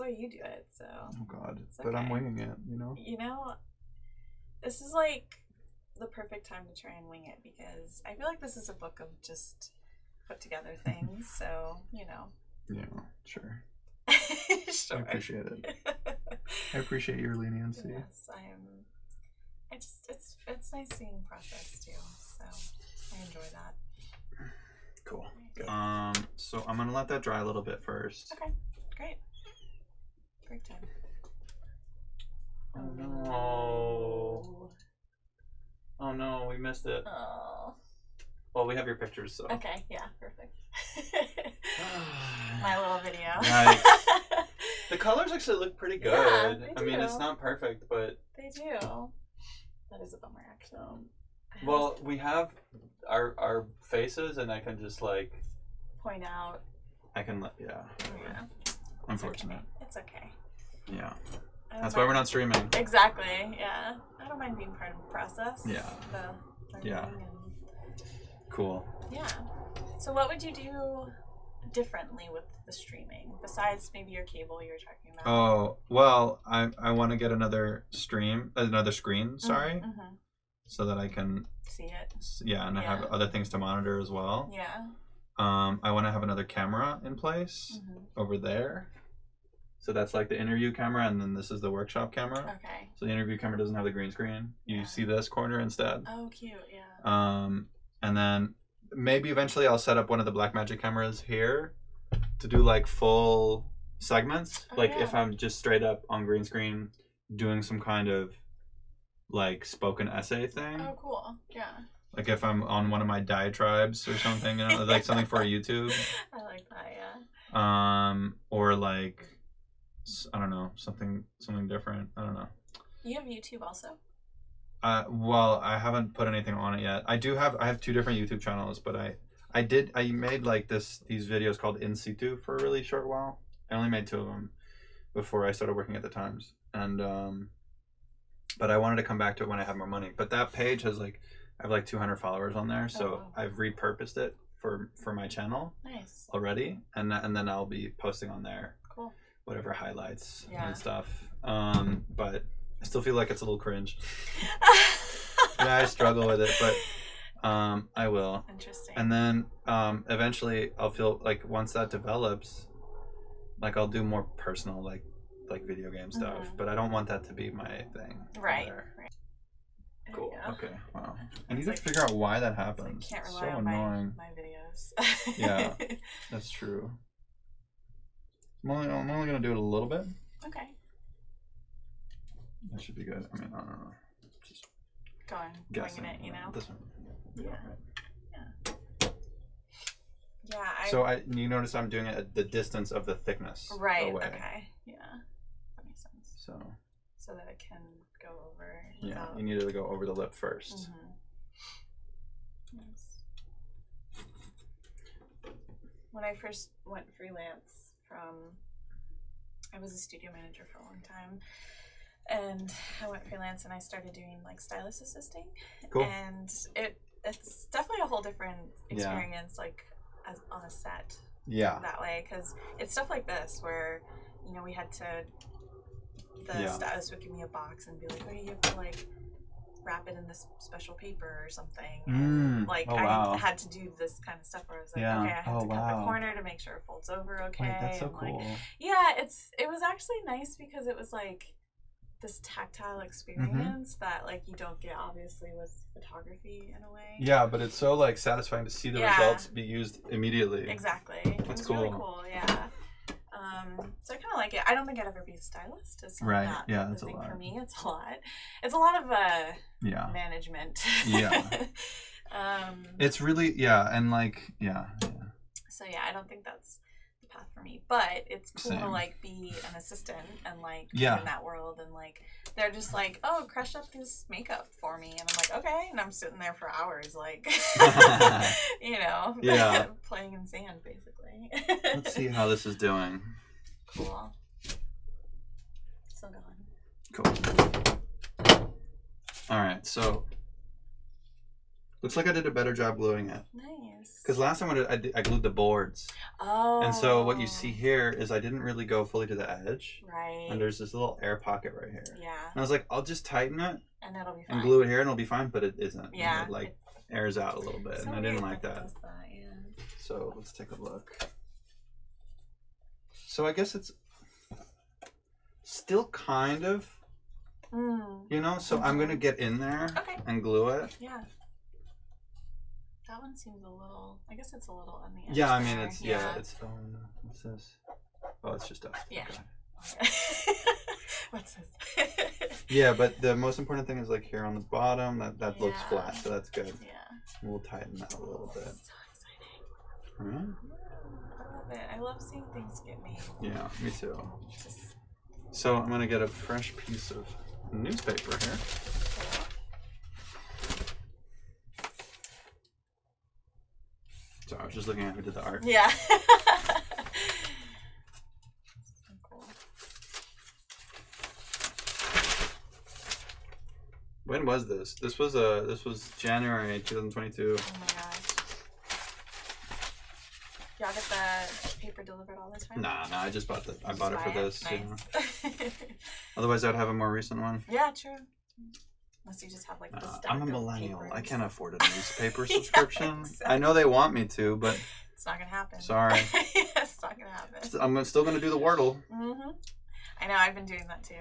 way you do it, so. Oh, God. It's But I'm okay. winging it, you know? You know, this is like the perfect time to try and wing it because I feel like this is a book of just put together things, so, you know. Yeah, sure. Sure. I appreciate it. I appreciate your leniency. Yes, it's nice seeing process too, so I enjoy that. Cool. So I'm gonna let that dry a little bit first. Okay, great. Break time. Oh no. Oh no, we missed it. Oh. Well, we have your pictures, so. Okay, yeah, perfect. My little video. Nice. The colors actually look pretty good. Yeah, they I mean, do. it's not perfect, but. They do. That is a bummer, actually. Well, we have our faces, and I can just like. Point out. I can let. Yeah. Yeah. Unfortunate. It's okay. Yeah. I don't That's why we're mind- not streaming. Exactly. Yeah. I don't mind being part of the process. Yeah. The learning Yeah. and Cool. yeah. So what would you do differently with the streaming besides maybe your cable you were talking about? Oh well, I want to get another screen, sorry, Mm-hmm. so that I can See it. yeah, and I have Yeah. other things to monitor as well. Yeah. I want to have another camera in place over there. So that's like the interview camera, and then this is the workshop camera. Okay. So the interview camera doesn't have the green screen. You Yeah. see this corner instead. Oh, cute. Yeah. And then maybe eventually I'll set up one of the Blackmagic cameras here to do like full segments. Oh, like yeah. if I'm just straight up on green screen doing some kind of like spoken essay thing. Oh, cool. Yeah. Like if I'm on one of my diatribes or something, you know, like something for YouTube. I like that. Yeah. Or like I don't know, something different. I don't know. You have YouTube also. Well, I haven't put anything on it yet. I have two different YouTube channels, but I made like these videos called In Situ for a really short while. I only made 2 of them before I started working at the Times, and but I wanted to come back to it when I have more money. But that page has I have like 200 followers on there, so wow. I've repurposed it for my channel Nice. already, and then I'll be posting on there Cool. whatever highlights Yeah. and stuff. But I still feel like it's a little cringe. Yeah, I struggle with it, but I will. Interesting. And then eventually I'll feel like once that develops, like I'll do more personal like video game stuff. Mhm. But I don't want that to be my thing. Right. there. Right. There Cool. you go. Okay. Wow. I It's need like- to figure out why that It's like, happens. can't It's rely so on annoying. my videos. Yeah. That's true. I'm only gonna do it a little bit. Okay. That should be good. I mean, I don't know. Just Going, guessing. winging it, you know. This one. Yeah. Yeah. So you notice I'm doing it at the distance of the thickness Right. away. Okay. Yeah. That makes sense. So that it can go over. yeah, without- you need to go over the lip first. Mhm. Yes. When I first went freelance I was a studio manager for a long time, and I went freelance and I started doing like stylist assisting. Cool. And it's definitely a whole different Yeah. experience, like as on a set Yeah. that way, because it's stuff like this where we had to. The Yeah. stylist would give me a box and be like, "Oh, you have to like wrap it in this special paper or something." And like Oh, wow. I had to do this kind of stuff where I was like, Yeah. okay, I have Oh, to cut wow. the corner to make sure it folds over okay. Wait, that's so and, cool. like, yeah, it was actually nice because it was like this tactile experience that like you don't get obviously with photography in a way. Yeah, but it's so like satisfying to see the Yeah. results be used immediately. Exactly. It That's was really cool. cool, yeah. So I kind of like it. I don't think I'd ever be a stylist. It's not Right, that yeah, the that's a thing lot. for me. It's a lot. It's a lot of Yeah. management. Yeah. It's really and like yeah. So yeah, I don't think that's the path for me. But it's cool to Same. like be an assistant and like Yeah. in that world, and like they're just like, oh, crush up this makeup for me, and I'm like, okay, and I'm sitting there for hours, like, you know, Yeah. playing in sand basically. Let's see how this is doing. Cool. Still going. Cool. All right, so looks like I did a better job gluing it. Nice. Because last time I glued the boards. Oh. And so what you see here is I didn't really go fully to the edge. Right. And there's this little air pocket right here. Yeah. And I was like, I'll just tighten it And it'll be fine. and glue it here and it'll be fine, but it isn't. Yeah. And it like airs out a little bit, So and I didn't weird like that it that. does that, yeah. So let's take a look. So I guess it's still kind of, you know, so I'm going to get in there Okay. and glue it. Yeah. That one seems a little, I guess it's a little on the edge. Yeah, I mean, there. it's, it's, what's this? Oh, it's just dust. Yeah. Okay. What's this? Yeah, but the most important thing is like here on the bottom, that looks Yeah. flat, so that's good. Yeah. We'll tighten that a little bit. So exciting. All right. I love it. I love seeing things get made. Yeah, me too. Just So I'm gonna get a fresh piece of newspaper here. cool. So I was just looking at who did the art. Yeah. So cool. When was this? This was January 2022. Oh my gosh. Y'all get the paper delivered all the time? Nah, I just bought it for buy this. Nice. Yeah. Otherwise, I'd have a more recent one. Yeah, true. Unless you just have like the stack I'm a of millennial. papers. I can't afford a newspaper subscription. exactly. I know they want me to, but It's not gonna happen. sorry. It's not gonna happen. I'm still gonna do the Wordle. I know. I've been doing that too.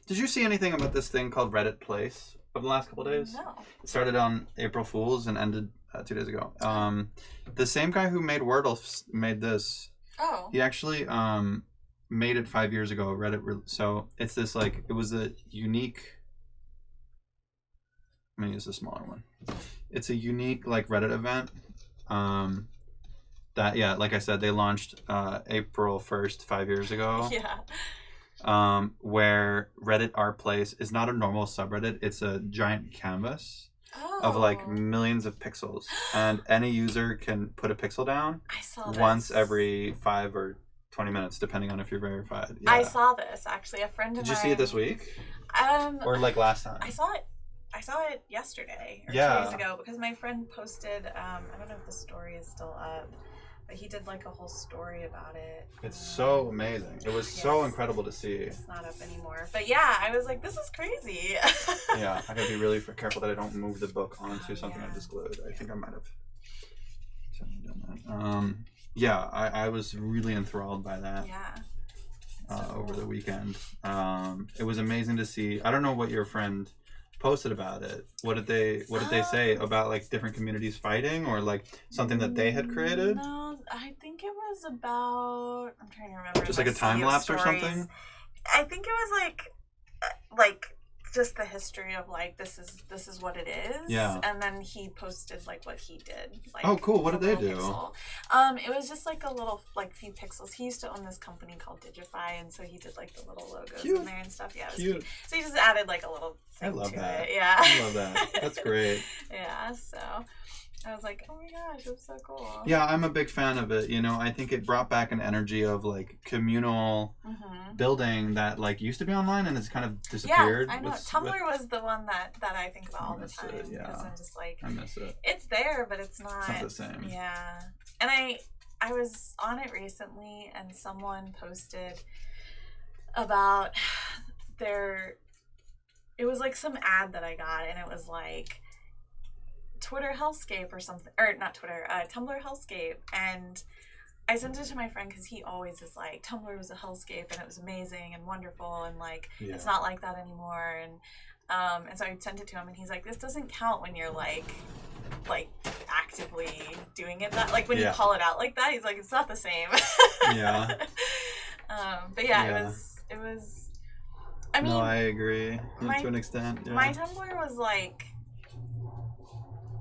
Did you see anything about this thing called Reddit Place over the last couple of days? No. It started on April Fool's and ended 2 days ago. The same guy who made Wordle made this. Oh. He actually made it 5 years ago. So it's this like it was a unique. I'm gonna use a smaller one. It's a unique like Reddit event. That like I said, they launched April 1st 5 years ago. Yeah. Where Reddit Art Place is not a normal subreddit. It's a giant canvas of like Oh. millions of pixels, and any user can put a pixel down I saw this. once every 5 or 20 minutes, depending on if you're verified. Yeah. I saw this actually. A friend of Did you mine. see it this week Or or like last time? I saw it yesterday or Yeah. 2 days ago because my friend posted. I don't know if the story is still up, but he did like a whole story about it. It's so amazing. It was so Yes. incredible to see. It's not up anymore. But yeah, I was like, this is crazy. Yeah, I gotta be really careful that I don't move the book onto Oh, something yeah. I just glued. I think I might have certainly done that. Yeah, I was really enthralled by that. Yeah. Over the weekend. It was amazing to see. I don't know what your friend posted about it. What did they say about like different communities fighting or like something that they had created? No, I think it was about. I'm trying to remember. Just the like a time sea of lapse or stories. something? I think it was like just the history of like this is what it is. Yeah. And then he posted like what he did. Like, Oh, cool. What did they a little do? pixel. It was just like a little like few pixels. He used to own this company called Digify, and so he did like the little logos Cute. in there and stuff. Yeah, it was Cute. So he just added like a little I thing love to that. it. Yeah. I love that. That's great. Yeah. So I was like, oh my gosh, it was so cool. Yeah, I'm a big fan of it. You know, I think it brought back an energy of like communal building that like used to be online and has kind of disappeared. Yeah, I know. Tumblr was the one that I think about all the miss time. it, yeah. Because I'm just like, I miss it. it's there, but it's not. It's not the same. Yeah. And I was on it recently, and someone posted about it was like some ad that I got, and it was like Twitter Hellscape or something, or not Twitter, Tumblr Hellscape, and I sent it to my friend because he always is like, Tumblr was a hellscape and it was amazing and wonderful, and like it's not like that anymore, and so I sent it to him, and he's like, this doesn't count when you're like actively doing it, that like when you call it out like that. He's like, it's not the same. Yeah. But yeah, it was I mean, no, I agree to an extent. Yeah. my Tumblr was like,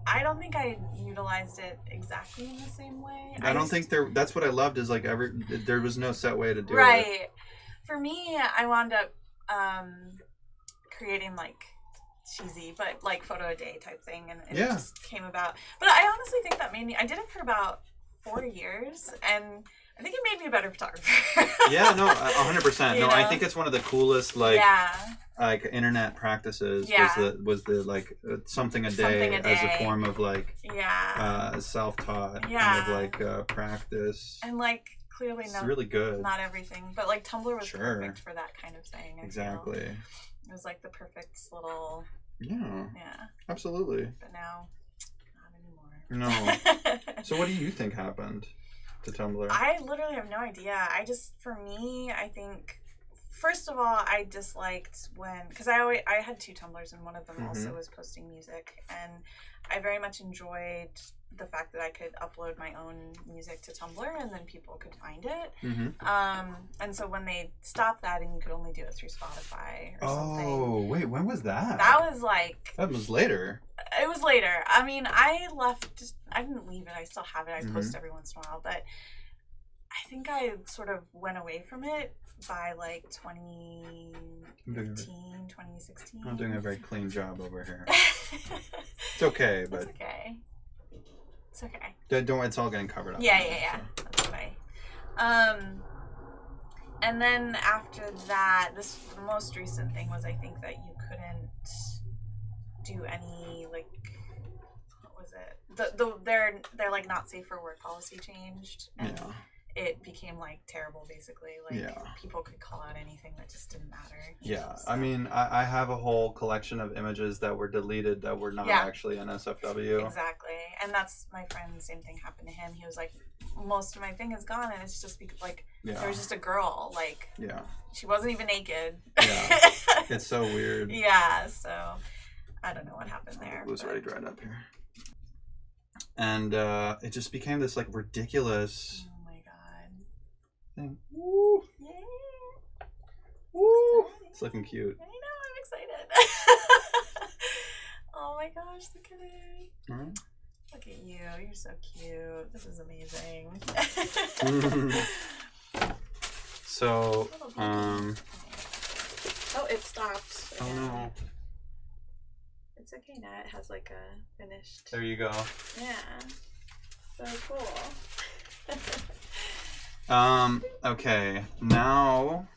I don't think I utilized it exactly in the same way. I don't think that's what I loved is like there was no set way to do it. Right. For me, I wound up creating like cheesy but like photo a day type thing, and it just came about. But I honestly think that I did it for about 4 years, and I think it made me a better photographer. Yeah, no, 100%. No, I think it's one of the coolest like internet practices was the like something a day as a form of like self-taught kind of like practice. And like clearly it's really good. Not everything, but like Tumblr was perfect for that kind of thing. Exactly. It was like the perfect little Yeah, absolutely. But now not anymore. No. So what do you think happened to Tumblr? I literally have no idea. For me, I think first of all, I disliked because I had 2 Tumblrs, and one of them also was posting music, and I very much enjoyed the fact that I could upload my own music to Tumblr and then people could find it. And so when they stopped that and you could only do it through Spotify or something. Oh, wait, when was that? That was like... That was later. It was later. I mean, I didn't leave it. I still have it. I post every once in a while. But I think I sort of went away from it by like 2015, 2016. I'm doing a very clean job over here. It's okay, but... It's okay. It's okay. Don't worry, it's all getting covered up. Yeah. So. That's okay. And then after that, the most recent thing was I think that you couldn't do any like, what was it? They're like not safe for work policy changed, and it became like terrible basically. Like people could call out anything that just didn't matter. Yeah, so. I mean, I have a whole collection of images that were deleted that were not actually NSFW. Exactly, and that's my friend. Same thing happened to him. He was like, most of my thing is gone, and it's just because like there was just a girl. Like she wasn't even naked. Yeah, it's so weird. Yeah, so I don't know what happened there. It was already dried up here, and it just became this like ridiculous. Thing. Woo! Yeah. Woo! It's looking cute. I know, I'm excited. Oh my gosh, look at it. Look at you. You're so cute. This is amazing. So, Oh, it stopped. Oh no. It's okay now. It has like a finished. There you go. Yeah. So cool. Okay, now,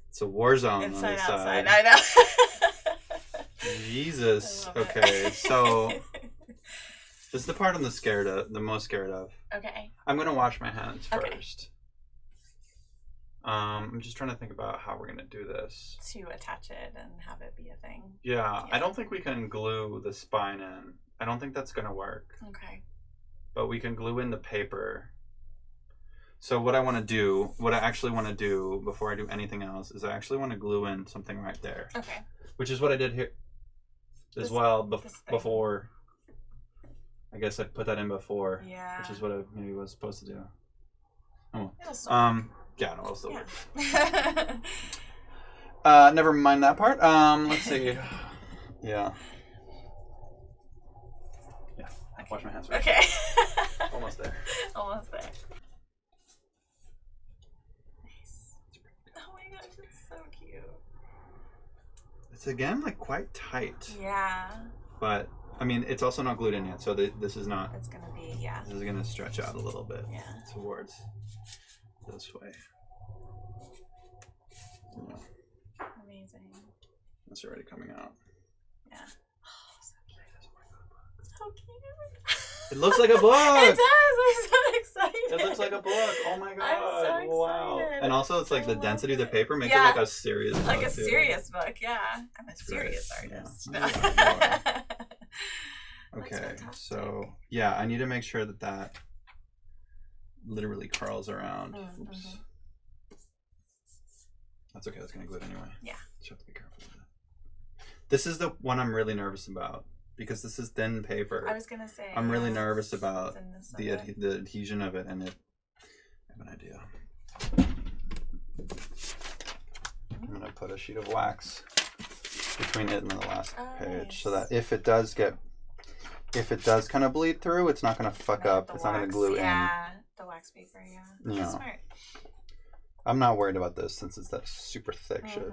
it's a war zone on this side. I know. Jesus. Okay, so this is the part I'm the most scared of. Okay. I'm gonna wash my hands first. I'm just trying to think about how we're going to do this. To attach it and have it be a thing. Yeah, I don't think we can glue the spine in. I don't think that's going to work. Okay. But we can glue in the paper. So what I actually want to do before I do anything else is I actually want to glue in something right there. Okay. Which is what I did here as well before. I guess I put that in before. Yeah. Which is what I maybe was supposed to do. Oh. Yeah, no, I'll still work. Never mind that part. Let's see. Yeah. Wash my hands first. Okay. Almost there. Almost there. Nice. Oh my gosh, it's so cute. It's again like quite tight. Yeah. But I mean, it's also not glued in yet, so this is not. It's gonna be This is gonna stretch out a little bit. Yeah. Towards this way. Yeah. Amazing. It's already coming out. Yeah. Oh, so cute. So cute. It looks like a book. It does. I'm so excited. It looks like a book. Oh my god. I'm so excited. Wow. And also, it's like the density of the paper makes it like a serious book. Like a serious book, yeah. I'm a serious artist. Yeah. Okay, so yeah, I need to make sure that literally curls around. Oops. That's okay, that's gonna glue it anyway. Yeah. Just have to be careful with it. This is the one I'm really nervous about because this is thin paper. I was gonna say. I'm really nervous about the adhesion of it, and I have an idea. put a sheet of wax between it and the last page, so nice. that if it does kind of bleed through, it's not going to fuck up. It's not going to glue in. Yeah, the wax paper. Yeah. Yeah. Smart. I'm not worried about this since it's that super thick shit.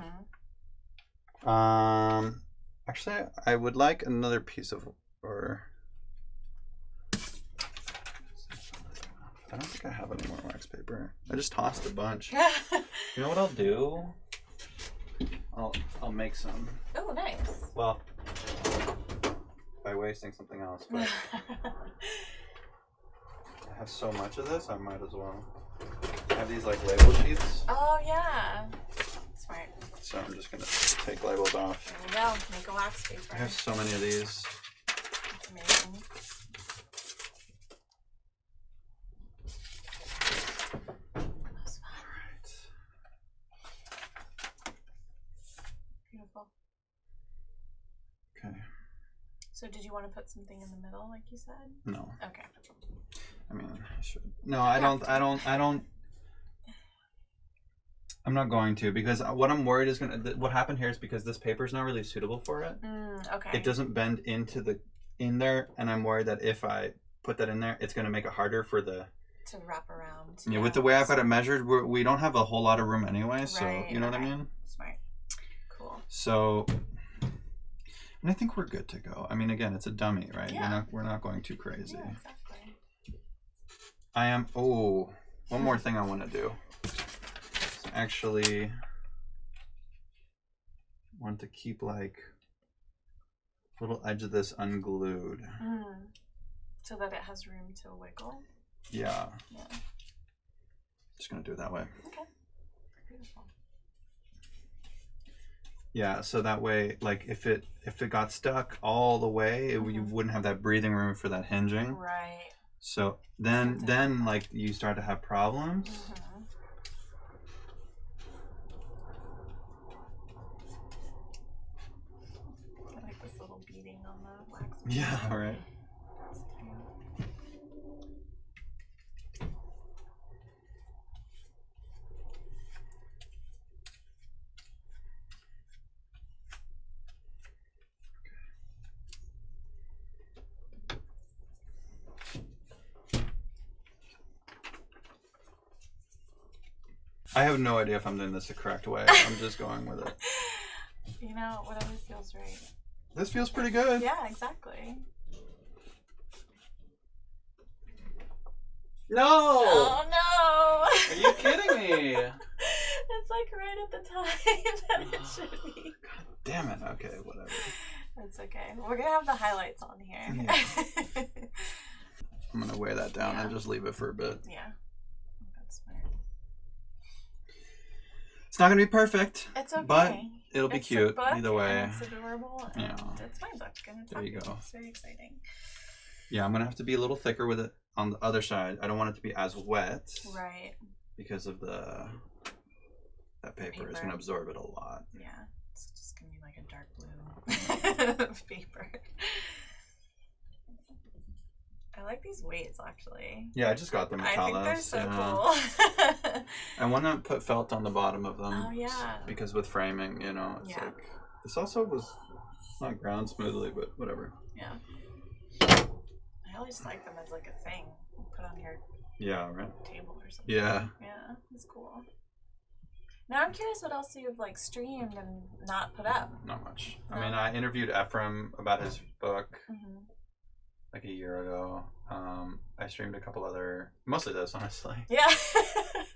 Actually, I would like another piece of, or I don't think I have any more wax paper. I just tossed a bunch. You know what I'll do? I'll make some. Oh, nice. Well, by wasting something else, but I have so much of this, I might as well. I have these like label sheets. Oh yeah. Smart. So I'm just gonna take labels off. There we go. Make a wax paper. I have so many of these. That's amazing. That's fun. Alright. Beautiful. Okay. So did you want to put something in the middle, like you said? No. Okay. I mean, I should. No, I don't. I'm not going to, because what I'm worried is what happened here is because this paper is not really suitable for it. Okay. It doesn't bend in there, and I'm worried that if I put that in there, it's going to make it harder for the to wrap around. Yeah, with the way I've got it measured, we don't have a whole lot of room anyway. So you know what I mean. Smart. Cool. So, and I think we're good to go. I mean, again, it's a dummy, right? Yeah. We're not going too crazy. Yeah, exactly. I am. Oh, one more thing I want to do. Actually want to keep like little edge of this unglued. So that it has room to wiggle. Yeah. Yeah. Just gonna do it that way. Okay. Beautiful. Yeah, so that way, like if it got stuck all the way, you wouldn't have that breathing room for that hinging. Right. So then like you start to have problems. I like this little beading on the wax. Yeah, right. I have no idea if I'm doing this the correct way. I'm just going with it. You know, whatever feels right. This feels pretty good. Yeah, exactly. No! Oh no! Are you kidding me? It's like right at the time that it should be. God damn it. Okay, whatever. It's okay. We're gonna have the highlights on here. Yeah. I'm gonna weigh that down and just leave it for a bit. Yeah. That's smart. It's not gonna be perfect. It's okay. But it'll be It's cute a book, either way. And it's adorable. And Yeah. it's my book, and it's There you happy. go. It's very exciting. Yeah, I'm gonna have to be a little thicker with it on the other side. I don't want it to be as wet. Right. Because of that paper is gonna absorb it a lot. Yeah. It's just gonna be like a dark blue paper. I like these weights actually. Yeah, I just got them at I think they're Talos. so Yeah. cool. I want to put felt on the bottom of them. Oh yeah. Because with framing, you know, it's like this also was not ground smoothly, but whatever. Yeah. I always like them as like a thing. Put on your table or something. Yeah. Yeah, it's cool. Now I'm curious what else you've like streamed and not put up. Not much. No. I mean, I interviewed Ephraim about his book like a year ago. I streamed a couple other, mostly this, honestly. Yeah.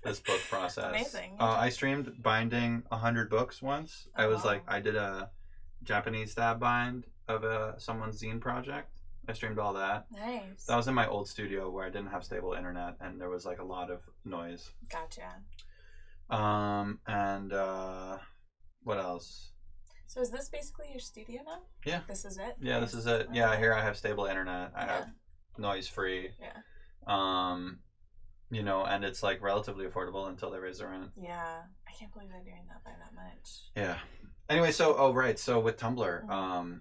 This book process. Amazing. I streamed binding 100 books once. Oh, I was wow. like, I did a Japanese stab bind of someone's zine project. I streamed all that. Nice. That was in my old studio where I didn't have stable internet and there was like a lot of noise. Gotcha. And what else? So is this basically your studio now? Yeah. This is it? Yeah, this is it. Okay. Yeah, here I have stable internet. I have noise free. Yeah. You know, and it's like relatively affordable until they raise the rent. Yeah. I can't believe they're doing that by that much. Yeah. Anyway, so with Tumblr,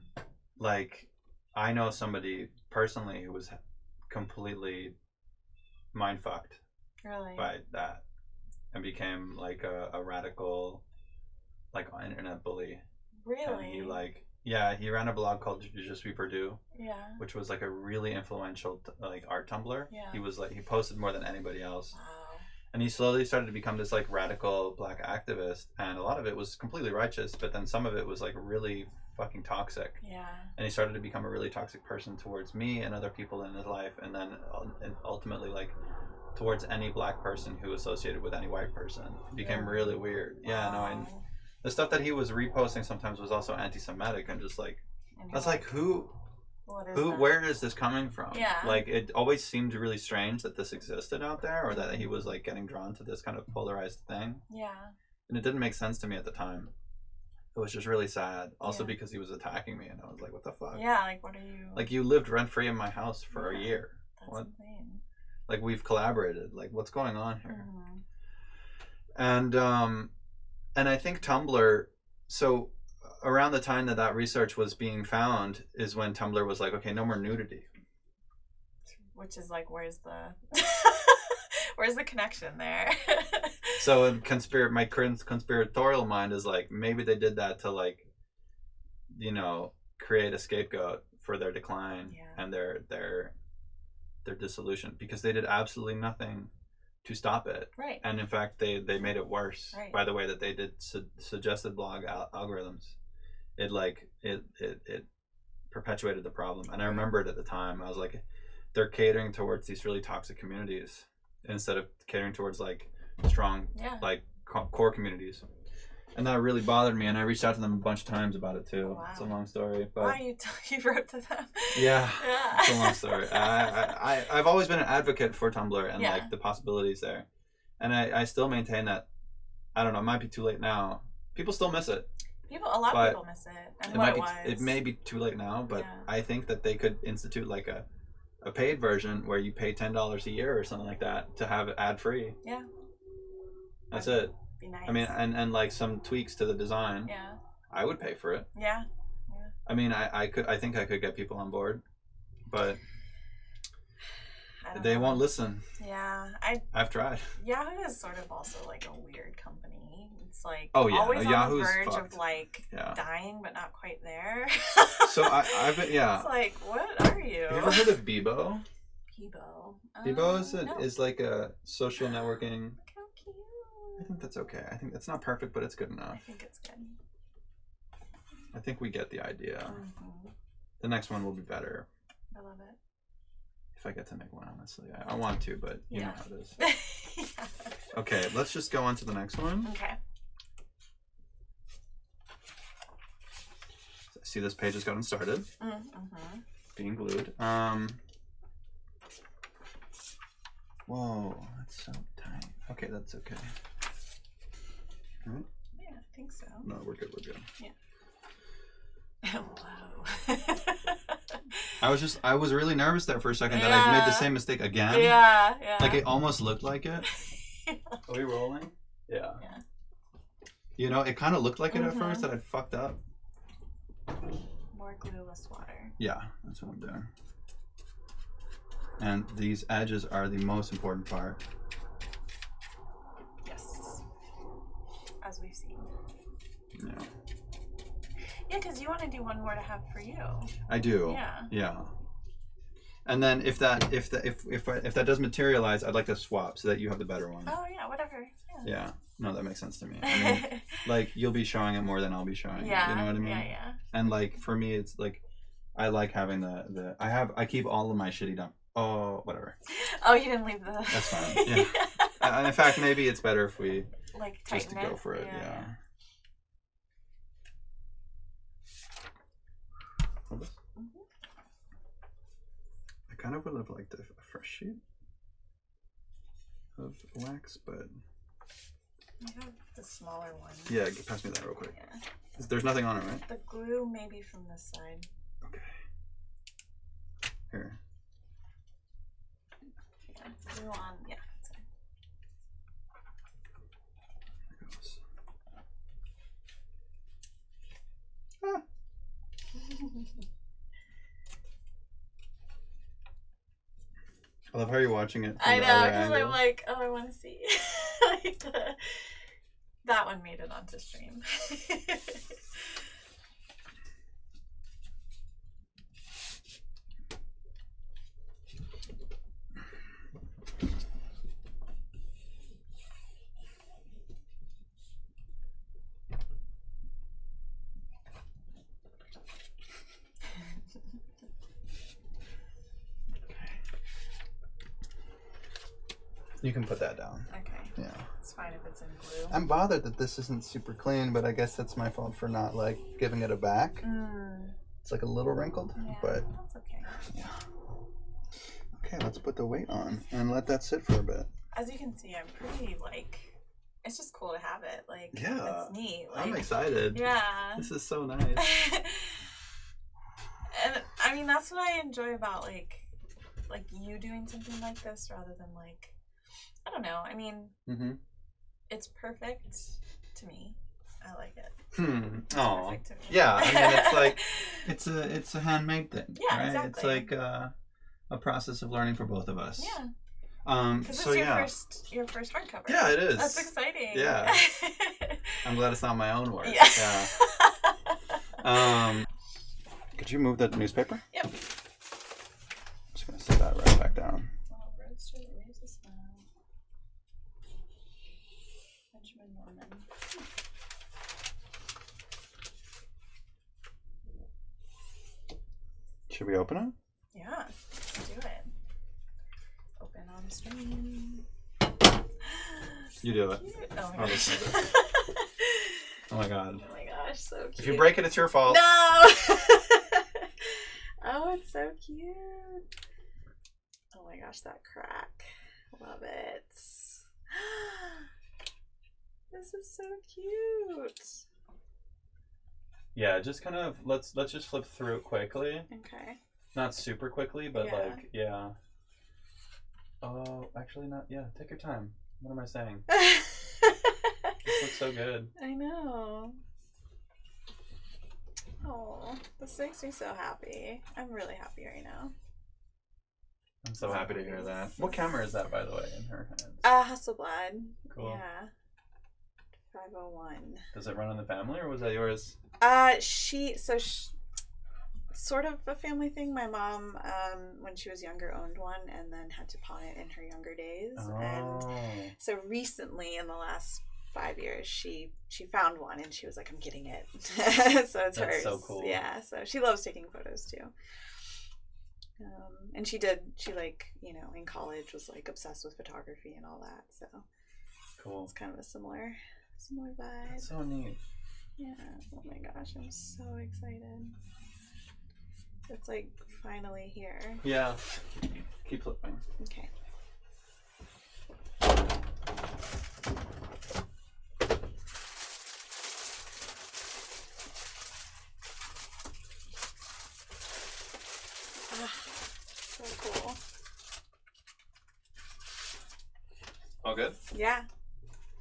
like I know somebody personally who was completely mind fucked Really? by that and became like a radical like an internet bully. Really? And he like, yeah, he ran a blog called Je suis perdu, Yeah. which was like a really influential like art Tumblr. Yeah. He was like, he posted more than anybody else. Wow. And he slowly started to become this like radical black activist, and a lot of it was completely righteous, but then some of it was like really fucking toxic. Yeah. And he started to become a really toxic person towards me and other people in his life, and then ultimately like towards any black person who associated with any white person. It became really weird. Yeah, no, and the stuff that he was reposting sometimes was also anti-Semitic, and just like that's like who where is this coming from? Yeah. Like it always seemed really strange that this existed out there, or that he was like getting drawn to this kind of polarized thing. Yeah. And it didn't make sense to me at the time. It was just really sad. Also because he was attacking me, and I was like, what the fuck? Yeah, like what are you Like you lived rent free in my house for a year. That's what? insane. Like we've collaborated. Like what's going on here? Mm-hmm. And I think Tumblr, so around the time that research was being found is when Tumblr was like, okay, no more nudity. Which is like, where's the where's the connection there? So in my current conspiratorial mind is like, maybe they did that to like, you know, create a scapegoat for their decline and their dissolution, because they did absolutely nothing to stop it. Right. And in fact, they made it worse by the way that they did suggested blog algorithms. It perpetuated the problem. And I remembered at the time, I was like, they're catering towards these really toxic communities instead of catering towards like strong like core communities. And that really bothered me, and I reached out to them a bunch of times about it too. Wow. It's a long story, but you wrote to them. Yeah. It's a long story. I've always been an advocate for Tumblr and like the possibilities there, and I still maintain that. I don't know, it might be too late now. People still miss it. A lot of people miss it. And it may be too late now, but I think that they could institute like a paid version where you pay $10 a year or something like that to have it ad free. Yeah. That's it. Be nice. I mean, and like some tweaks to the design. Yeah. I would pay for it. Yeah. I mean, I think I could get people on board, but they won't listen. Yeah. I've tried. Yahoo is sort of also like a weird company. It's like no, always on Yahoo's the verge fucked. of like dying, but not quite there. So I've been It's like, what are you? Have you ever heard of Bebo? Bebo. Bebo is like a social networking. How cute. I think that's okay. I think it's not perfect, but it's good enough. I think it's good. I think we get the idea. Mm-hmm. The next one will be better. I love it. If I get to make one, honestly. I want to, but you know how it is. Yeah. Okay, let's just go on to the next one. Okay. See, this page has gotten started. Mm-hmm. Being glued. Whoa, that's so tight. Okay, that's okay. Right? Yeah, I think so. No, we're good. Yeah. Wow. I was really nervous there for a second that I made the same mistake again. Yeah. Like it almost looked like it. Are we rolling? Yeah. You know, it kind of looked like it at first that I'd fucked up. More glue, less water. Yeah, that's what I'm doing. And these edges are the most important part. Yes. As we've seen. Yeah. Yeah, because you want to do one more to have for you. I do. Yeah. And then if that does materialize, I'd like to swap so that you have the better one. Oh yeah, whatever. Yeah. No, that makes sense to me. I mean, like you'll be showing it more than I'll be showing it. You know what I mean? Yeah. And like for me, it's like I like having I keep all of my shitty dump. Oh, whatever. Oh, you didn't leave the. That's fine. Yeah. And in fact, maybe it's better if we like just to go for it. Yeah. I kind of would have liked a fresh sheet of wax, but I have the smaller one. yeah, pass me that real quick. Yeah. There's nothing on it, right? The glue maybe from this side. Okay. Here. Yeah, glue on. Yeah. That's fine. There goes. I love how you're watching it. I know, because I'm like, oh, I want to see like That one made it onto stream. You can put that down. Okay. Yeah. It's fine if it's in glue. I'm bothered that this isn't super clean, but I guess that's my fault for not like giving it a back. It's like a little wrinkled, Yeah, but that's okay. yeah. Okay, let's put the weight on and let that sit for a bit. As you can see, I'm pretty like. It's just cool to have it. Like, Yeah. it's neat. Like, I'm excited. Yeah. This is so nice. And I mean, that's what I enjoy about like you doing something like this rather than like, I don't know. I mean, it's perfect to me. I like it. It's Oh. perfect to me. Yeah, I mean, it's like it's a handmade thing. Yeah, right? exactly. It's like a process of learning for both of us. Yeah. Because So it's your first hardcover. Yeah, it is. That's exciting. Yeah. I'm glad it's not my own work. Yeah. Could you move that newspaper? Yep. I'm just gonna set that right back down. Roadster raise a smile. Benjamin Norman. Should we open it? Yeah, let's do it. Open on stream. You do it. Cute. Oh my I'll gosh. listen to Oh my god. Oh my gosh, so cute. If you break it, it's your fault. No! Oh, it's so cute. Oh my gosh, that crack. Love it. This is so cute. Yeah, just kind of let's just flip through it quickly. Okay. Not super quickly, but Yeah. like yeah. Oh, actually not. Yeah, take your time. What am I saying? This looks so good. I know. Oh, this makes me so happy. I'm really happy right now. I'm so happy to hear that. What camera is that, by the way, in her hands? Hasselblad. Cool. Yeah. 501. Does it run in the family, or was that yours? She sort of a family thing. My mom, when she was younger, owned one and then had to pawn it in her younger days. And so recently, in the last 5 years, she found one and she was like, I'm getting it. So it's That's hers. so cool. Yeah, so she loves taking photos too. And she like, you know, in college was like obsessed with photography and all that. So Cool. it's kind of a similar vibe. That's so neat. Yeah. Oh my gosh, I'm so excited. It's like finally here. Yeah. Keep flipping. Okay. So cool. All good? Yeah.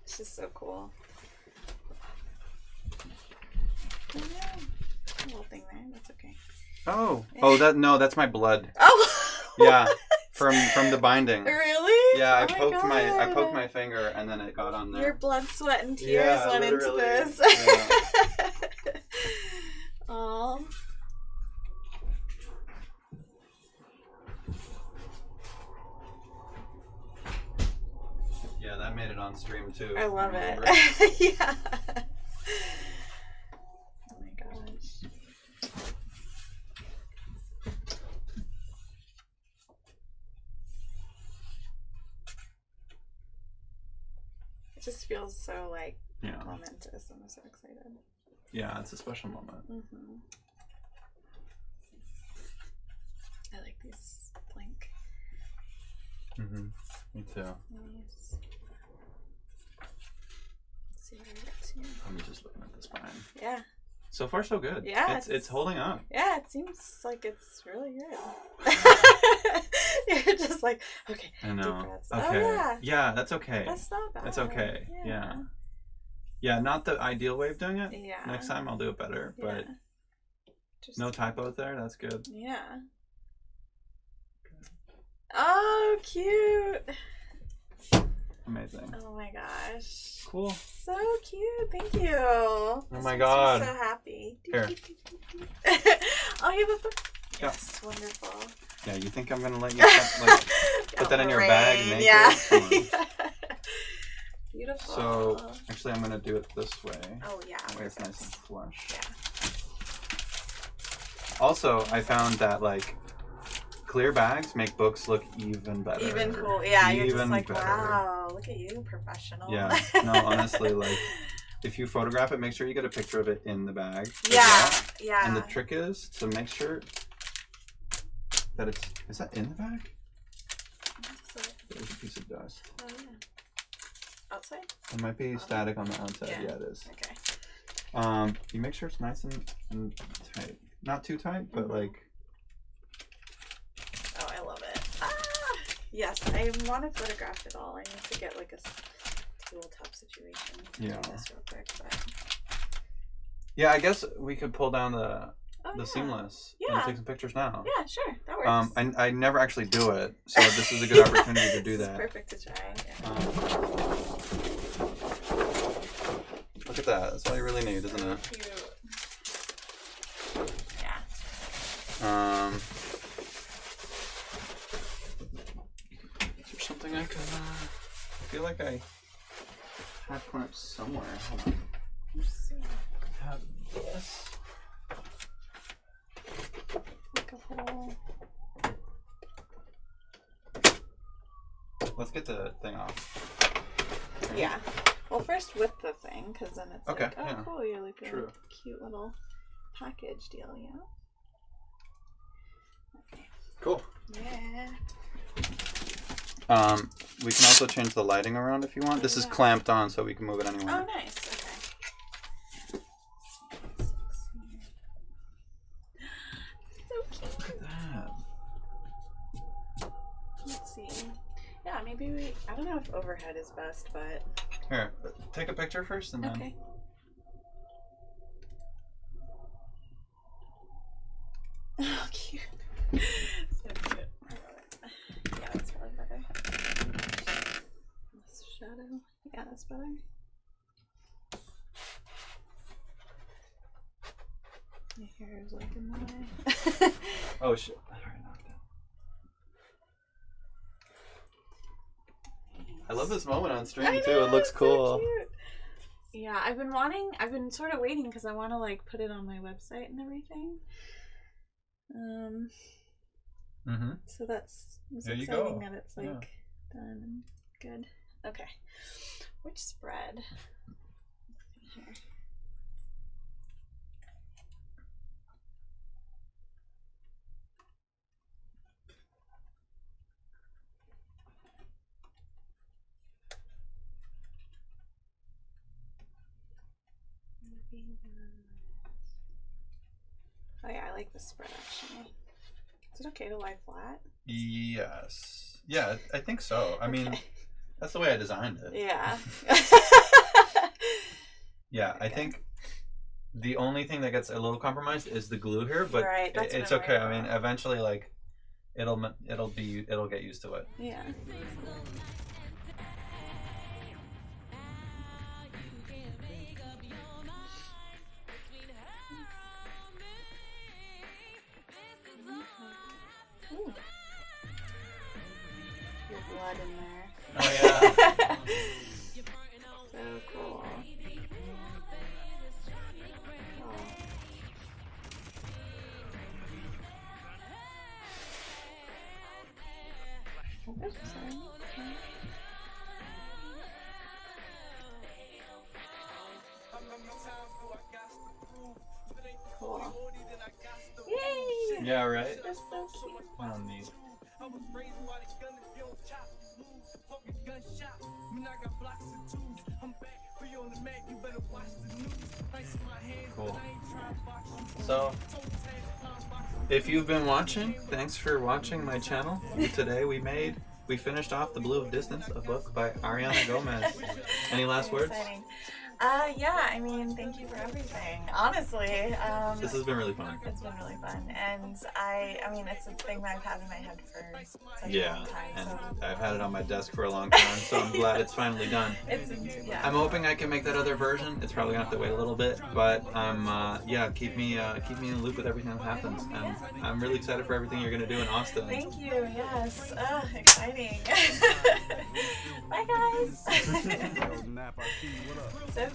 It's just so cool. Oh, yeah. A little thing there. That's okay. Oh. That's my blood. Oh. Yeah. From the binding. Really? Yeah, Oh I God. poked my finger and then it got on there. Your blood, sweat, and tears Yeah, went into literally. this. Yeah. Aw. Yeah, that made it on stream too. I love Remember? it. Yeah. Oh my gosh. It just feels so like Yeah. momentous. I'm so excited. Yeah, it's a special moment. I like these blank. Me too. Nice. Let's see what I get to. I'm just looking at the spine. Yeah. So far, so good. Yeah, it's holding up. Yeah, it seems like it's really good. You're just like, okay, I know. deep breaths. Okay. Oh, yeah. Yeah, that's okay. That's not bad. That's okay. Yeah. Yeah, not the ideal way of doing it. Yeah. Next time I'll do it better, but Yeah. Just, no typos there. That's good. Yeah. Oh, cute. Amazing. Oh my gosh. Cool. So cute. Thank you. Oh my God. I'm so happy. Here. Oh, you have a book. Yeah. Yes, wonderful. Yeah, you think I'm gonna let you put that in your bag naked? Yeah. Come on. Beautiful. So actually, I'm gonna do it this way. Oh yeah. That way it's nice and perfect. flush. Yeah. Also, I found that like clear bags make books look even better. Even cool. Yeah, you're just Even like, better. wow, look at you, professional. Yeah. No, honestly, like if you photograph it, make sure you get a picture of it in the bag. as Yeah. well. Yeah. And the trick is to make sure that is that in the bag? There's a piece of dust. Oh, yeah. Outside? It might be static on the outside. Yeah. Yeah, it is. Okay. You make sure it's nice and tight. Not too tight, but like. Oh, I love it. Ah! Yes, I want to photograph it all. I need to get like a tabletop situation. Yeah. Do this real quick, but... Yeah, I guess we could pull down the yeah. seamless Yeah. and take some pictures now. Yeah, sure. That works. I never actually do it, so this is a good opportunity to do This is that. perfect to try. Yeah. Look at that. That's all you really need, isn't it? Cute. Yeah. Is there something I can? I feel like I have clamps somewhere. Hold on. Let's see. I have this. Like a whole... Let's get the thing off. Yeah. Well, first with the thing, because then it's Okay, like, oh, yeah. cool, you're like a True. cute little package deal, yeah? Okay. Cool. Yeah. We can also change the lighting around if you want. This is Yeah. clamped on, so we can move it anywhere. Oh, nice. Okay. So cute. Look at that. Let's see. Yeah, maybe we... I don't know if overhead is best, but... Here, take a picture first, and then. Okay. Oh, cute. So cute. I love it. Yeah, that's probably better. Less shadow. Yeah, that's better. My hair is like in the way. Oh shit! I already knocked it. I love this moment on stream I too. know, It looks it's so cool. cute. Yeah, I've been sort of waiting because I want to like put it on my website and everything. So that's it's There you exciting go. that it's like Yeah. done and good. Okay, which spread? Here. Oh yeah, I like this spread actually. Is it okay to lie flat? Yes. Yeah, I think so. I mean, Okay. that's the way I designed it. Yeah. Yeah, I Okay. think the only thing that gets a little compromised is the glue here, but Right, that's what it's I'm okay. worried I mean, about. eventually, like, it'll get used to it. Yeah. Ooh. Your blood in there. Oh yeah. So cool. Oh. Oops, sorry. Cool. Yay! Yeah, right. That's so cute. Oh, neat. Cool. So, if you've been watching, thanks for watching my channel. Today we finished off The Blue of Distance, a book by Ariana Gomez. Any last Very words? exciting. Yeah, I mean, thank you for everything. Honestly, This has been really fun. it's been really fun, and I mean, it's a thing that I've had in my head for such a Yeah, long time. and So I've had it on my desk for a long time, so I'm glad it's finally done. it's yeah. I'm hoping I can make that other version. It's probably gonna have to wait a little bit, but yeah, keep me in the loop with everything that happens, and I'm really excited for everything you're gonna do in Austin. Thank you. Yes. Exciting. Bye, guys. so